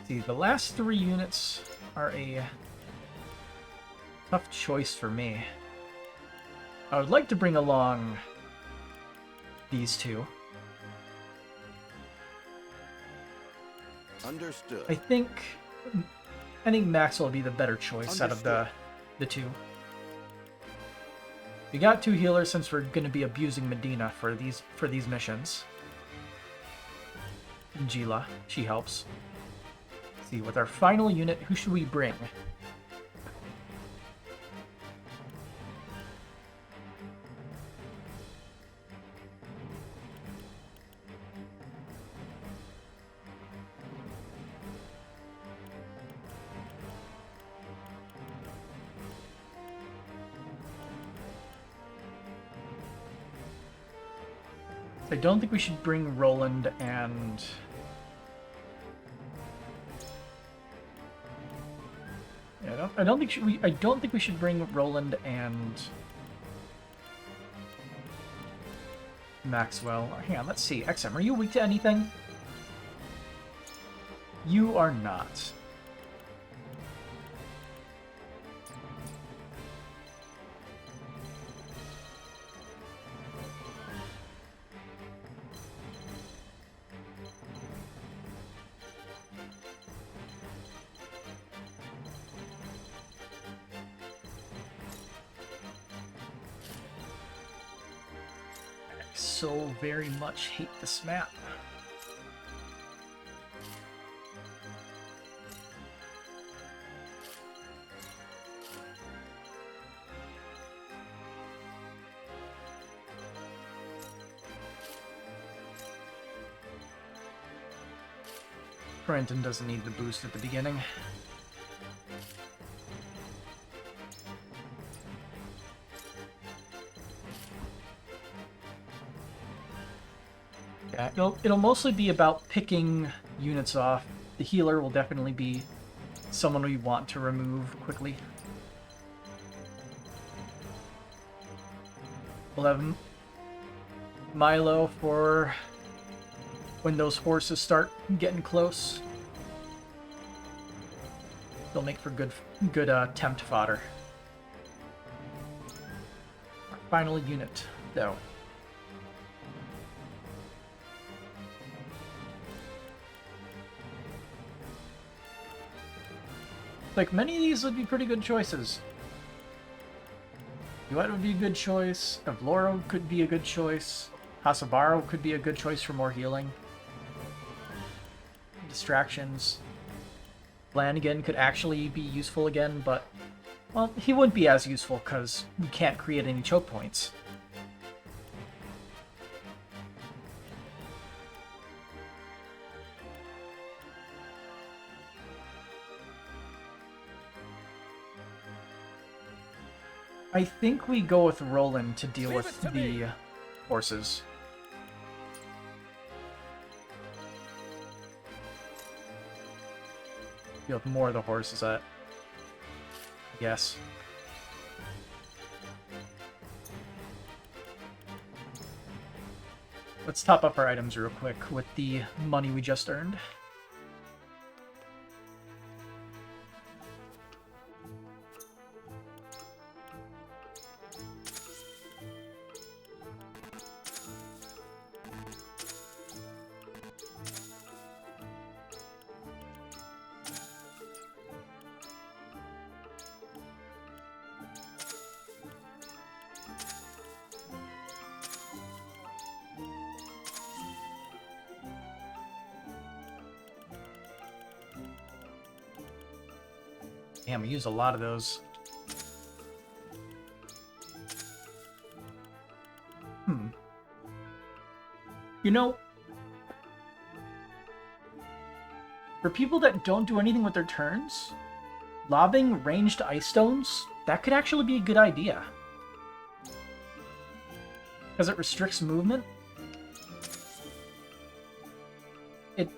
See, the last 3 units are a Tough choice for me. I would like to bring along these two. Understood. I think Maxwell will be the better choice out of the two. We got two healers since we're going to be abusing Medina for these missions. Gila, she helps. Let's see, with our final unit, who should we bring? I don't think we should bring Roland and... Yeah, I don't think we should bring Roland and Maxwell. Hang on, let's see. XM, are you weak to anything? You are not. So very much hate this map. Brenton doesn't need the boost at the beginning. Yeah, it'll mostly be about picking units off. The healer will definitely be someone we want to remove quickly. We'll have Milo for when those horses start getting close. They'll make for good tempt fodder. Our final unit, though. Like, many of these would be pretty good choices. Duet would be a good choice. Evloro could be a good choice. Hasabaro could be a good choice for more healing. Distractions. Flanagan could actually be useful again, but, well, he wouldn't be as useful because we can't create any choke points. I think we go with Roland to deal with the horses. Deal with more of the horses at... Yes. Let's top up our items real quick with the money we just earned. Damn, we use a lot of those. You know, for people that don't do anything with their turns, lobbing ranged ice stones, that could actually be a good idea. Because it restricts movement. It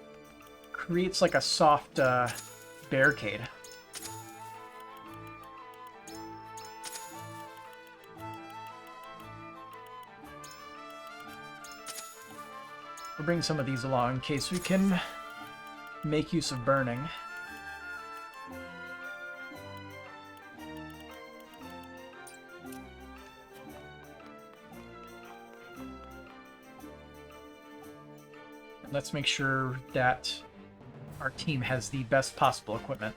creates like a soft barricade. We'll bring some of these along in case we can make use of burning. let's make sure that our team has the best possible equipment.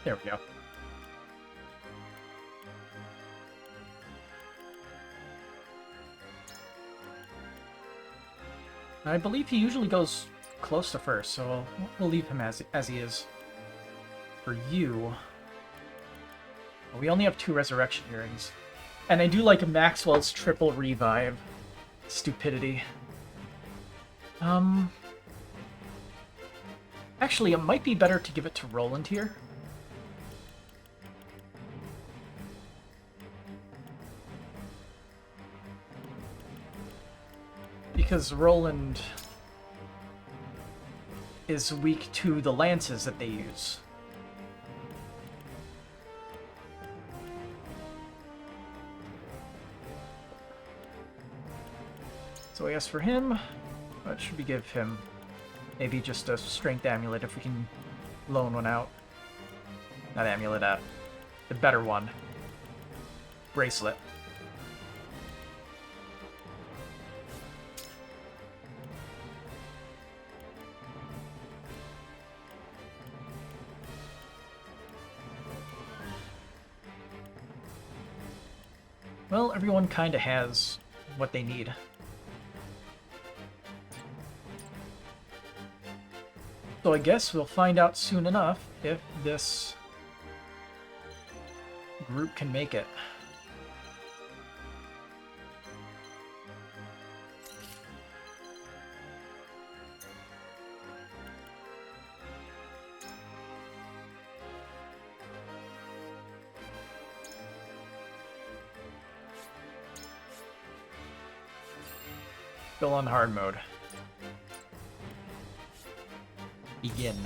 There we go. I believe he usually goes close to first, so we'll leave him as he is. For you, we only have 2 resurrection earrings, and I do like Maxwell's triple revive. Stupidity. Actually, it might be better to give it to Roland here. Because Roland is weak to the lances that they use. So I guess for him, what should we give him? Maybe just a strength amulet if we can loan one out. Not amulet, the better one. Bracelet. Well, everyone kinda has what they need. So I guess we'll find out soon enough if this group can make it. Still on hard mode. Begin.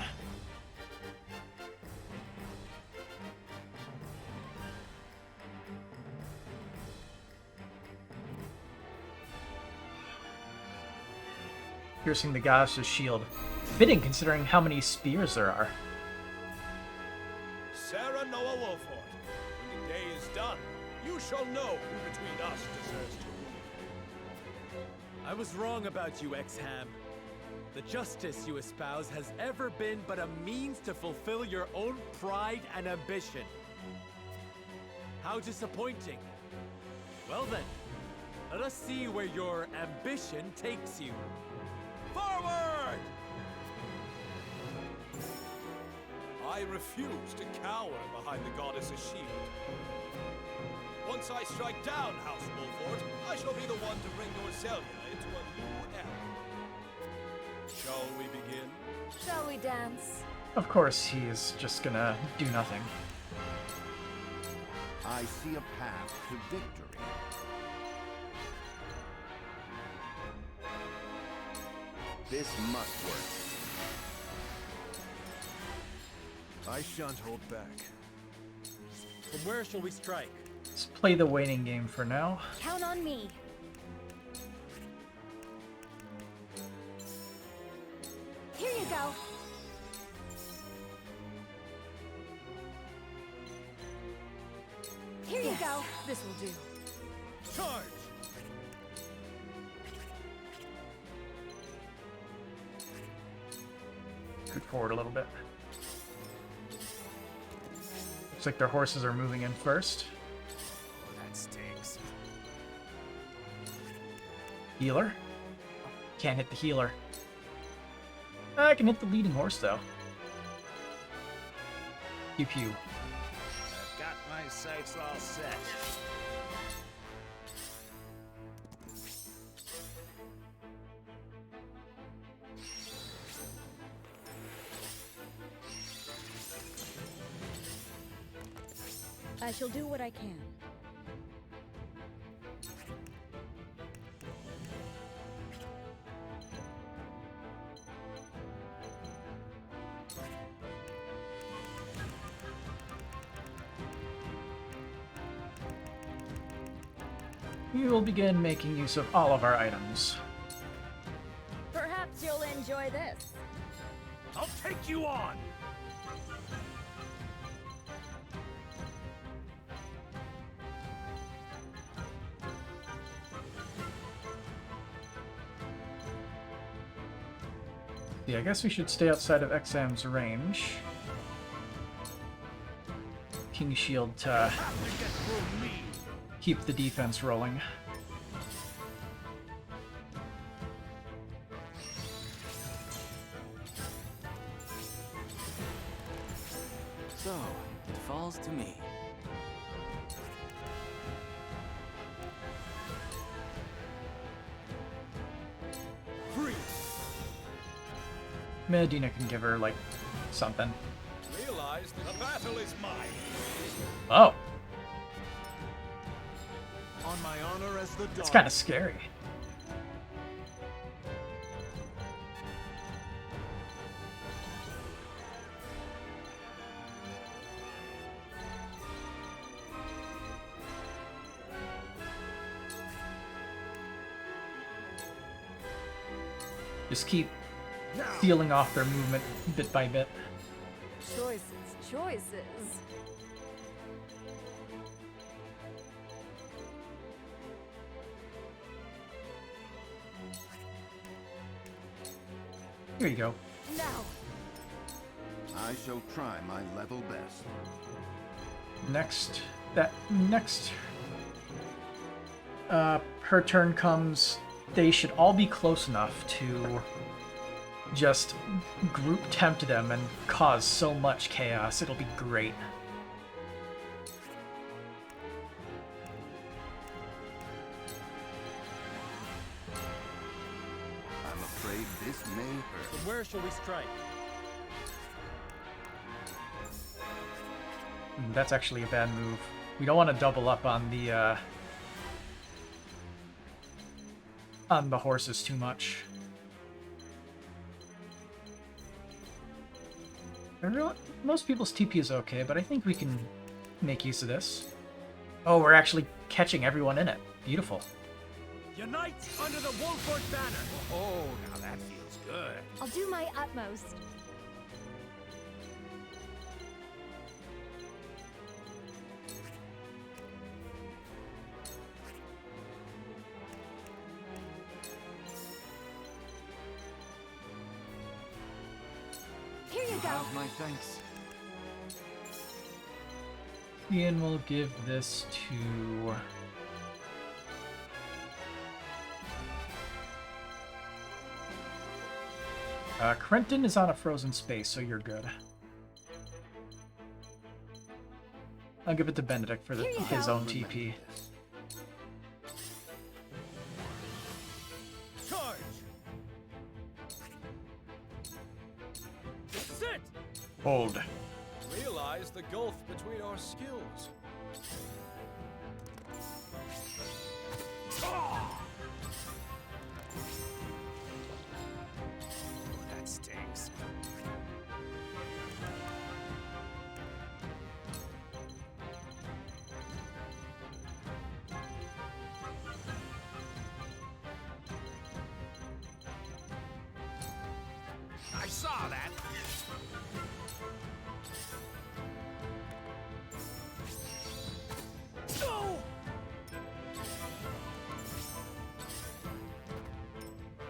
Piercing the goddess's shield. Fitting considering how many spears there are. Sarah Noah Wolford, when the day is done, you shall know who between us deserves to rule. I was wrong about you, Exham. The justice you espouse has ever been but a means to fulfill your own pride and ambition. How disappointing. Well then, let us see where your ambition takes you. Forward! I refuse to cower behind the goddess's shield. Once I strike down House Wolford, I shall be the one to bring Norzelia into a new era. Shall we begin? Shall we dance? Of course, he's just gonna do nothing. I see a path to victory. This must work. I shan't hold back. From where shall we strike? Let's play the waiting game for now. Count on me. Here you go. Here you go. This will do. Charge! Scoot forward a little bit. Looks like their horses are moving in first. Oh, that stinks. Healer? Can't hit the healer. I can hit the leading horse, though. Pew pew. I've got my sights all set. I shall do what I can. We will begin making use of all of our items. Perhaps you'll enjoy this. I'll take you on! Yeah, I guess we should stay outside of Exam's range. King Shield to keep the defense rolling. So, it falls to me. Medina can give her, like, something. Realize that the battle is mine. Oh. On my honor as the dawn. That's kind of scary. Just keep sealing off their movement bit by bit. Choices, choices. Here you go. Now. I shall try my level best. Next, her turn comes. They should all be close enough to just group tempt them and cause so much chaos. It'll be great. I'm afraid this may hurt. But where shall we strike? That's actually a bad move. We don't want to double up on the horses too much. Most people's TP is okay, but I think we can make use of this. Oh, we're actually catching everyone in it. Beautiful. Unite under the Wolford banner! Oh, now that feels good. I'll do my utmost. Here you go. Have my thanks. Ian will give this to... Crenton is on a frozen space, so you're good. I'll give it to Benedict for his own TP. Charge! Sit! Hold. Realize the gulf between our skills. That stinks. I saw that.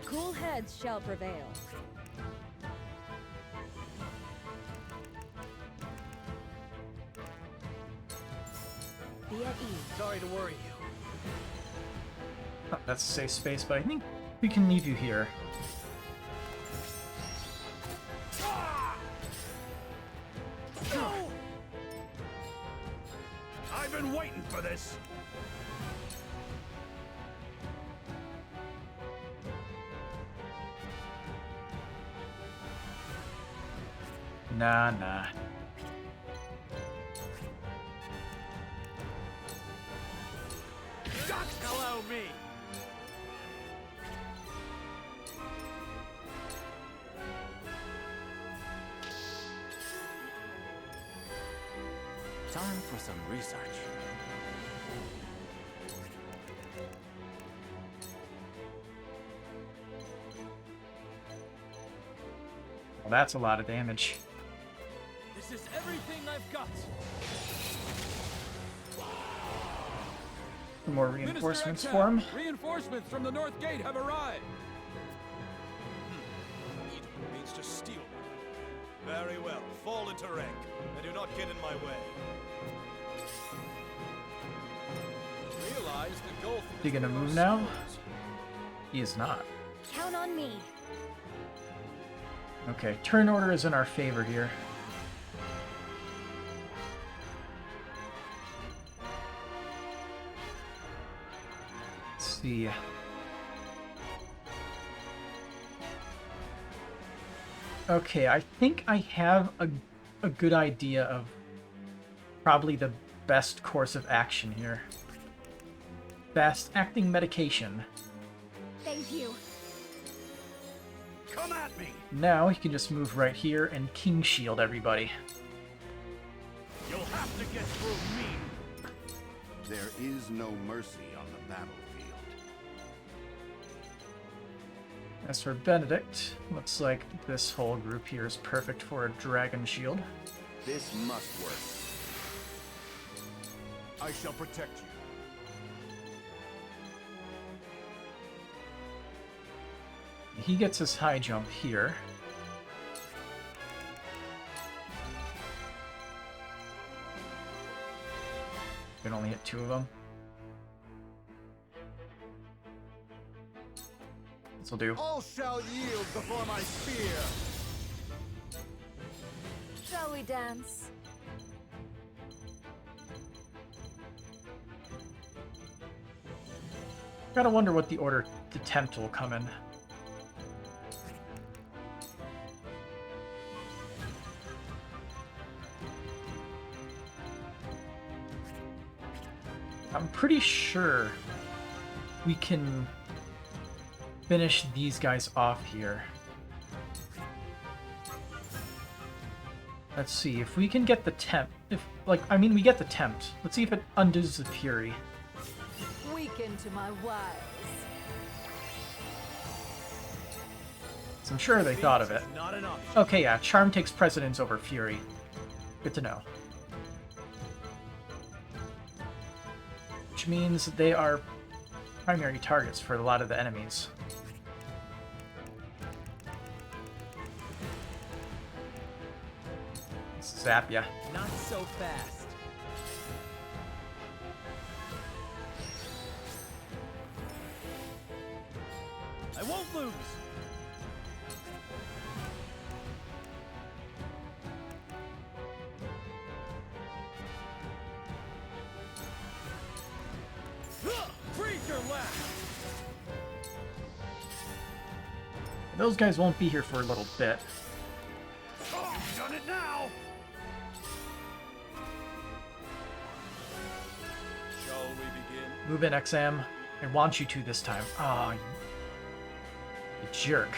Cool heads shall prevail. Be at ease. Sorry to worry you. That's a safe space, but I think we can leave you here. I've been waiting for this. Nah. Hello, me! Time for some research. Well, that's a lot of damage. This This is everything I've got. More reinforcements for him. Reinforcements from the North Gate have arrived. Edom means to steal one. Very well. Fall into rank, and do not get in my way. Realize the gulf. Is he gonna move now? He is not. Count on me. Okay, turn order is in our favor here. Let's see. Okay, I think I have a good idea of probably the best course of action here. Fast acting medication. Thank you. Come at me. Now he can just move right here and King Shield everybody. You'll have to get through me. There is no mercy on the battlefield. As for Benedict, looks like this whole group here is perfect for a Dragon Shield. This must work. I shall protect you. He gets his high jump here. Can only hit 2 of them. This will do. All shall yield before my spear. Shall we dance? Gotta wonder what the order the tempt will come in. I'm pretty sure we can finish these guys off here. Let's see if we can get the tempt. We get the tempt. Let's see if it undoes the fury. Weaken to my wiles. So I'm sure they thought of it. Okay, yeah, charm takes precedence over fury. Good to know. Which means they are primary targets for a lot of the enemies. Zap ya. Not so fast. I won't lose. Freeze your last. Those guys won't be here for a little bit. Oh, you've done it now. Shall we begin? Move in, XM. I want you to this time. Ah, you jerk.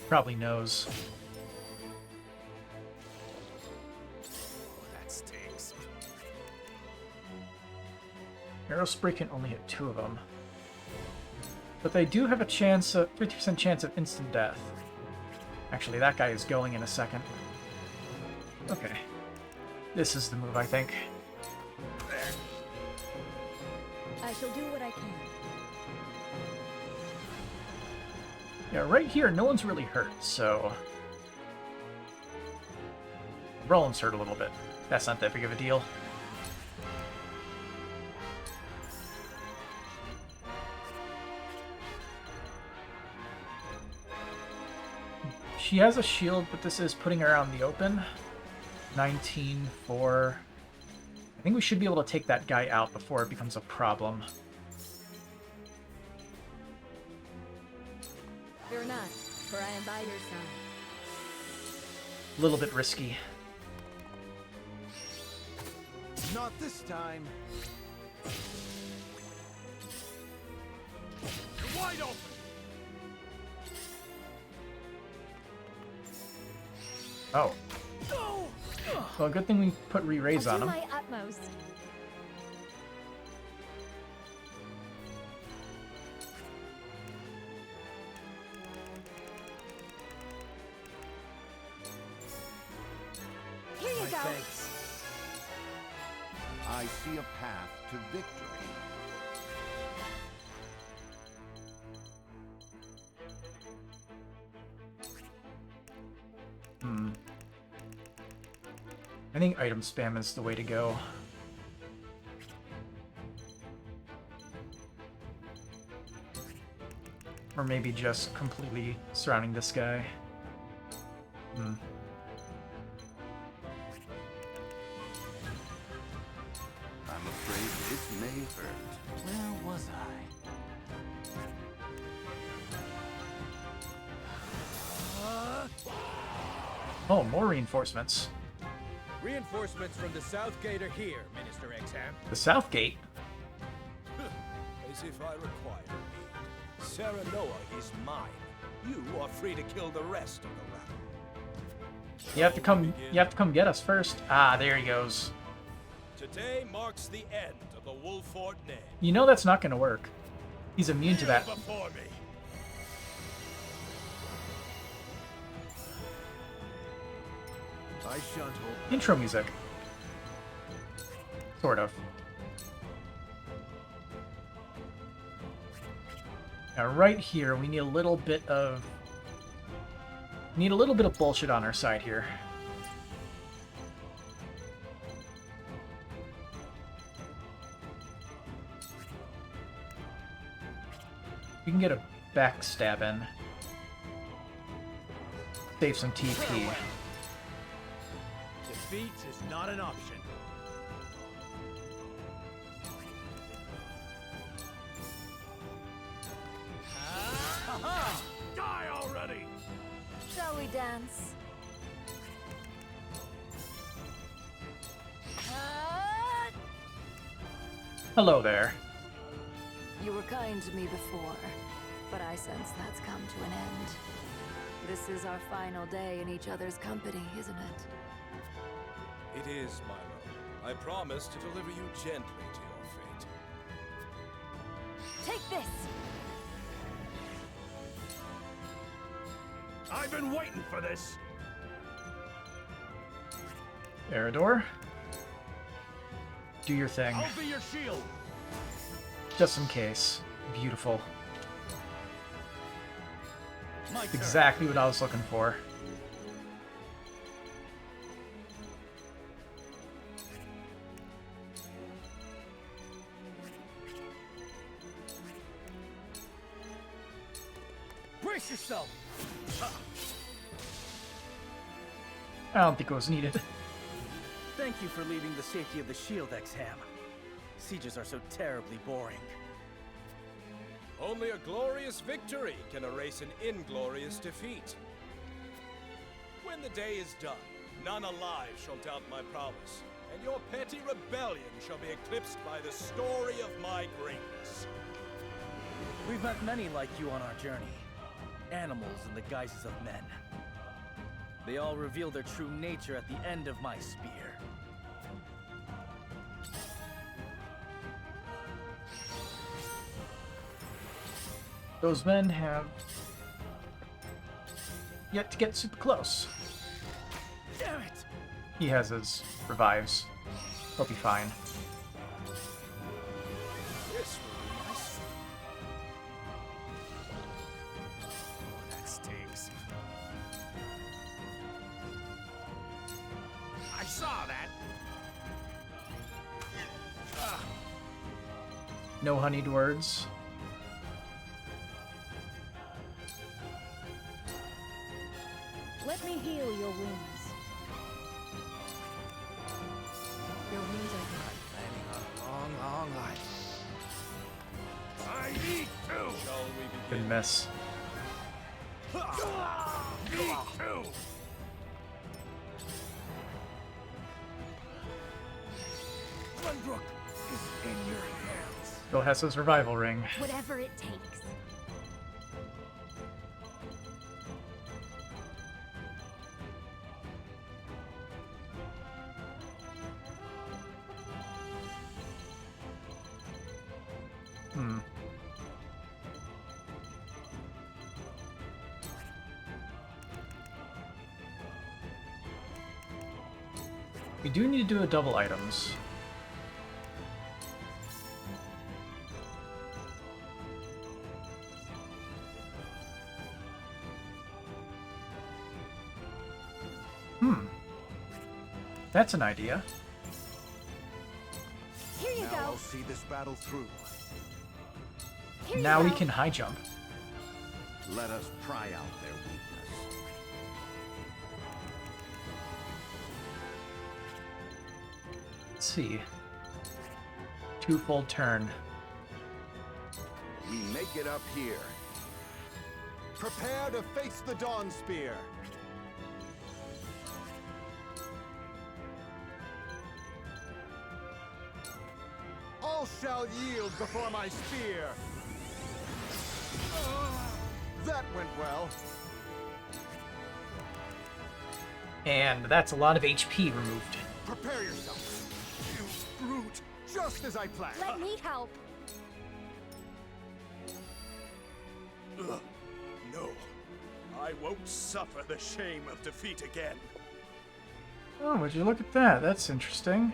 Probably knows. That stinks. Arrow Spray can only hit 2 of them. But they do have a chance, a 50% chance of instant death. Actually, that guy is going in a second. Okay. This is the move, I think. I shall do what I can. Yeah, right here, no one's really hurt, so... Roland's hurt a little bit. That's not that big of a deal. She has a shield, but this is putting her out in the open. 19 for... I think we should be able to take that guy out before it becomes a problem. Fear not, for I am by your side. A little bit risky. Not this time. You're wide open. Oh. Well, good thing we put re-raise on I'll him. do my utmost. out. Thanks. I see a path to victory. I think item spam is the way to go. Or maybe just completely surrounding this guy. I'm afraid this may hurt. Where was I? Oh, more reinforcements. Reinforcements from the South Gate are here, Minister Exham. The South Gate? As if I require aid. Sarah Noah is mine. You are free to kill the rest of the rabble. You have to come get us first. Ah, there he goes. Today marks the end of the Wolford name. You know that's not gonna work. He's immune to that. Before me. I shan't hold. Intro music. Sort of. Now right here, we need a little bit of bullshit on our side here. We can get a backstab in. Save some TP. Defeat is not an option. Die already! Shall we dance? Hello there. You were kind to me before, but I sense that's come to an end. This is our final day in each other's company, isn't it? It is, Milo. I promise to deliver you gently to your fate. Take this! I've been waiting for this. Eridor. Do your thing. I'll be your shield. Just in case. Beautiful. My That's turn. exactly what I was looking for. Brace yourself! I don't think it was needed. Thank you for leaving the safety of the shield, Exham. Sieges are so terribly boring. Only a glorious victory can erase an inglorious defeat. When the day is done, none alive shall doubt my prowess, and your petty rebellion shall be eclipsed by the story of my greatness. We've met many like you on our journey. Animals in the guises of men. They all reveal their true nature at the end of my spear. Those men have yet to get super close. Damn it! He has his revives. He'll be fine. This will be nice. That stinks. I saw that. No honeyed words. Let me heal your wounds. Your wounds are healed. Planning a long, long life. I need to. Shall we Good begin? miss. Me too. Glenbrook is in your hands. Still has his revival ring. Whatever it takes. Hmm. We do need to do a double items. That's an idea. Here you Now go. I'll see this battle through. Here Now you we go. can high jump. Let us pry out their weakness. Let's see. Twofold turn. We make it up here. Prepare to face the Dawn Spear. All shall yield before my spear. That went well. And that's a lot of HP removed. Prepare yourself, you brute, just as I planned. Let me help. Ugh. No. I won't suffer the shame of defeat again. Oh, would you look at that? That's interesting.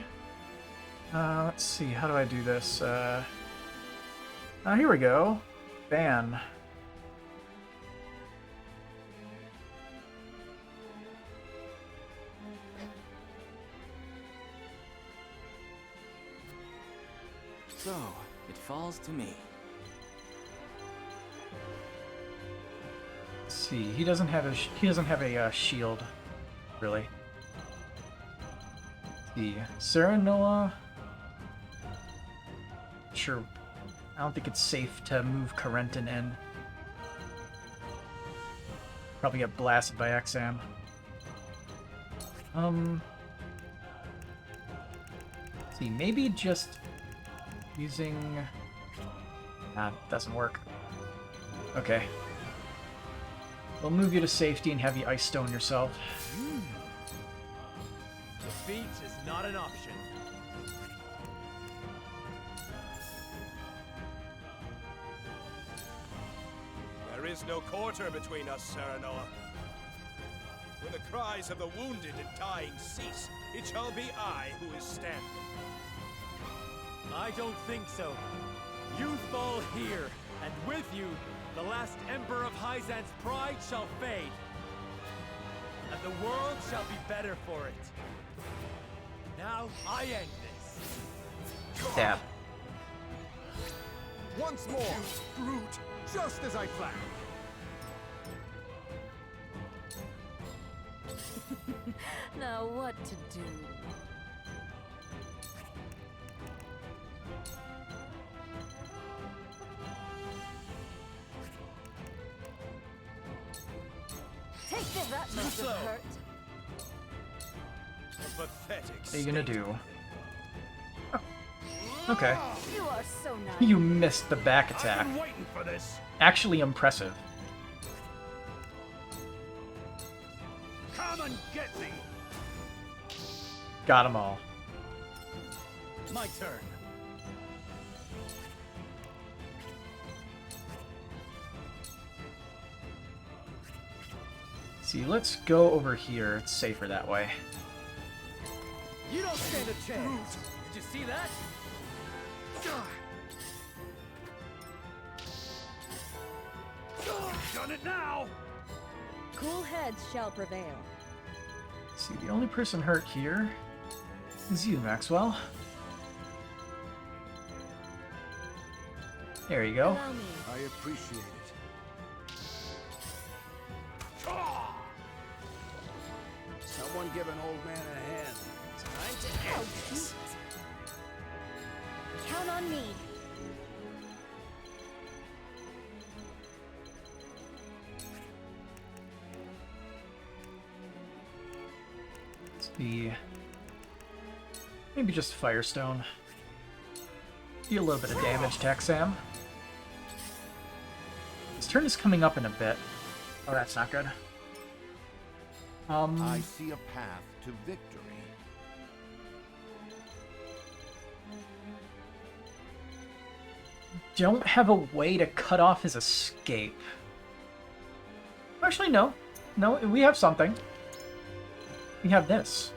Let's see, how do I do this? Here we go. Ban. So, it falls to me. Let's see, he doesn't have a shield, really. Let's see, Serenoa. Sure, I don't think it's safe to move Corentin in. Probably get blasted by Exam. Let's see, maybe just using... doesn't work. Okay. We'll move you to safety and have you Ice Stone yourself. Defeat is not an option. There is no quarter between us, Serenoa. When the cries of the wounded and dying cease, it shall be I who is standing. I don't think so. You fall here, and with you, the last ember of Hyzant's pride shall fade. And the world shall be better for it. Now, I end this. Stab. Once more, you brute, just as I planned. Now what to do? Take this. That must have hurt. Pathetic. What are you gonna do? Oh. Okay. You are so nice. You missed the back attack. I've been waiting for this. Actually impressive. Come and get me. Got them all. My turn. See, let's go over here. It's safer that way. You don't stand a chance. Did you see that? Done it now. Cool heads shall prevail. See, the only person hurt here is you, Maxwell. There you go. I appreciate it. Someone give an old man a hand. It's time to end this. Count on me. Let's be... maybe just Firestone. Do a little bit of damage to Exam. His turn is coming up in a bit. Oh, that's not good. I see a path to victory. Don't have a way to cut off his escape. Actually, no. No, we have something. We have this.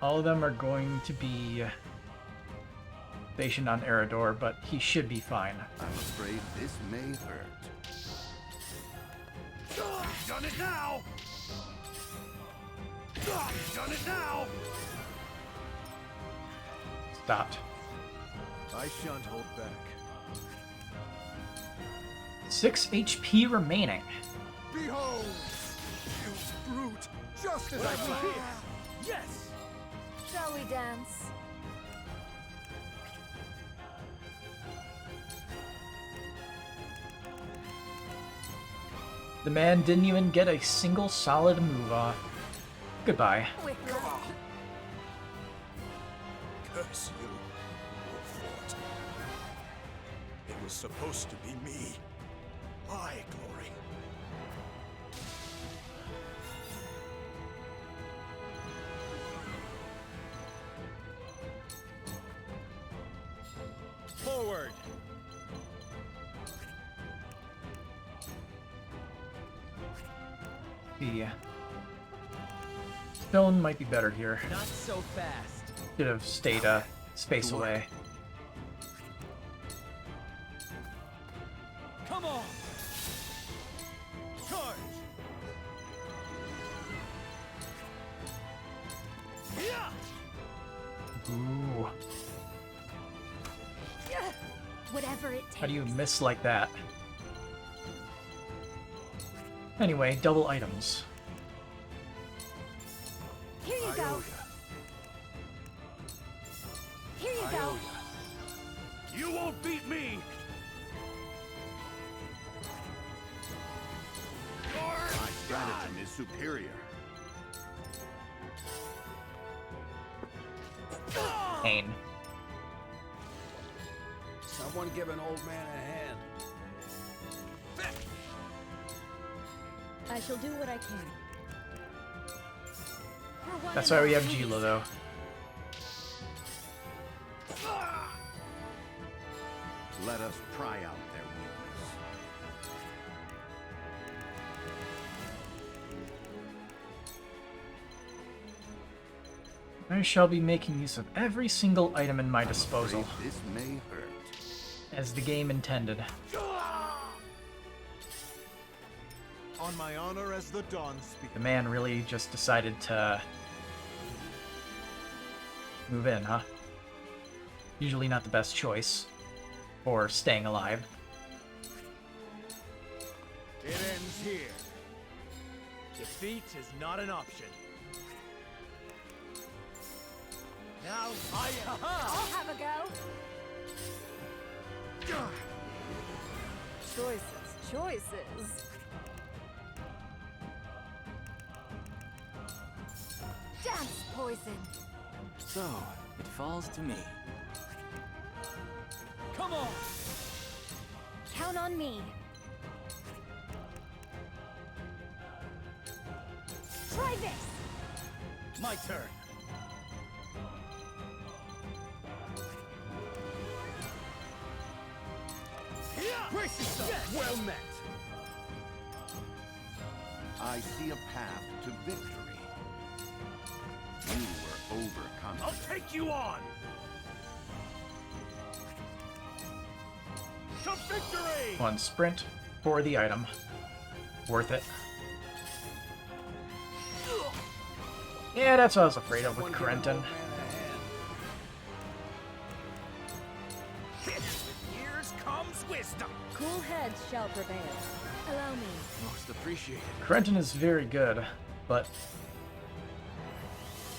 All of them are going to be stationed on Eridor, but he should be fine. I'm afraid this may hurt. You've done it now! You've done it now! Stopped. I shan't hold back. 6 HP remaining. Behold! You brute! Just as I planned! Yes! Shall we dance? The man didn't even get a single solid move off. Goodbye. Come on! Curse you, Wolford. It was supposed to be me. My glory. Forward! The stone might be better here. Not so fast. Should have stayed a space away. Come on! Charge! Yeah! Ooh. Whatever it takes. How do you miss like that? Anyway, double items. Here you go. Here you go. You won't beat me! My stratagem is superior. Pain. Someone give an old man a hand. I shall do what I can. That's why we have Gila, though. Let us pry out their weakness. I shall be making use of every single item in my disposal, This may hurt. as the game intended. On my honor as the Dawn Speaker. The man really just decided to move in, huh? Usually not the best choice for staying alive. It ends here. Defeat is not an option. Now I am. I'll have a go. Choices, choices. Dance poison. So, it falls to me. Come on! Count on me. Try this. My turn. Brace yourself! Yes. Well met! I see a path to victory. You were overconfident. I'll take you on! To victory! One sprint for the item. Worth it. Yeah, that's what I was afraid of with Corentin. Years comes wisdom. Cool heads shall prevail. Allow me. Most appreciated. Corentin is very good, but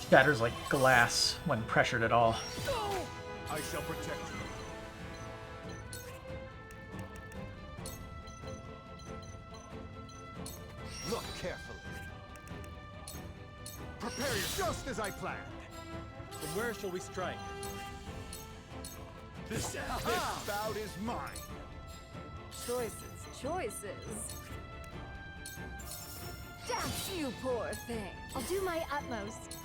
shatters like glass when pressured at all. I shall protect you. Look carefully. Prepare you just as I planned. From where shall we strike? This bout is mine. Choices, choices. Dance, you poor thing. I'll do my utmost.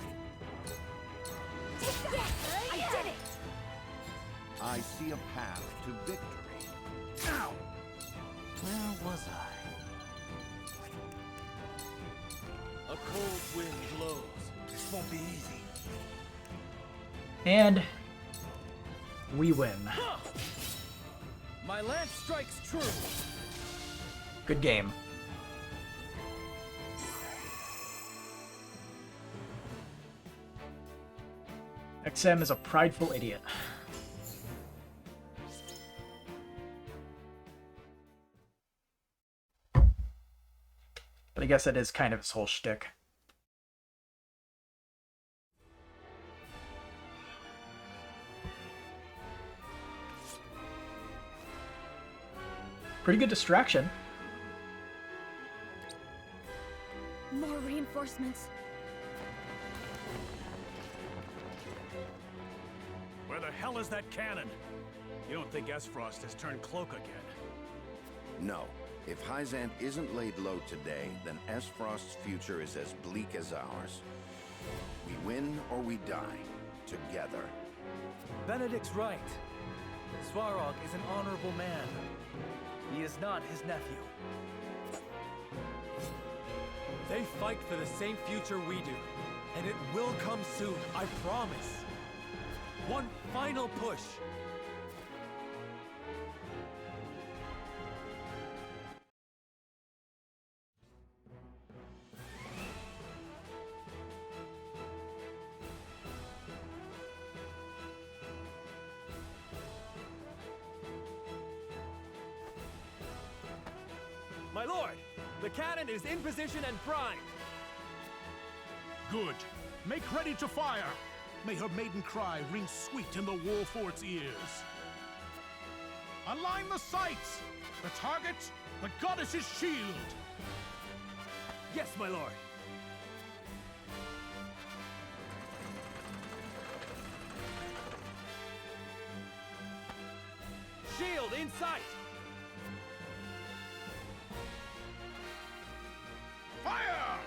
Take that! Yes, I did it. I see a path to victory. Now! Where was I? A cold wind blows. This won't be easy. And we win. My lance strikes true. Good game. XM is a prideful idiot. But I guess that is kind of his whole shtick. Pretty good distraction. More reinforcements. Where the hell is that cannon? You don't think S-Frost has turned cloak again? No. If Hyzant isn't laid low today, then S-Frost's future is as bleak as ours. We win or we die. Together. Benedict's right. Svarog is an honorable man. He is not his nephew. They fight for the same future we do, and it will come soon, I promise. One final push. My lord, the cannon is in position and primed. Good. Make ready to fire. May her maiden cry ring sweet in the Warfort's ears. Align the sights. The target, the goddess's shield. Yes, my lord. Shield in sight. Fire!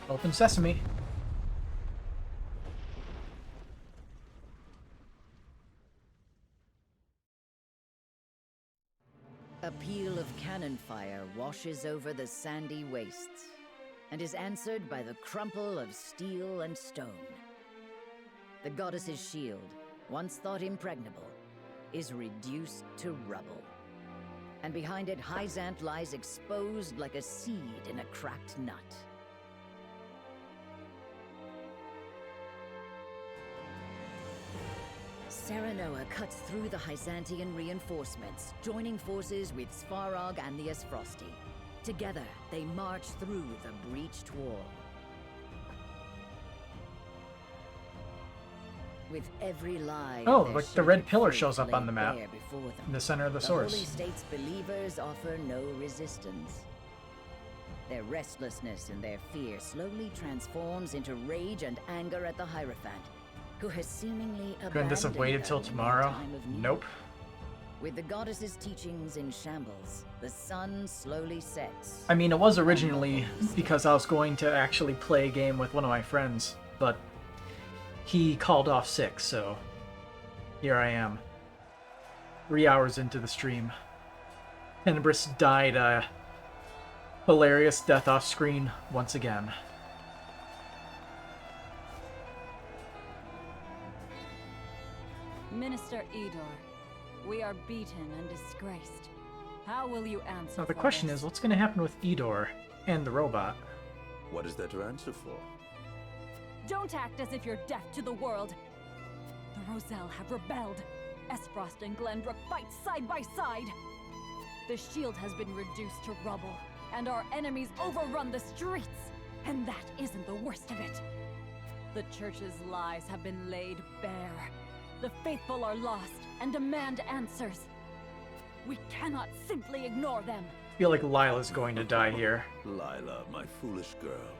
Open sesame. A peal of cannon fire washes over the sandy wastes, and is answered by the crumple of steel and stone. The goddess's shield, once thought impregnable, is reduced to rubble. And behind it, Hyzant lies exposed like a seed in a cracked nut. Serenoa cuts through the Hyzantian reinforcements, joining forces with Svarog and the Esfrosti. Together, they march through the breached wall. With every lie, Oh, like the red pillar shows up on the map in the center of the source. Holy State's believers offer no resistance. Their restlessness and their fear slowly transforms into rage and anger at the Hierophant, who has seemingly Couldn't this have waited till tomorrow? Nope. With the goddess's teachings in shambles, the sun slowly sets. I mean, it was originally because I was going to actually play a game with one of my friends, but he called off sick, so here I am. 3 hours into the stream. Tenebris died a hilarious death off screen once again. Minister Idor, we are beaten and disgraced. How will you answer Now the for question this? is, what's going to happen with Idor and the robot? What is there to answer for? Don't act as if you're deaf to the world. The Roselle have rebelled. Esfrost and Glenbrook fight side by side. The shield has been reduced to rubble, and our enemies overrun the streets. And that isn't the worst of it. The Church's lies have been laid bare. The faithful are lost and demand answers. We cannot simply ignore them. I feel like Lila's going to die here. Lila, my foolish girl.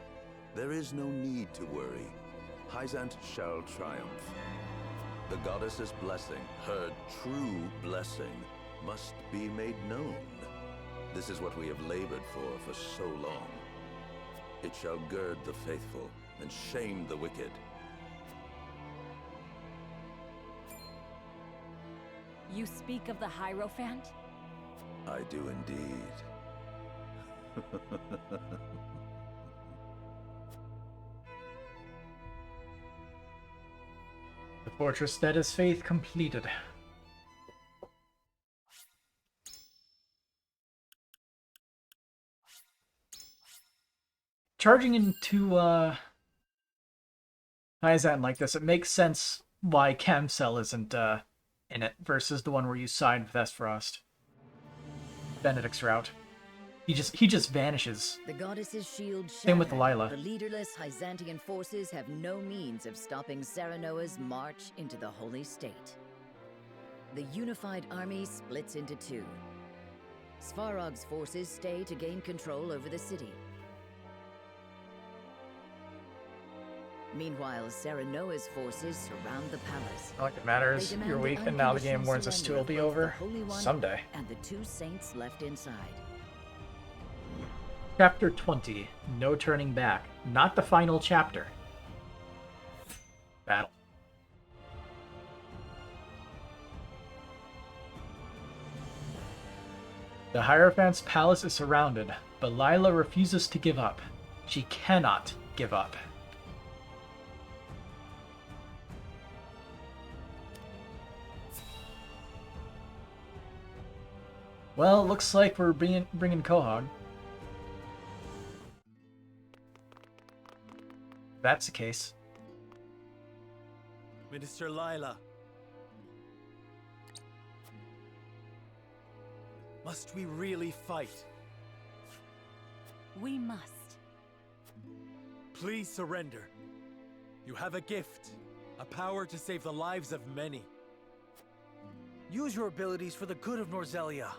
There is no need to worry. Hyzant shall triumph. The goddess's blessing, her true blessing, must be made known. This is what we have labored for so long. It shall gird the faithful and shame the wicked. You speak of the Hierophant? I do indeed. The fortress that is faith completed. Charging into Hyzan like this, it makes sense why Camcel isn't in it versus the one where you side with Esfrost. Benedict's route. He just vanishes. The goddess's shield shattered. Same with Lila. The leaderless Hyzantian forces have no means of stopping Serenoa's march into the Holy State. The unified army splits into two. Svarog's forces stay to gain control over the city. Meanwhile, Serenoa's forces surround the palace. Not like it matters. You're weak, and now the game warns us two will be over someday. And the two saints left inside. Chapter 20. No turning back. Not the final chapter. Battle. The Hierophant's palace is surrounded, but Lila refuses to give up. She cannot give up. Well, looks like we're bringing Quahog. That's the case. Minister Lila. Must we really fight? We must. Please surrender. You have a gift, a power to save the lives of many. Use your abilities for the good of Norzelia.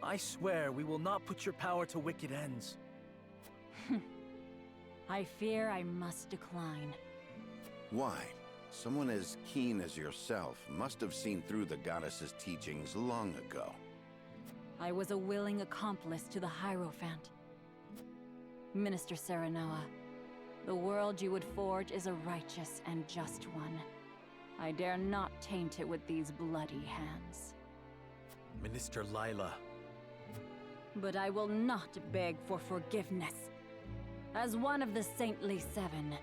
I swear we will not put your power to wicked ends. I fear I must decline. Why? Someone as keen as yourself must have seen through the goddess's teachings long ago. I was a willing accomplice to the Hierophant. Minister Serenoa, the world you would forge is a righteous and just one. I dare not taint it with these bloody hands. Minister Lila. But I will not beg for forgiveness. As one of the Saintly Seven,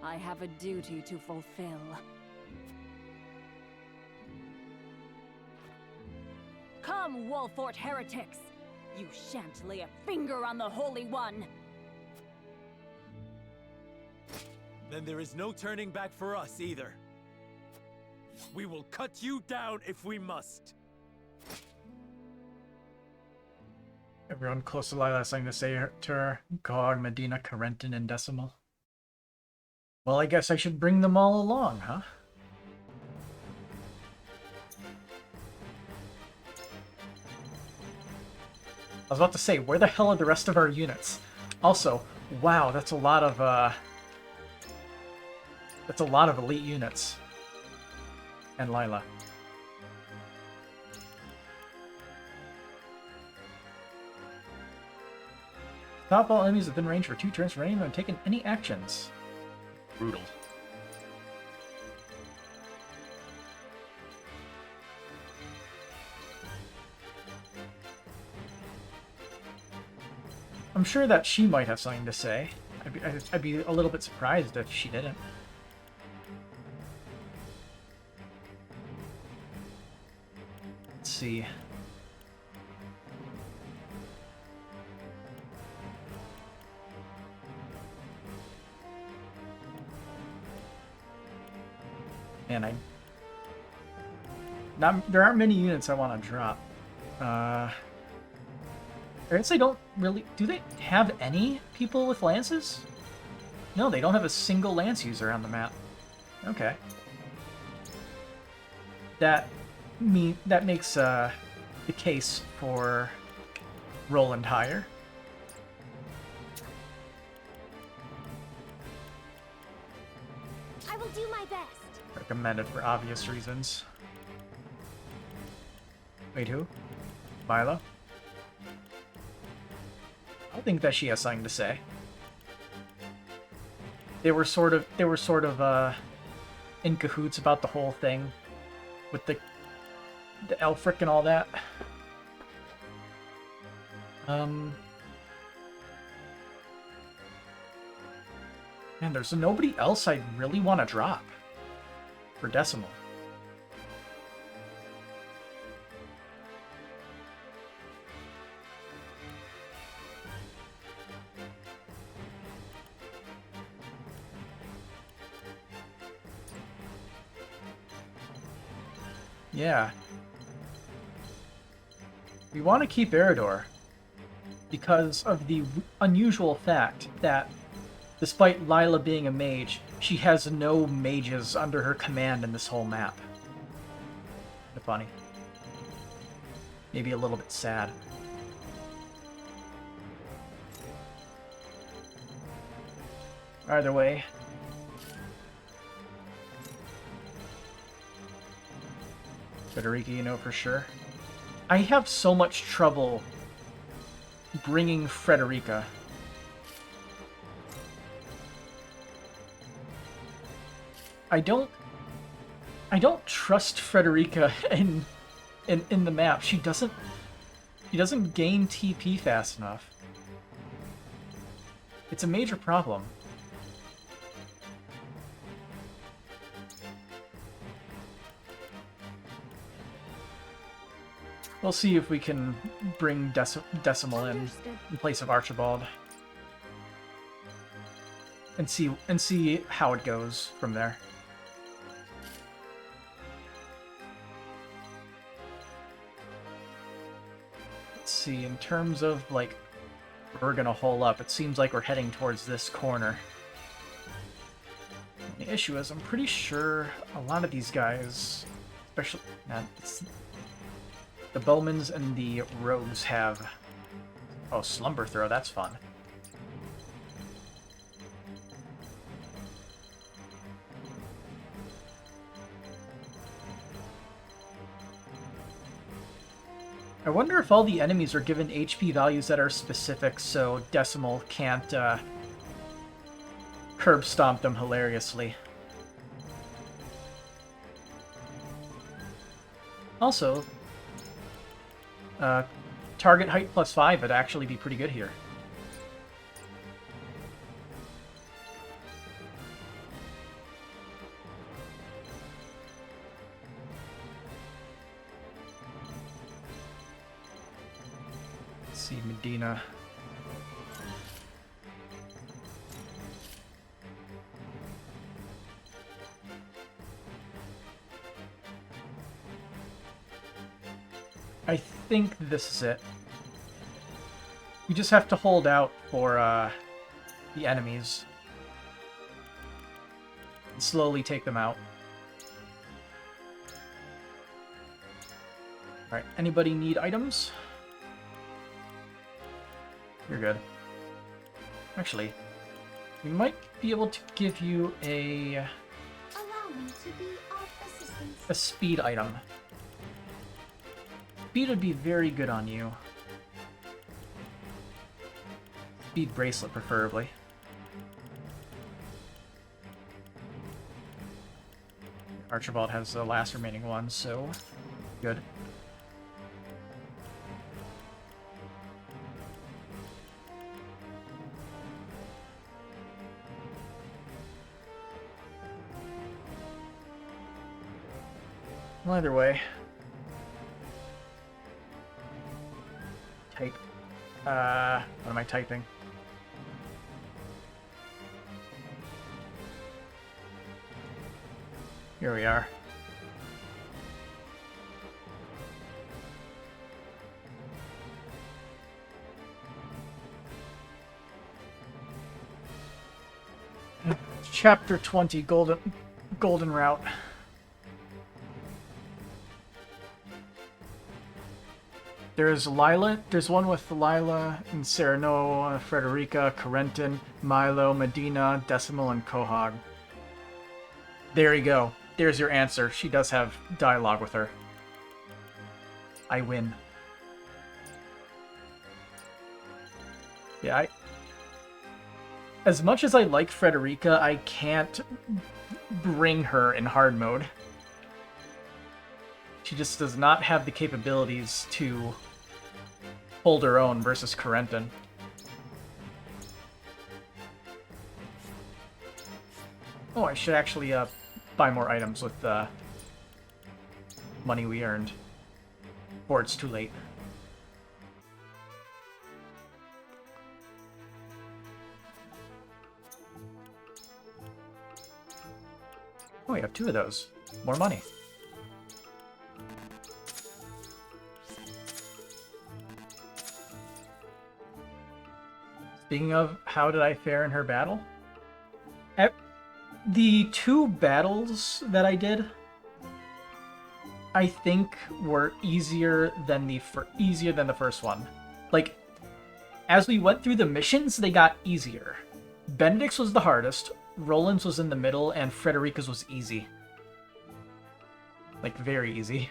I have a duty to fulfill. Come, Wolfort heretics! You shan't lay a finger on the Holy One! Then there is no turning back for us either. We will cut you down if we must. Everyone close to Lila has something to say to her. Gog, Medina, Carentin, and Decimal. Well, I guess I should bring them all along, huh? I was about to say, where the hell are the rest of our units? Also, wow, that's a lot of elite units. And Lila. Stop all enemies within range for 2 turns for any of them taking any actions. Brutal. I'm sure that she might have something to say. I'd be a little bit surprised if she didn't. Let's see. Man, there aren't many units I want to drop. I guess they don't really... Do they have any people with lances? No, they don't have a single lance user on the map. Okay. That makes the case for Roland higher. I will do my best. Recommended for obvious reasons. Wait, who? Milo? I think that she has something to say. They were sort of in cahoots about the whole thing with the the Elfric and all that. Man, there's nobody else I really want to drop for Decimal. Yeah. We want to keep Eridor because of the unusual fact that despite Lila being a mage, she has no mages under her command in this whole map. Kind of funny. Maybe a little bit sad. Either way. Frederica, you know for sure. I have so much trouble bringing Frederica. I don't trust Frederica in the map. She doesn't gain TP fast enough. It's a major problem. We'll see if we can bring Decimal in place of Archibald. And see how it goes from there. Let's see, in terms of like where we're gonna hole up, it seems like we're heading towards this corner. The issue is I'm pretty sure a lot of these guys, especially the Bowmans and the Rogues have... Oh, Slumber Throw, that's fun. I wonder if all the enemies are given HP values that are specific so Decimal can't curb stomp them hilariously. Also, target height +5 would actually be pretty good here. Let's see, Medina. I think this is it. We just have to hold out for the enemies and slowly take them out. Alright, anybody need items? You're good. Actually, we might be able to give you a speed item. Speed would be very good on you. Speed bracelet, preferably. Archibald has the last remaining one, so good. Well, either way. Type. What am I typing? Here we are. Chapter 20, Golden Route. There's Lila. There's one with Lila and Serenoa, Frederica, Corentin, Milo, Medina, Decimal, and Quahog. There you go. There's your answer. She does have dialogue with her. I win. Yeah, as much as I like Frederica, I can't bring her in hard mode. She just does not have the capabilities to hold her own versus Corentin. Oh, I should actually buy more items with the money we earned. Or it's too late. Oh, we have 2 of those. More money. Speaking of, how did I fare in her battle? The 2 battles that I did, I think, were easier than the first one. Like, as we went through the missions, they got easier. Benedict's was the hardest, Roland's was in the middle, and Frederica's was easy. Like, very easy.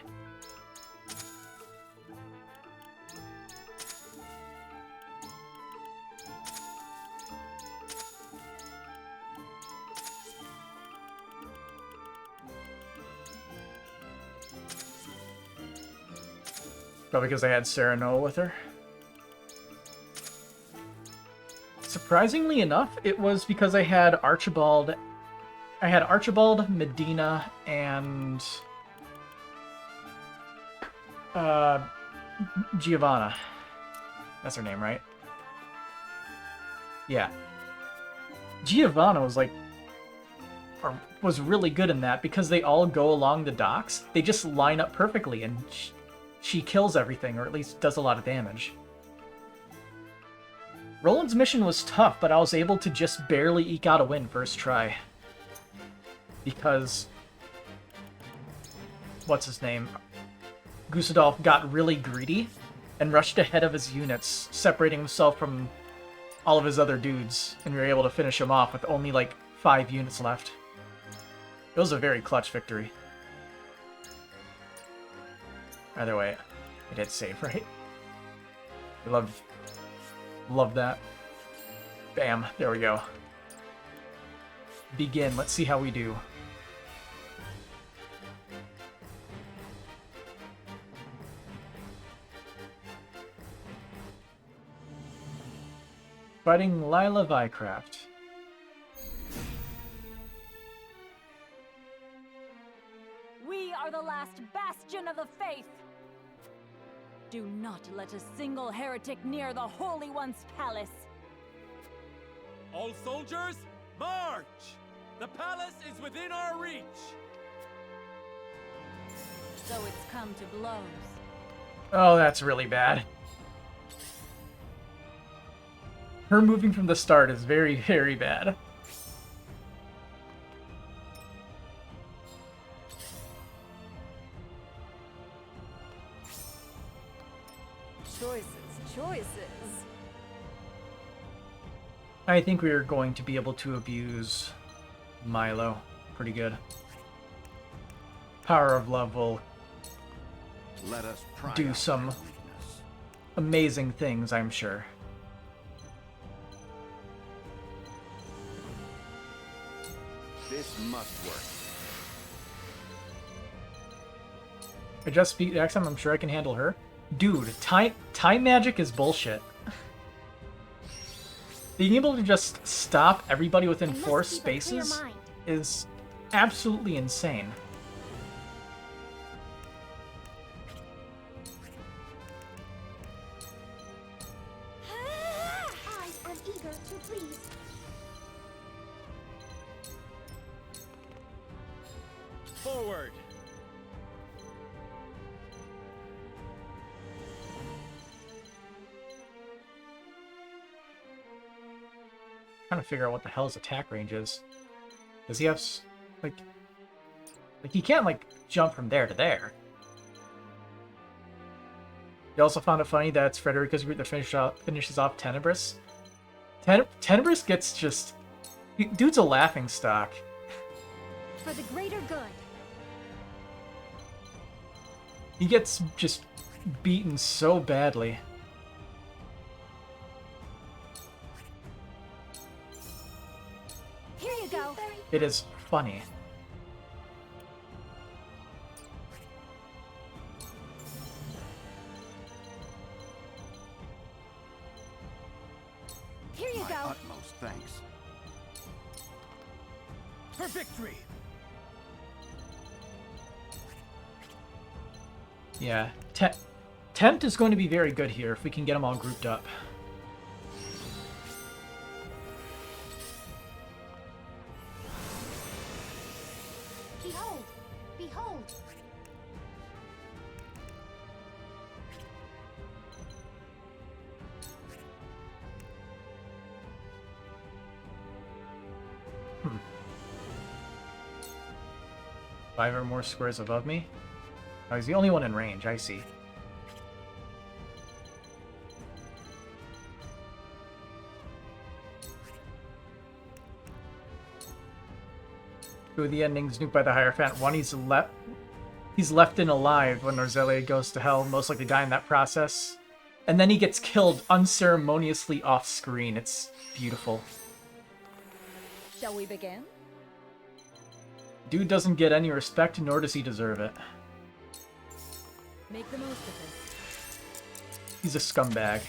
Probably because I had Sarah Noah with her. Surprisingly enough, it was because I had Archibald, Medina, and Giovanna. That's her name, right? Yeah. Giovanna was really good in that because they all go along the docks. They just line up perfectly, and she kills everything, or at least does a lot of damage. Roland's mission was tough, but I was able to just barely eke out a win first try. Because... what's his name? Gustadolf got really greedy and rushed ahead of his units, separating himself from all of his other dudes, and we were able to finish him off with only like 5 units left. It was a very clutch victory. Either way, I did save, right? I love that. Bam, there we go. Begin, let's see how we do. Fighting Lila Vycraft. We are the last bastion of the faith. Do not let a single heretic near the Holy One's palace. All soldiers, march! The palace is within our reach! So it's come to blows. Oh, that's really bad. Her moving from the start is very, very bad. Choices. I think we are going to be able to abuse Milo pretty good. Power of Love will Let us pry do out some their weakness. amazing things, I'm sure. This must work. I just speak next time, I'm sure I can handle her. Dude, time magic is bullshit. Being able to just stop everybody within 4 spaces is absolutely insane. I am eager to please. Forward! Trying to figure out what the hell his attack range is. Does he have like he can't like jump from there to there. You also found it funny that it's Frederica's group that finishes off Tenebris. Tenebris gets just dude's a laughing stock. For the greater good. He gets just beaten so badly. Here you go. It is funny. For victory! Yeah, Tempt is going to be very good here if we can get them all grouped up. Behold! Behold! Hmm. 5 or more squares above me? Oh, he's the only one in range, I see. Two of the endings nuked by the Hierophant. One, he's left in alive when Orzelia goes to hell, most likely die in that process. And then he gets killed unceremoniously off screen. It's beautiful. Shall we begin? Dude doesn't get any respect, nor does he deserve it. Make the most of this. He's a scumbag.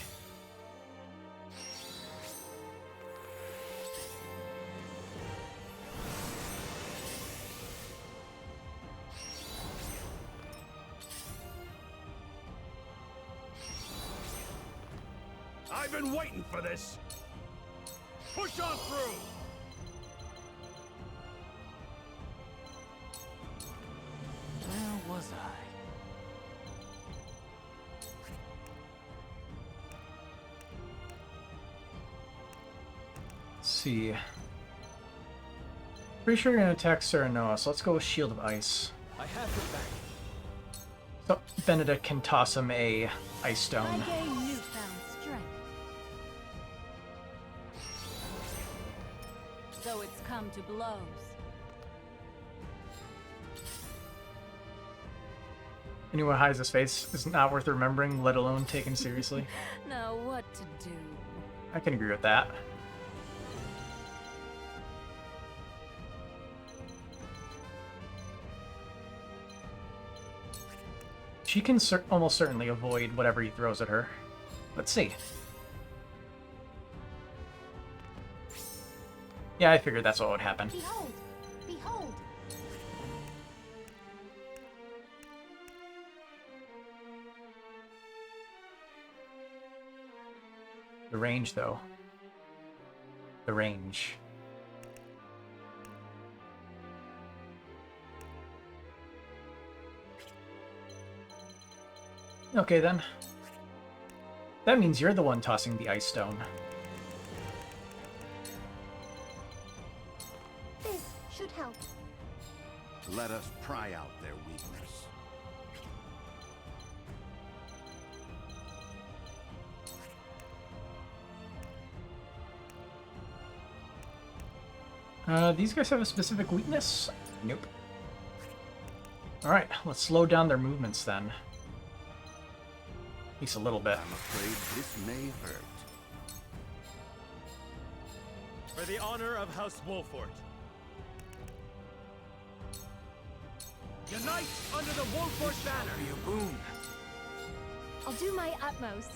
I've been waiting for this. Push on through. Where was I? Let's see. Pretty sure you're gonna attack Serenoa, so let's go with Shield of Ice. I have it back. So Benedict can toss him a Ice Stone. I gain newfound strength. So it's come to blows. Anyone who hides his face is not worth remembering, let alone taken seriously. Now what to do? I can agree with that. She can almost certainly avoid whatever he throws at her. Let's see. Yeah, I figured that's what would happen. Behold! Behold! The range, though. The range. Okay, then. That means you're the one tossing the Ice Stone. This should help. Let us pry out their weakness. These guys have a specific weakness? Nope. Alright, let's slow down their movements then. At least a little bit. I'm afraid this may hurt. For the honor of House Wolfort. Unite under the Wolfort banner! Be a boon. I'll do my utmost.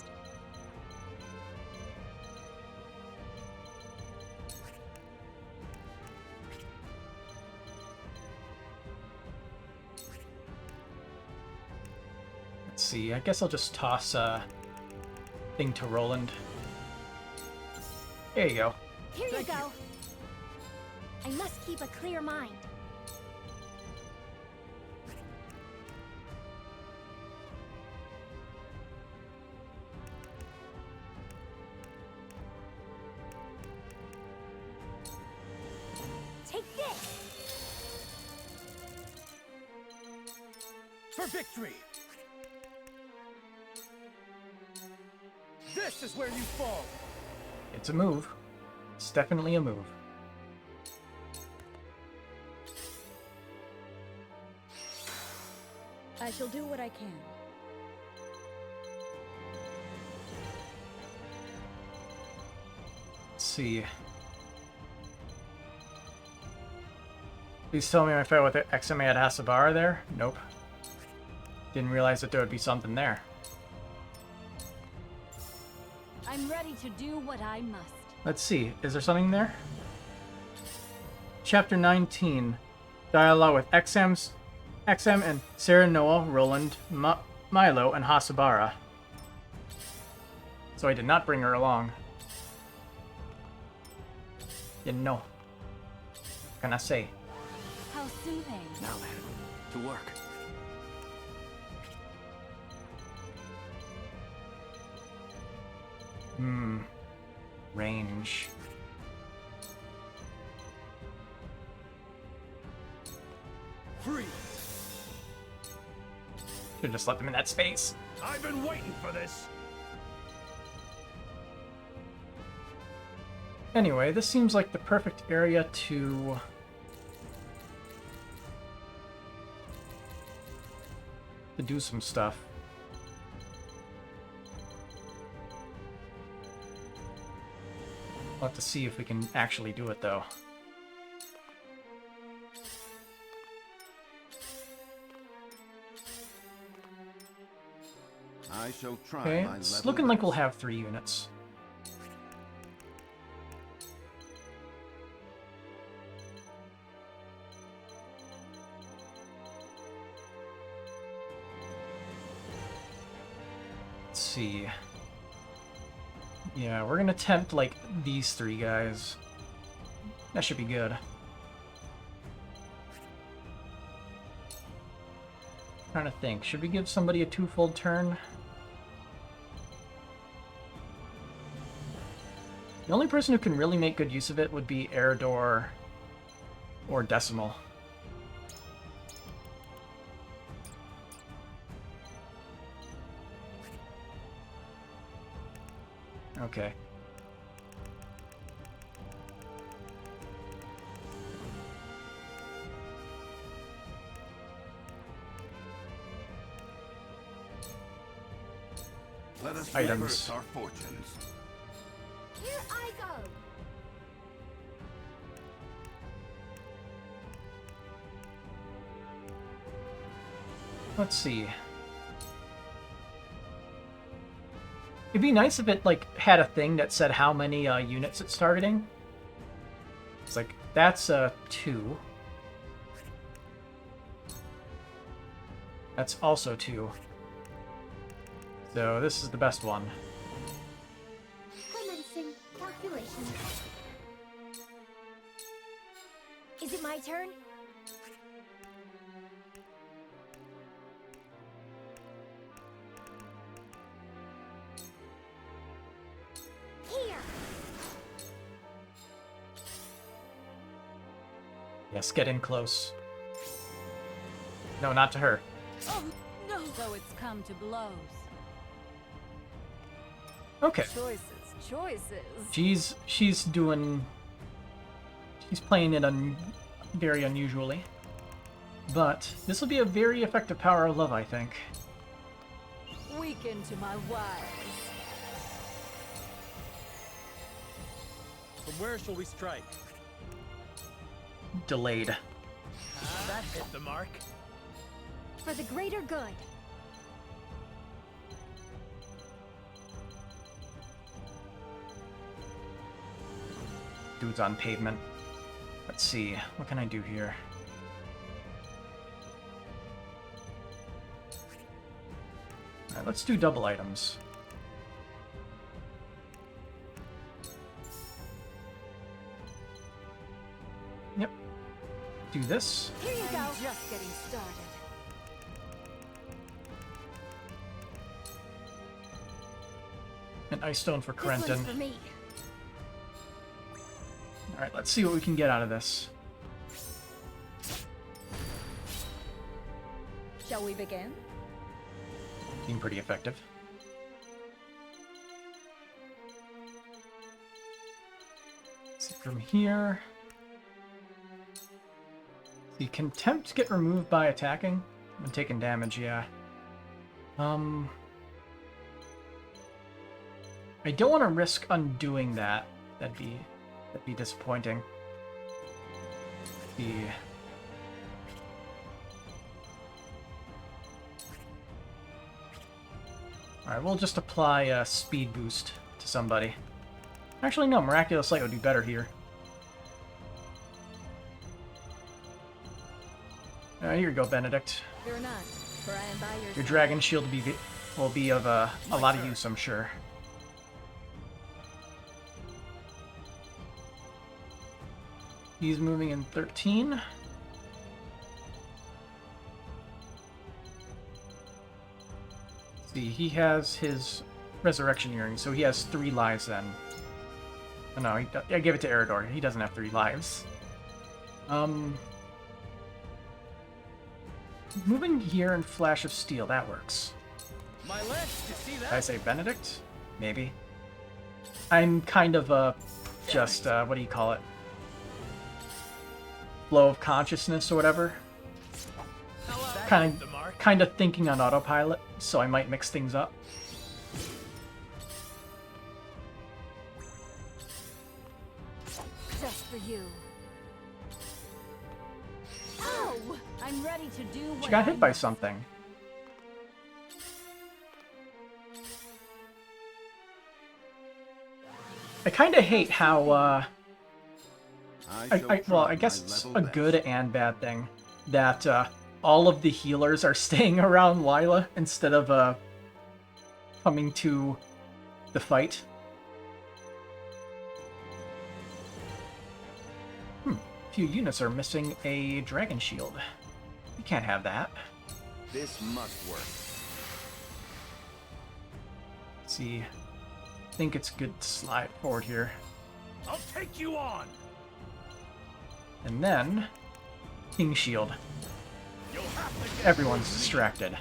Let's see, I guess I'll just toss a thing to Roland. There you go. Here you go. I must keep a clear mind. Take this! For victory! This is where you fall! It's a move. It's definitely a move. I shall do what I can. Let's see. Please tell me if I fight with XMA at Hasabara there? Nope. Didn't realize that there would be something there. I'm ready to do what I must. Let's see. Is there something there? Chapter 19. Dialogue with XM and Sarah, Noah, Roland, Milo, and Hasabara. So I did not bring her along. You know. What can I say? How soothing. Now then, to work. Range. Freeze! Should've just let them in that space. I've been waiting for this. Anyway, this seems like the perfect area to do some stuff. We'll have to see if we can actually do it, though. I shall try Okay, my it's level looking like best. we'll have 3 units. Let's see. Yeah, we're gonna attempt, like, these 3 guys. That should be good. Trying to think, should we give somebody a 2-fold turn? The only person who can really make good use of it would be Eridor or Decimal. Okay. Let us Items. reverse our fortunes. Here I go. Let's see. It'd be nice if it, like, had a thing that said how many units it's targeting. It's like, that's 2. That's also 2. So this is the best one. Commencing calculation. Is it my turn? Here. Yes, get in close. No, not to her. Oh, no! So it's come to blows. Okay. Choices. She's playing it very unusually. But this will be a very effective power of love, I think. Weaken to my wiles. From where shall we strike? Delayed. That hit the mark. For the greater good. Dude's on pavement. Let's see. What can I do here? Alright, let's do double items. Yep. Do this. Here you go. Just getting started. An ice stone for This one's Corentin. for me. Alright, let's see what we can get out of this. Shall we begin? Being pretty effective. See from here. The contempt get removed by attacking? I'm taking damage, yeah. I don't want to risk undoing that. That'd be disappointing. Alright, we'll just apply a speed boost to somebody. Actually, no, Miraculous Light would be better here. Here you go, Benedict. Fear not, for I am by your Your side. dragon shield will be of a lot of use, I'm sure. He's moving in 13. See, he has his resurrection earring, so he has 3 lives then. Oh, no, I gave it to Eridor. He doesn't have 3 lives. Moving here in Flash of Steel, that works. My legs, you see Did I that? say Benedict? Maybe. I'm kind of just what do you call it? Flow of consciousness or whatever. Kind of thinking on autopilot, so I might mix things up. Just for you. Oh! I'm ready to do what She got hit by something. I kind of hate how, well, I guess it's a good and bad thing that all of the healers are staying around Lila instead of coming to the fight. Few units are missing a dragon shield. You can't have that. This must work. Let's see. I think it's good to slide forward here. I'll take you on. And then King Shield. Everyone's distracted.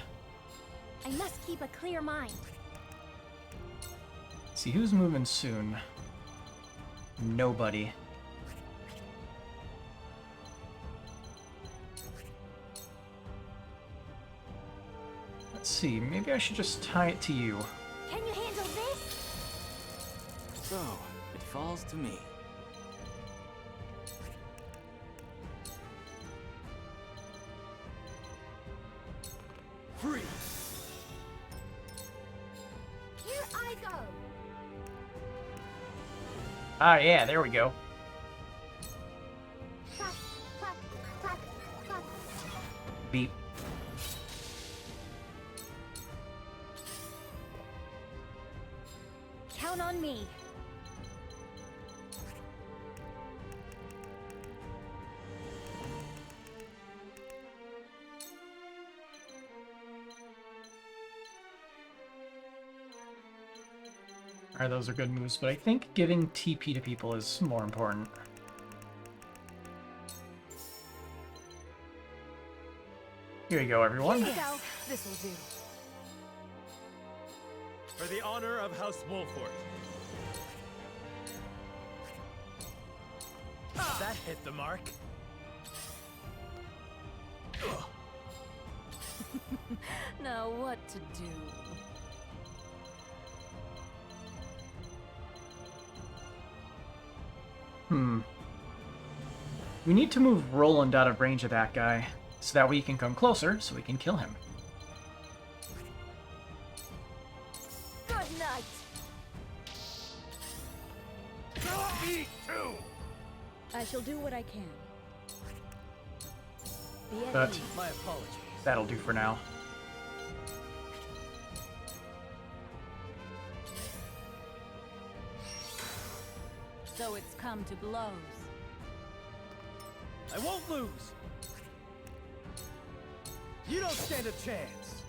I must keep a clear mind. See who's moving soon. Nobody. Let's see, maybe I should just tie it to you. Can you handle this? So, it falls to me. Freeze! Here I go! Ah, yeah, there we go. Clack, clack, clack, clack. Beep. Count on me. Alright, those are good moves, but I think giving TP to people is more important. Here you go, everyone. Here you go. This will do. For the honor of House Wolford. That hit the mark. Now what to do? We need to move Roland out of range of that guy, so that way he can come closer, so we can kill him. Good night. Me too. I shall do what I can. Be at But ease. My apologies. that'll do for now. So it's come to blows. I won't lose. You don't stand a chance.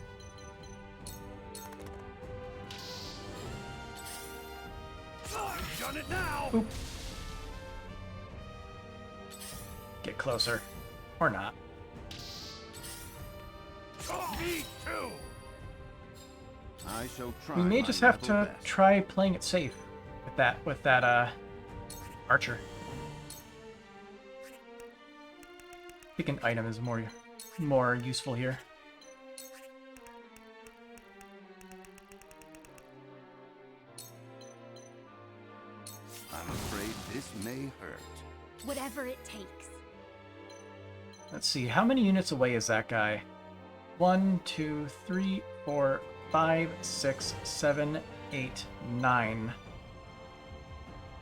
I've done it now. Oop. Get closer. Or not. Me too. I shall try. We may my just have level to best. try playing it safe with that archer. I think an item is more useful here. I'm afraid this may hurt. Whatever it takes. Let's see, how many units away is that guy? 1, 2, 3, 4, 5, 6, 7, 8, 9.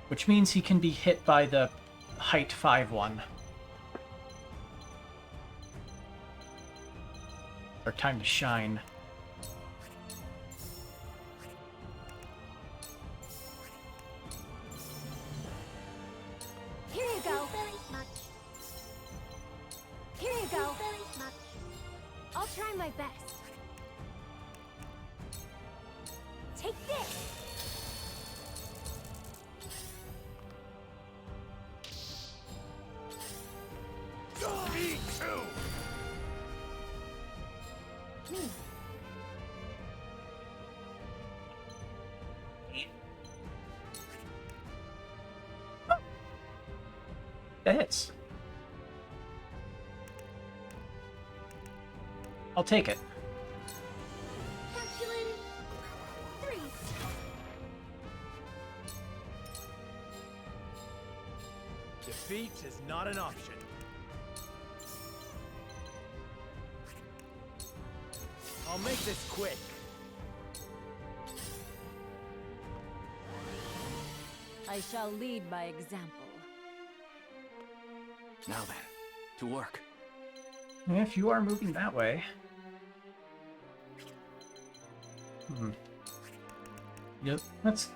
Which means he can be hit by the height 5 one. Our time to shine. Here you go. Here you go. I'll try my best. Take this. Me too! That hits. I'll take it. Calculating. 3. Defeat is not an option. I'll make this quick. I shall lead by example. Now then, to work. If you are moving that way. Yep.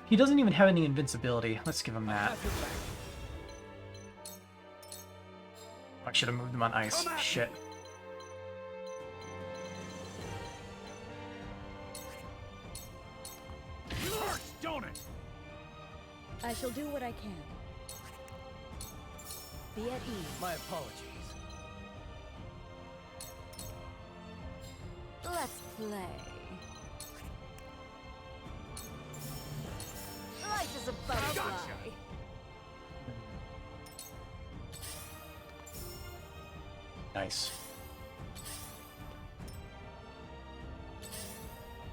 He doesn't even have any invincibility. Let's give him that. I should have moved him on ice. Shit. Hurts, don't it? I shall do what I can. Be at ease. My apologies. Let's play. Life is a butterfly. Nice.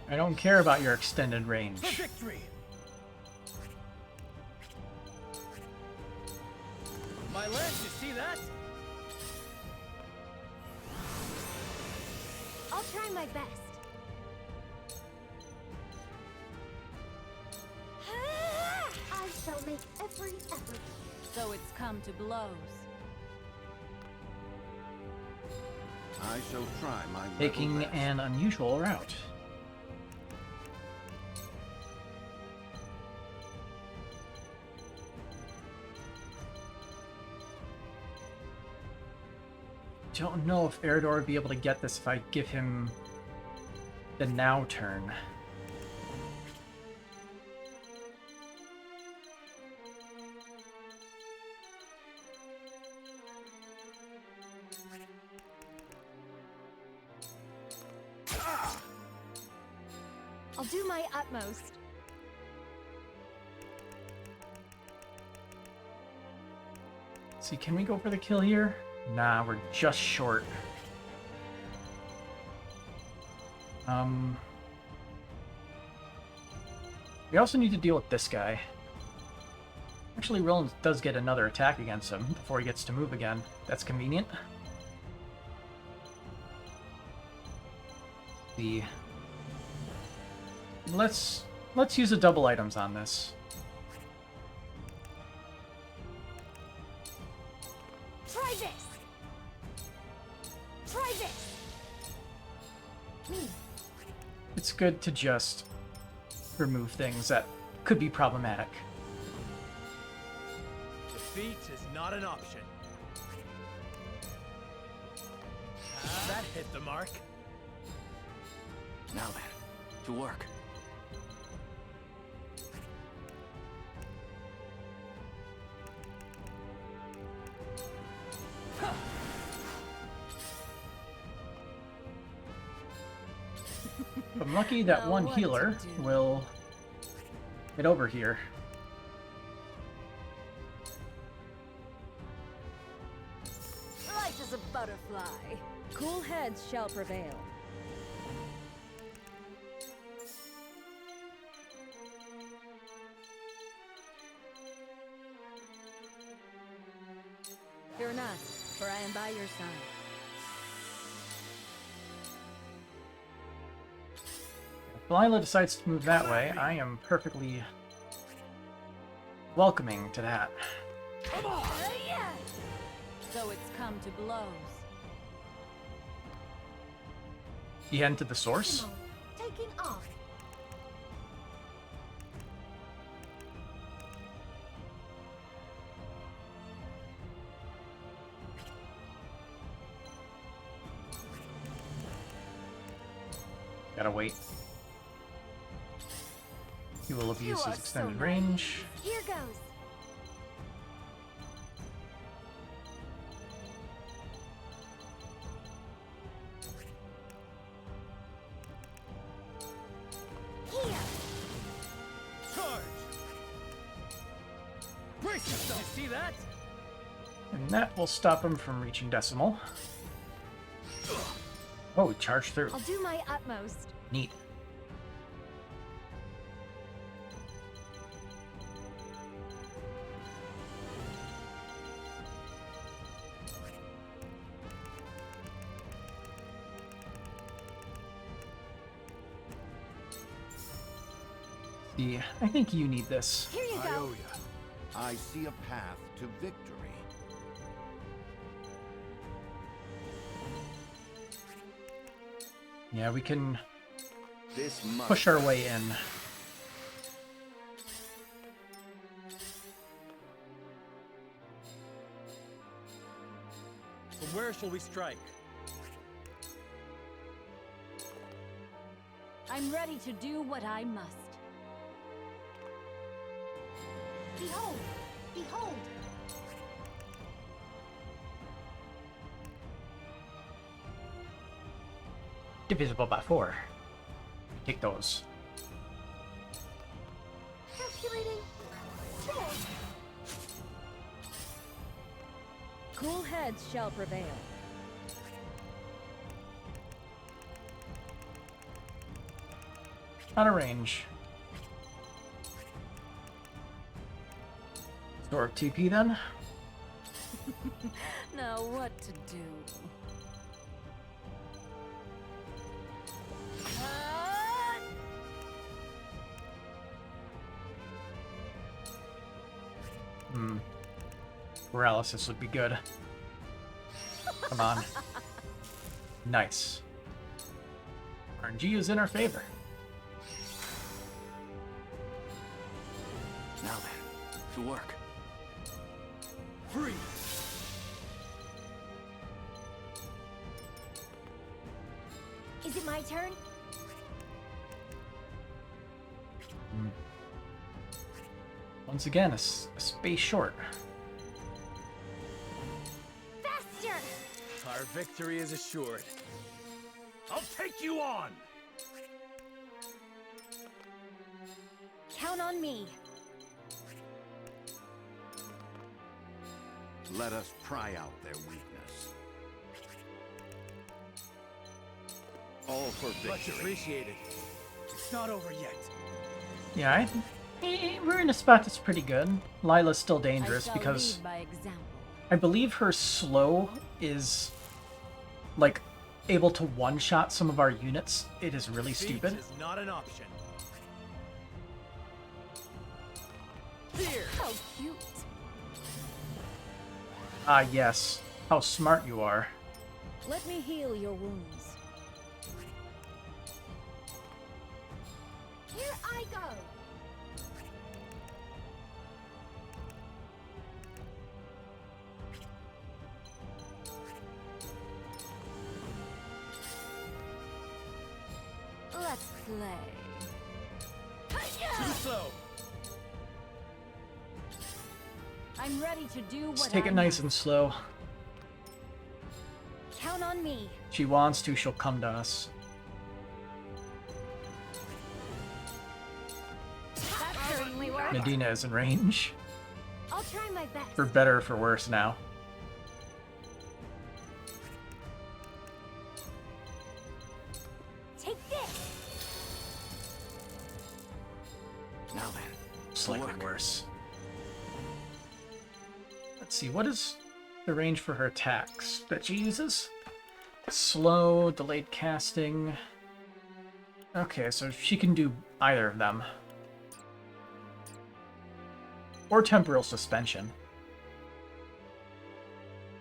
I don't care about your extended range. For victory! My lance, you see that? I'll try my best. I shall make every effort. So it's come to blows. I shall try my Taking level best. an unusual route. Don't know if Eridor would be able to get this if I give him the now turn. I'll do my utmost. See, can we go for the kill here? Nah, we're just short. We also need to deal with this guy. Actually, Roland does get another attack against him before he gets to move again. That's convenient. Let's use the double items on this. Try this. Try this. It's good to just remove things that could be problematic. Defeat is not an option. That hit the mark. Now then, to work. I'm lucky that Now one what healer to do? will get over here. Life is a butterfly. Cool heads shall prevail. Fear not, for I am by your side. If Lila decides to move that way, I am perfectly welcoming to that. Come on! So it's come to blows. You head into the source? Taking off. Gotta wait. He will have used his extended range. Here goes. Here. Charge. Brace yourself. You see that? And that will stop him from reaching decimal. Oh, charge through. I'll do my utmost. Neat. See, I think you need this. Here you go. I see a path to victory. Yeah, we can This must push our way in. From where shall we strike? I'm ready to do what I must. Behold! Behold! Divisible by 4. Take those. Calculating. There. Cool heads shall prevail. Out of range. Store of TP then. Now what to do? Paralysis would be good. Come on. Nice. RNG is in our favor. Now then, to work. Free. Is it my turn? Once again, a space short. Faster! Our victory is assured. I'll take you on! Count on me. Let us pry out their weakness. All for Much victory. appreciated. It's not over yet. Yeah, we're in a spot that's pretty good. Lila's still dangerous I shall because lead by example. I believe her slow is like able to one-shot some of our units. It is really Defeat stupid. is not an option. Here. How cute. Ah, yes. How smart you are. Let me heal your wounds. Here I go. Let's play. Too slow. I'm ready to do what Let's take I it nice must. and slow. Count on me. She wants to, she'll come to us. That certainly worked. Nadina is in range. I'll try my best. For better or for worse now. Take this. Now then, Slightly worse. Let's see, what is the range for her attacks that she uses? Slow, delayed casting. Okay, so she can do either of them. Or temporal suspension.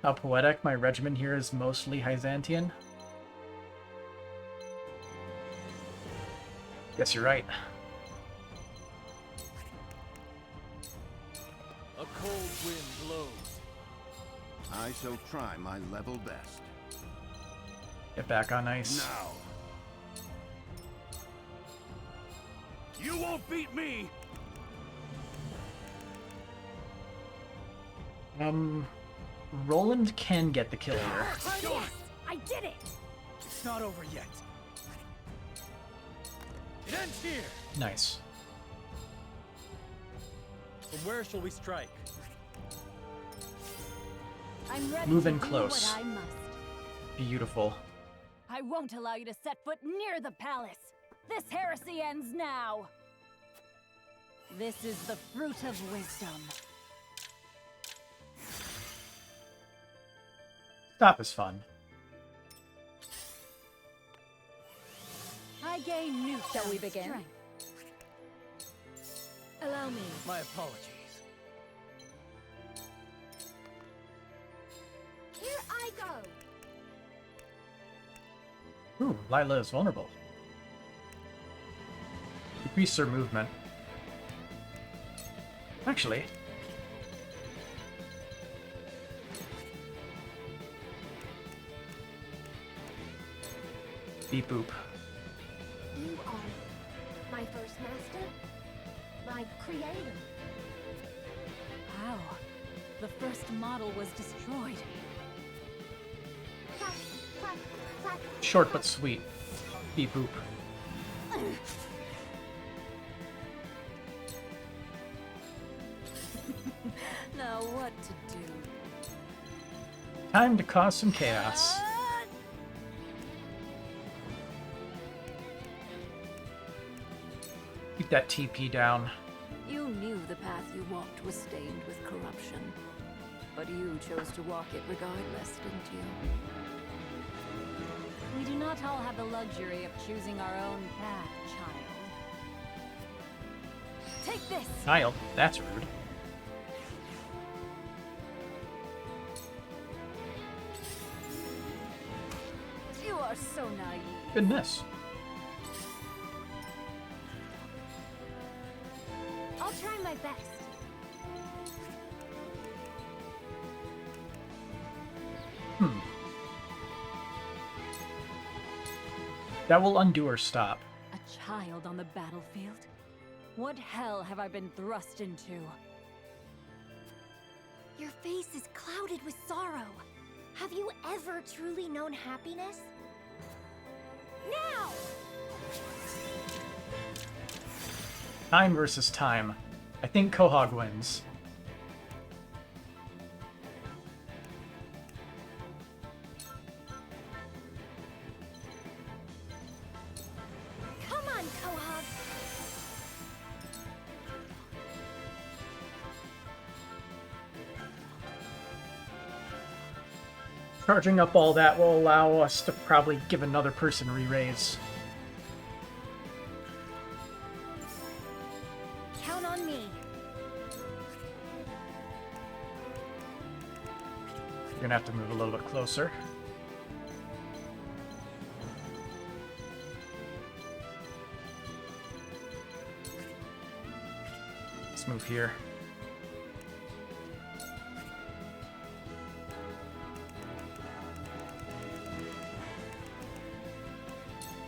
How poetic, my regiment here is mostly Hyzantian. Guess you're right. A cold wind blows. I shall try my level best. Get back on ice. Now. You won't beat me! Roland can get the kill here. Yes! I did it! It's not over yet. It ends here! Nice. From where shall we strike? I'm ready Move to in do close. what I must. Beautiful. I won't allow you to set foot near the palace. This heresy ends now. This is the fruit of wisdom. Stop is fun. I gain new Shall we begin? strength. Allow me. My apologies. Here I go. Ooh, Lila is vulnerable. Decrease her movement. Actually. Beep boop. You are my first master, my creator. How? The first model was destroyed. Clack, clack, clack. Short but sweet. Beep boop. Now what to do? Time to cause some chaos. Keep that TP down. You knew the path you walked was stained with corruption. But you chose to walk it regardless, didn't you? We do not all have the luxury of choosing our own path, child. Take this! Kyle, that's rude. You are so naive. Goodness. I'll try my best. That will undo her stop. A child on the battlefield? What hell have I been thrust into? Your face is clouded with sorrow. Have you ever truly known happiness? Now! Time versus time. I think Quahog wins. Come on, Quahog! Charging up all that will allow us to probably give another person re-raise. Count on me. You're gonna have to move a little bit closer. Let's move here.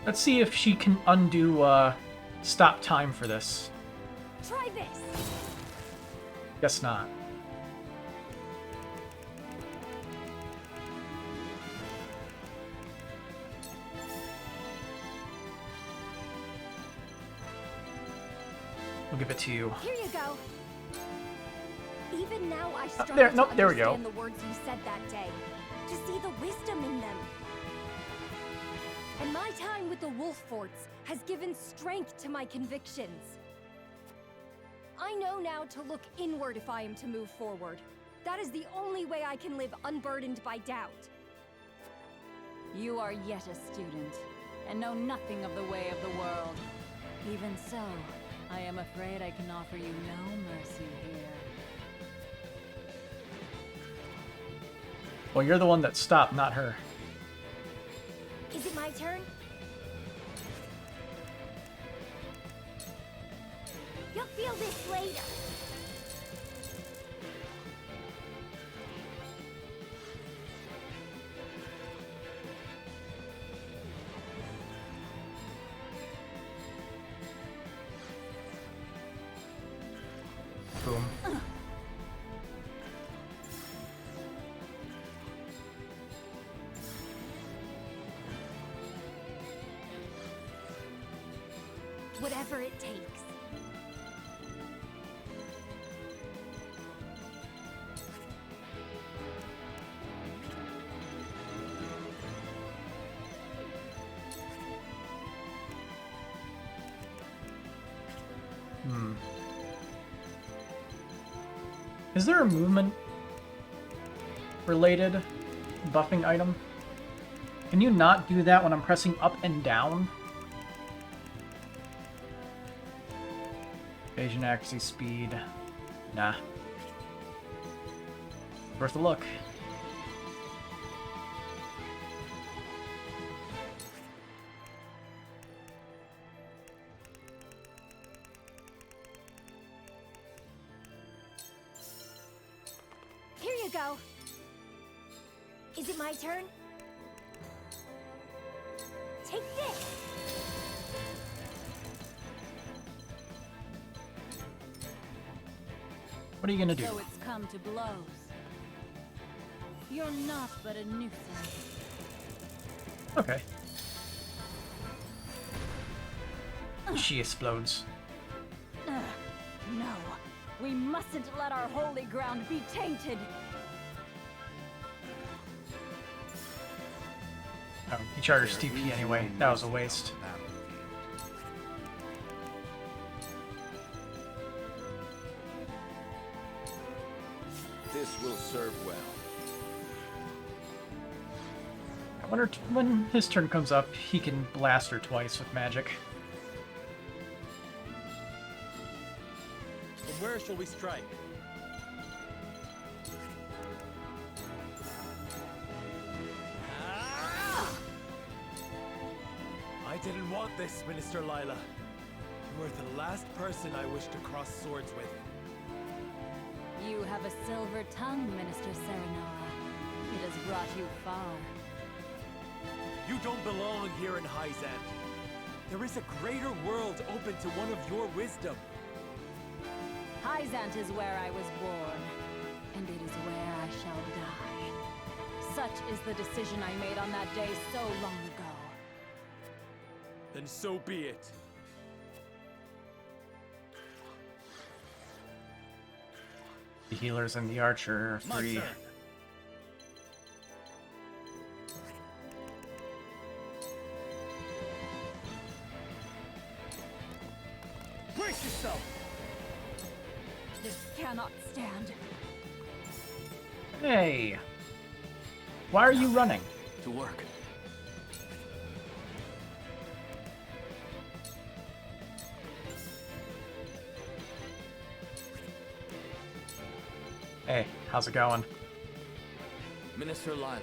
Let's see if she can undo stop time for this. Try this. Guess not. We'll give it to you. Here you go. Even now, I struggle there- to nope, there we go. understand the words you said that day. To see the wisdom in them. And my time with the Wolf Forts has given strength to my convictions. I know now to look inward if I am to move forward. That is the only way I can live unburdened by doubt. You are yet a student, and know nothing of the way of the world. Even so, I am afraid I can offer you no mercy here. Well, you're the one that stopped, not her. Is it my turn? You'll feel this later. Boom. Whatever it takes. Is there a movement related buffing item? Can you not do that when I'm pressing up and down? Evasion, accuracy, speed. Nah. Worth a look. Here you go. Is it my turn? Take this. What are you gonna do? So it's come to blows. You're not but a nuisance. Okay. She explodes. No, we mustn't let our holy ground be tainted. Oh, he charged TP anyway. That was a waste. This will serve well. I wonder when his turn comes up, he can blast her twice with magic. From where shall we strike? I didn't want this, Minister Lila. You were the last person I wish to cross swords with. You have a silver tongue, Minister Serenora. It has brought you far. You don't belong here in Hyzant. There is a greater world open to one of your wisdom. Hyzant is where I was born, and it is where I shall die. Such is the decision I made on that day so long ago. Then so be it. The healers and the archer are free. Brace yourself! This cannot stand. Hey! Why are you running? To work. Hey, how's it going? Minister Lila,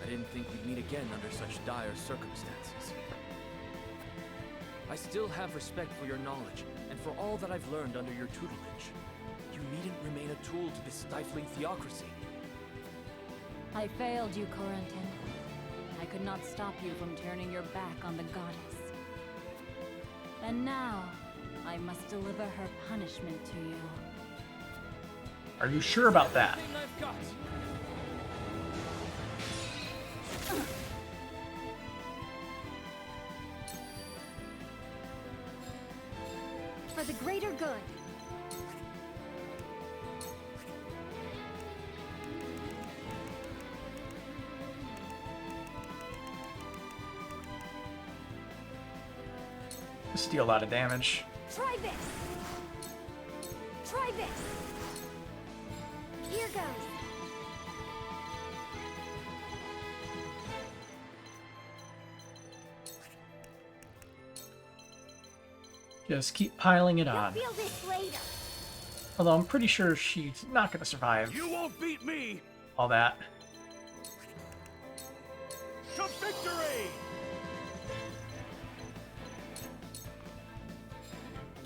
I didn't think we'd meet again under such dire circumstances. I still have respect for your knowledge, and for all that I've learned under your tutelage. You needn't remain a tool to this stifling theocracy. I failed you, Corentin. I could not stop you from turning your back on the goddess. And now, I must deliver her punishment to you. Are you sure about that? For the greater good. Just deal a lot of damage. Try this. Try this. Here goes. Just keep piling it You'll on. feel this later. Although I'm pretty sure she's not going to survive You won't beat me! all that. To victory!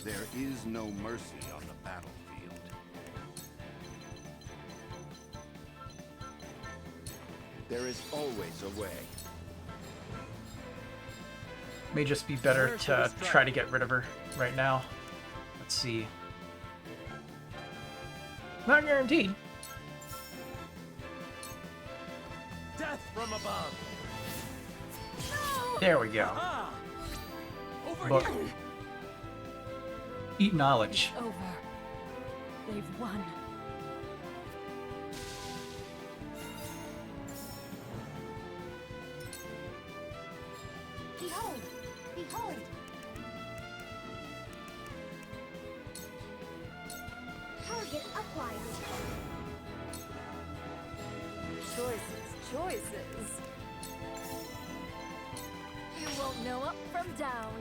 There is no mercy on the battlefield. There is always a way. May just be better to try to get rid of her right now. Let's see. Not guaranteed. Death from above. There we go. But eat knowledge. It's over. They've won. Behold! Behold! Target acquired. Choices. You won't know up from down.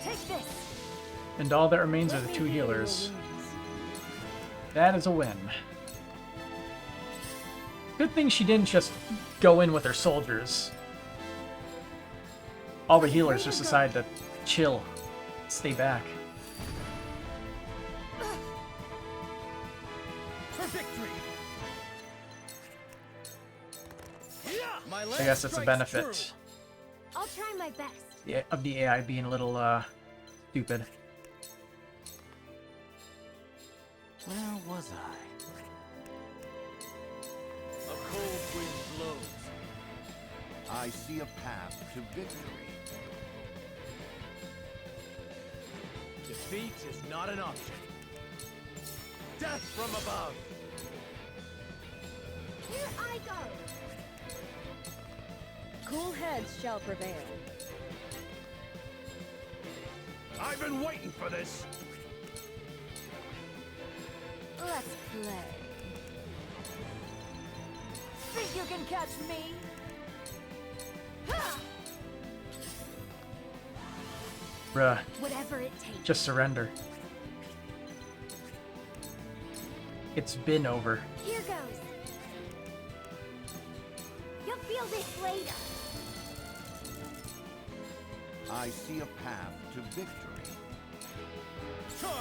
Take this! And all that remains are the two healers. That is a win. Good thing she didn't just go in with her soldiers. All the healers just decided to chill, stay back. For victory. I guess it's a benefit I'll try my best. of the AI being a little, stupid. Where was I? A cold wind blows. I see a path to victory. Defeat is not an option. Death from above. Here I go! Cool heads shall prevail. I've been waiting for this. Let's play. Think you can catch me? Ha! Bruh. Whatever it takes. Just surrender. It's been over. Here goes. You'll feel this later. I see a path to victory. Charge!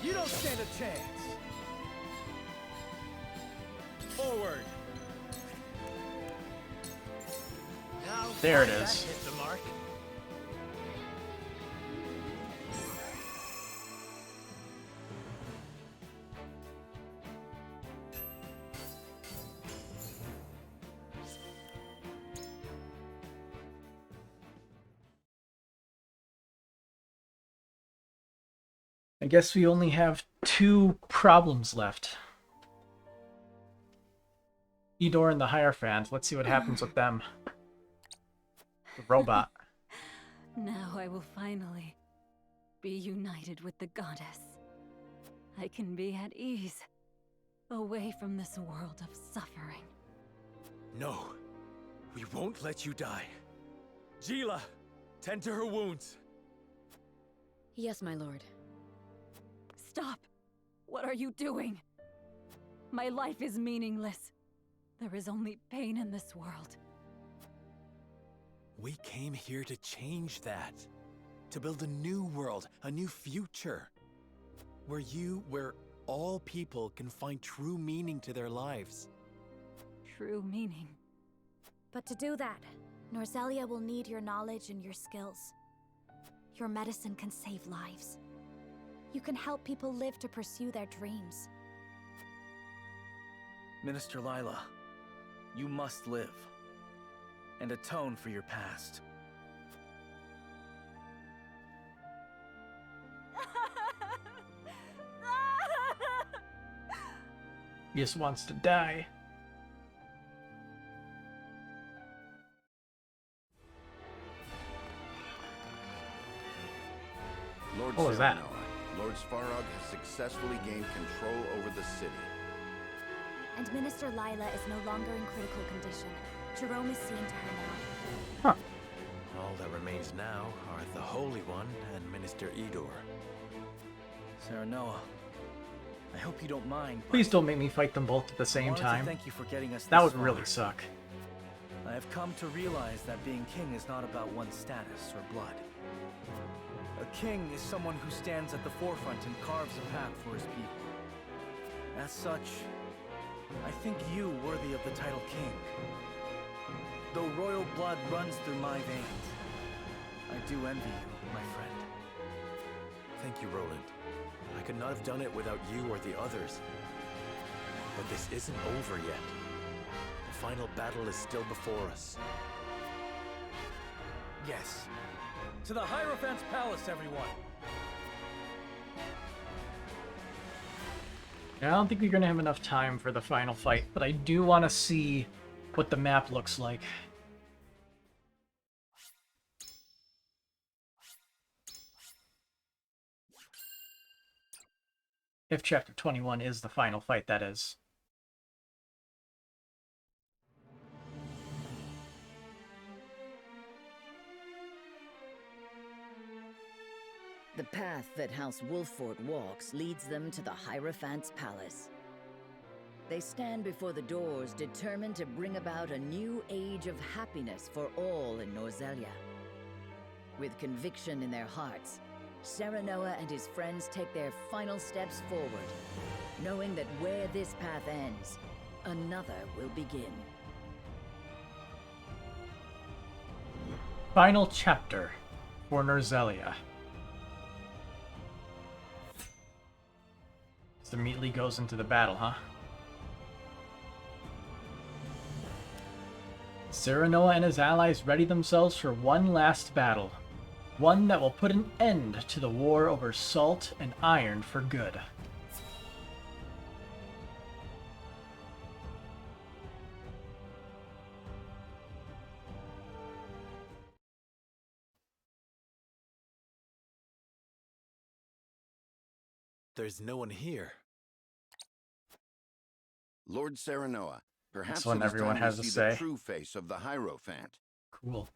You don't stand a chance. Forward. Now There it that is. hit the mark. I guess we only have 2 problems left. Edor and the Hierophant. Let's see what happens with them. The robot. Now I will finally be united with the goddess. I can be at ease, away from this world of suffering. No, we won't let you die. Jila, tend to her wounds. Yes, my lord. Stop! What are you doing? My life is meaningless. There is only pain in this world. We came here to change that. To build a new world, a new future. Where all people can find true meaning to their lives. True meaning. But to do that, Norzelia will need your knowledge and your skills. Your medicine can save lives. You can help people live to pursue their dreams. Minister Lila, you must live and atone for your past. He just wants to die. Lord What was that? Serenoa, Lord Svarog has successfully gained control over the city. And Minister Lila is no longer in critical condition. Jerome is seeing to her now. Huh. All that remains now are the Holy One and Minister Edor. Serenoa, I hope you don't mind. Please don't make me fight them both at the same I wanted to time. thank you for getting us That this would really far. suck. I have come to realize that being king is not about one's status or blood. A king is someone who stands at the forefront and carves a path for his people. As such, I think you worthy of the title king. Though royal blood runs through my veins, I do envy you, my friend. Thank you, Roland. I could not have done it without you or the others. But this isn't over yet. The final battle is still before us. Yes. To the Hierophant's palace, everyone! I don't think we're going to have enough time for the final fight, but I do want to see what the map looks like. If Chapter 21 is the final fight, that is. The path that House Wolffort walks leads them to the Hierophant's palace. They stand before the doors, determined to bring about a new age of happiness for all in Norzelia. With conviction in their hearts, Serenoa and his friends take their final steps forward, knowing that where this path ends, another will begin. Final chapter for Norzelia. Just immediately goes into the battle, huh? Serenoa and his allies ready themselves for one last battle. One that will put an end to the war over salt and iron for good. There's no one here. Lord Serenoa, perhaps That's when it is everyone time has to a see say. the true face of the Hierophant. Cool.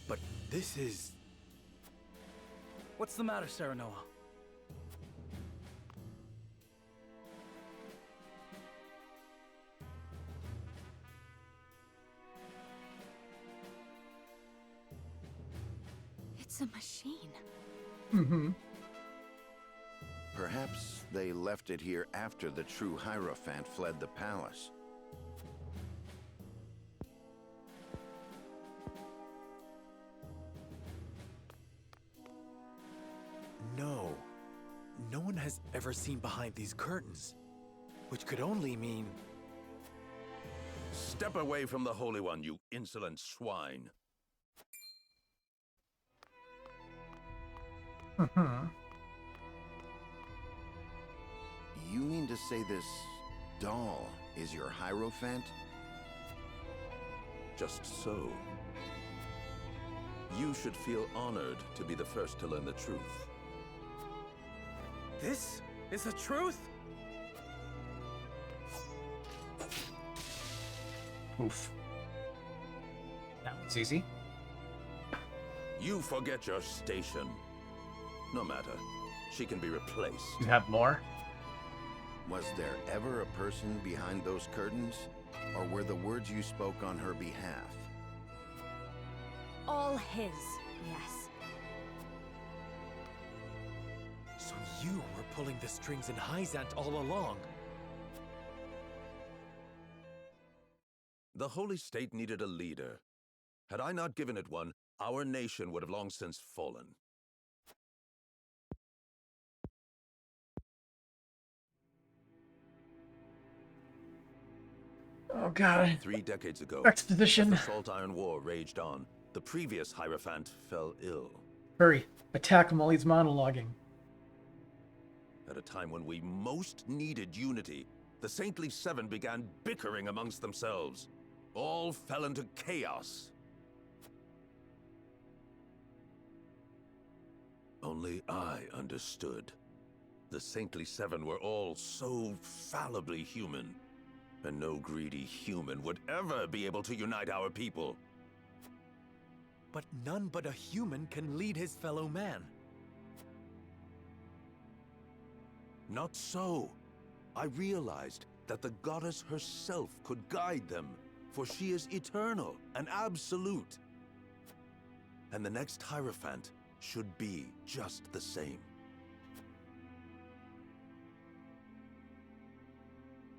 But this is... What's the matter, Serenoa? It's a machine. Mm-hmm. Perhaps they left it here after the true Hierophant fled the palace. No. No one has ever seen behind these curtains. Which could only mean... Step away from the Holy One, you insolent swine. Mm-hmm. You mean to say this doll is your Hierophant? Just so. You should feel honored to be the first to learn the truth. This is the truth? Oof. That was easy. You forget your station. No matter. She can be replaced. You have more? Was there ever a person behind those curtains? Or were the words you spoke on her behalf? All his, yes. So you were pulling the strings in Hyzant all along. The Holy State needed a leader. Had I not given it one, our nation would have long since fallen. Oh god. 3 decades ago, Exposition. as the Salt Iron War raged on, the previous Hierophant fell ill. Hurry. Attack him while he's monologuing. At a time when we most needed unity, the Saintly Seven began bickering amongst themselves. All fell into chaos. Only I understood. The Saintly Seven were all so fallibly human, and no greedy human would ever be able to unite our people. But none but a human can lead his fellow man. Not so. I realized that the goddess herself could guide them, for she is eternal and absolute. And the next Hierophant should be just the same.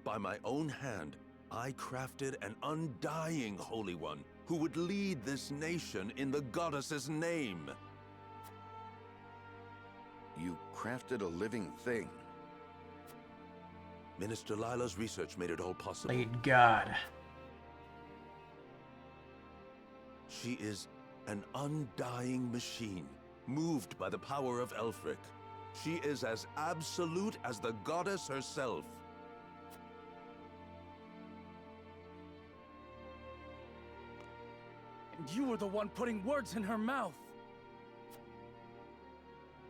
By my own hand, I crafted an undying Holy One who would lead this nation in the goddess's name. You crafted a living thing. Minister Lila's research made it all possible. Played God. She is an undying machine, moved by the power of Elfric. She is as absolute as the goddess herself. And you were the one putting words in her mouth.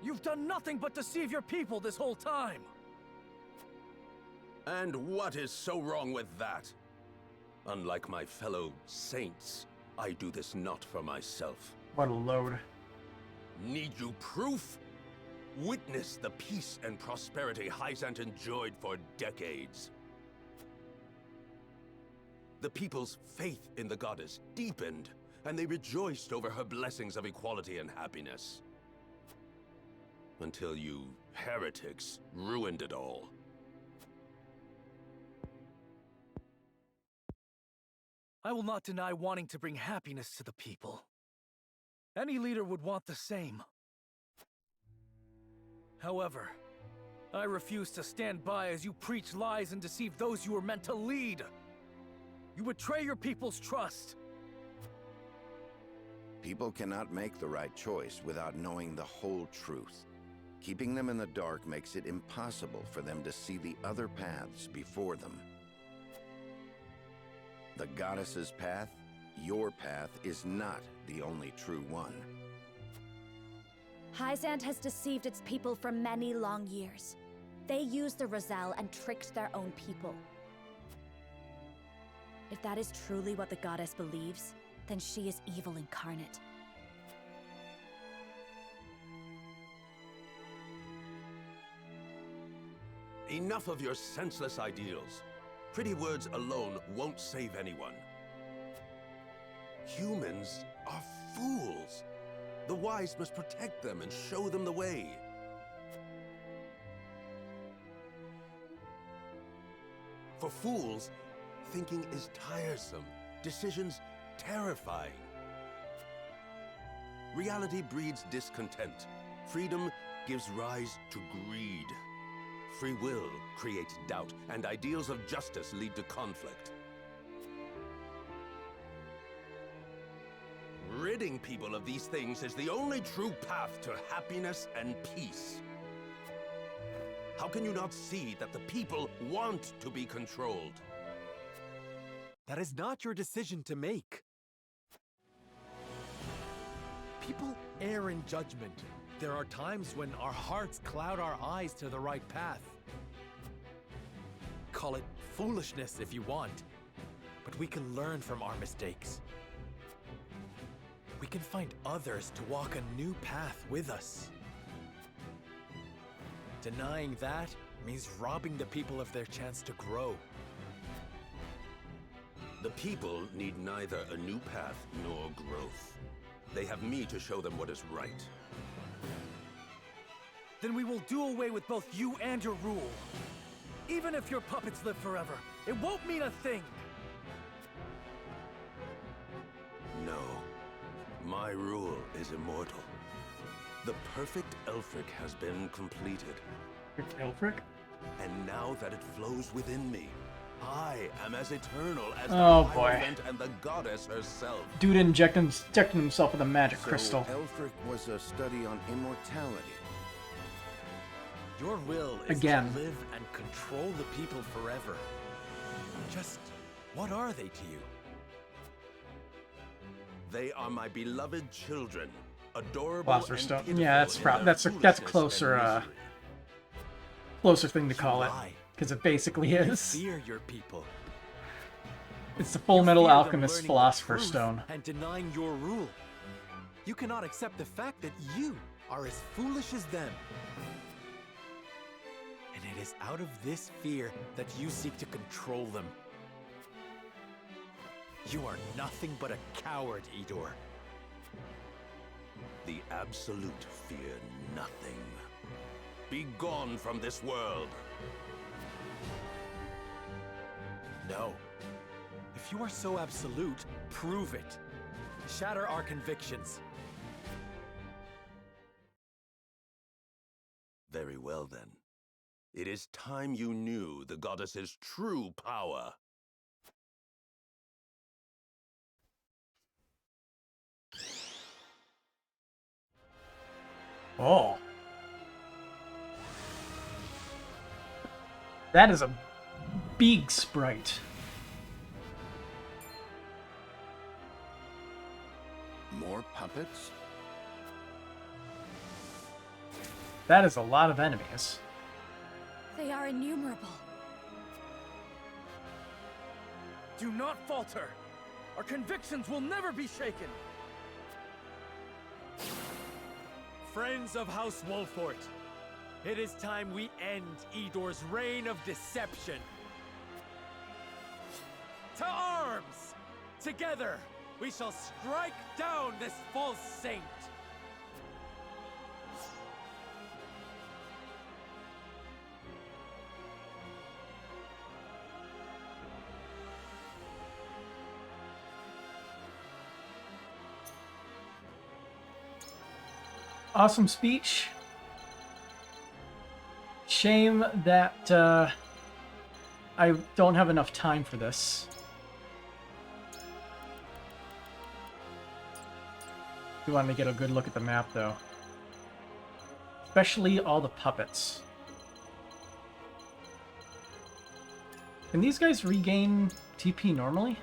You've done nothing but deceive your people this whole time. And what is so wrong with that? Unlike my fellow saints, I do this not for myself. What a load. Need you proof? Witness the peace and prosperity Hyzant enjoyed for decades. The people's faith in the goddess deepened, and they rejoiced over her blessings of equality and happiness. Until you heretics ruined it all. I will not deny wanting to bring happiness to the people. Any leader would want the same. However, I refuse to stand by as you preach lies and deceive those you were meant to lead. You betray your people's trust. People cannot make the right choice without knowing the whole truth. Keeping them in the dark makes it impossible for them to see the other paths before them. The goddess's path, your path, is not the only true one. Hyzant has deceived its people for many long years. They used the Roselle and tricked their own people. If that is truly what the goddess believes, then she is evil incarnate. Enough of your senseless ideals. Pretty words alone won't save anyone. Humans are fools. The wise must protect them and show them the way. For fools, thinking is tiresome, decisions terrifying. Reality breeds discontent. Freedom gives rise to greed. Free will creates doubt, and ideals of justice lead to conflict. Ridding people of these things is the only true path to happiness and peace. How can you not see that the people want to be controlled? That is not your decision to make. People err in judgment. There are times when our hearts cloud our eyes to the right path. Call it foolishness if you want, but we can learn from our mistakes. We can find others to walk a new path with us. Denying that means robbing the people of their chance to grow. The people need neither a new path nor growth. They have me to show them what is right. Then we will do away with both you and your rule. Even if your puppets live forever, it won't mean a thing. No. My rule is immortal. The perfect Elfric has been completed. Elfric? And now that it flows within me, I am as eternal as the Hierophant and the goddess herself. Dude injecting himself with a magic So crystal. Elfric was a study on immortality. Your will is Again. to live and control the people forever. Just what are they to you? They are my beloved children, adorable Philosopher's and Stone. pitiful Yeah, that's in their that's foolishness closer and closer thing to call it, because it basically You is. fear your people. It's the Full Metal Fear them Alchemist learning the Philosopher's truth Stone. and denying your rule. You cannot accept the fact that you are as foolish as them. And is out of this fear that you seek to control them. You are nothing but a coward, Idor. The Absolute fear nothing. Be gone from this world. No. If you are so absolute, prove it. Shatter our convictions. Very well then. It is time you knew the goddess's true power. Oh. That is a big sprite. More puppets? That is a lot of enemies. They are innumerable. Do not falter! Our convictions will never be shaken! Friends of House Wolfort, it is time we end Idor's reign of deception. To arms! Together, we shall strike down this false saint! Awesome speech. Shame that I don't have enough time for this. We wanted to get a good look at the map, though. Especially all the puppets. Can these guys regain TP normally?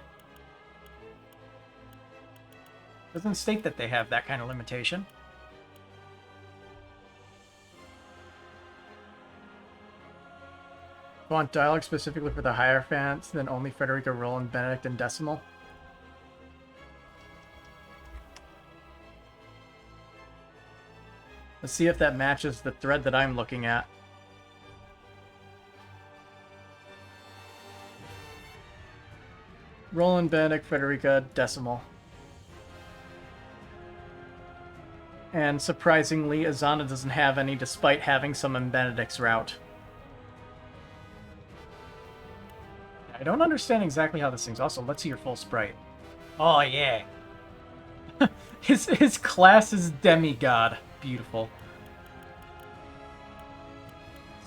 Doesn't state that they have that kind of limitation. Want dialogue specifically for the Hierophants, then only Frederica, Roland, Benedict, and Decimal? Let's see if that matches the thread that I'm looking at. Roland, Benedict, Frederica, Decimal. And surprisingly, Azana doesn't have any despite having some in Benedict's route. I don't understand exactly how this thing's. Also, let's see your full sprite. Oh, yeah. his class is Demigod. Beautiful.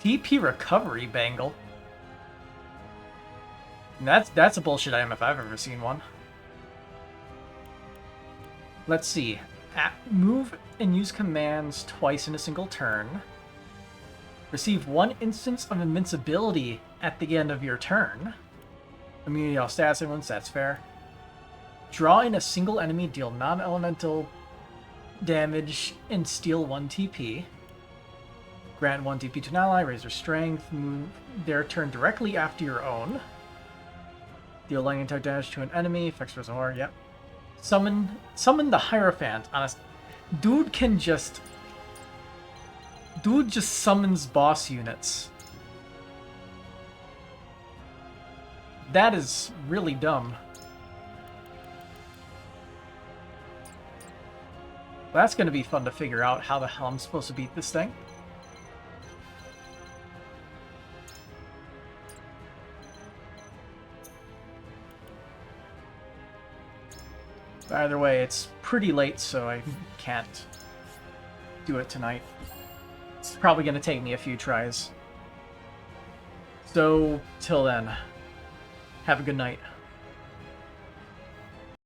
TP recovery bangle. And that's a bullshit item if I've ever seen one. Let's see. Move and use commands twice in a single turn. Receive one instance of invincibility at the end of your turn. Immunity all stats and ones, that's fair. Draw in a single enemy, deal non-elemental damage, and steal 1 TP. Grant 1 TP to an ally, raise their strength, move their turn directly after your own. Deal lightning type damage to an enemy, effects reservoir, yep. Summon the Hierophant on a... Dude just summons boss units. That is really dumb. That's going to be fun to figure out how the hell I'm supposed to beat this thing. But either way, it's pretty late, so I can't do it tonight. It's probably going to take me a few tries. So, till then, have a good night.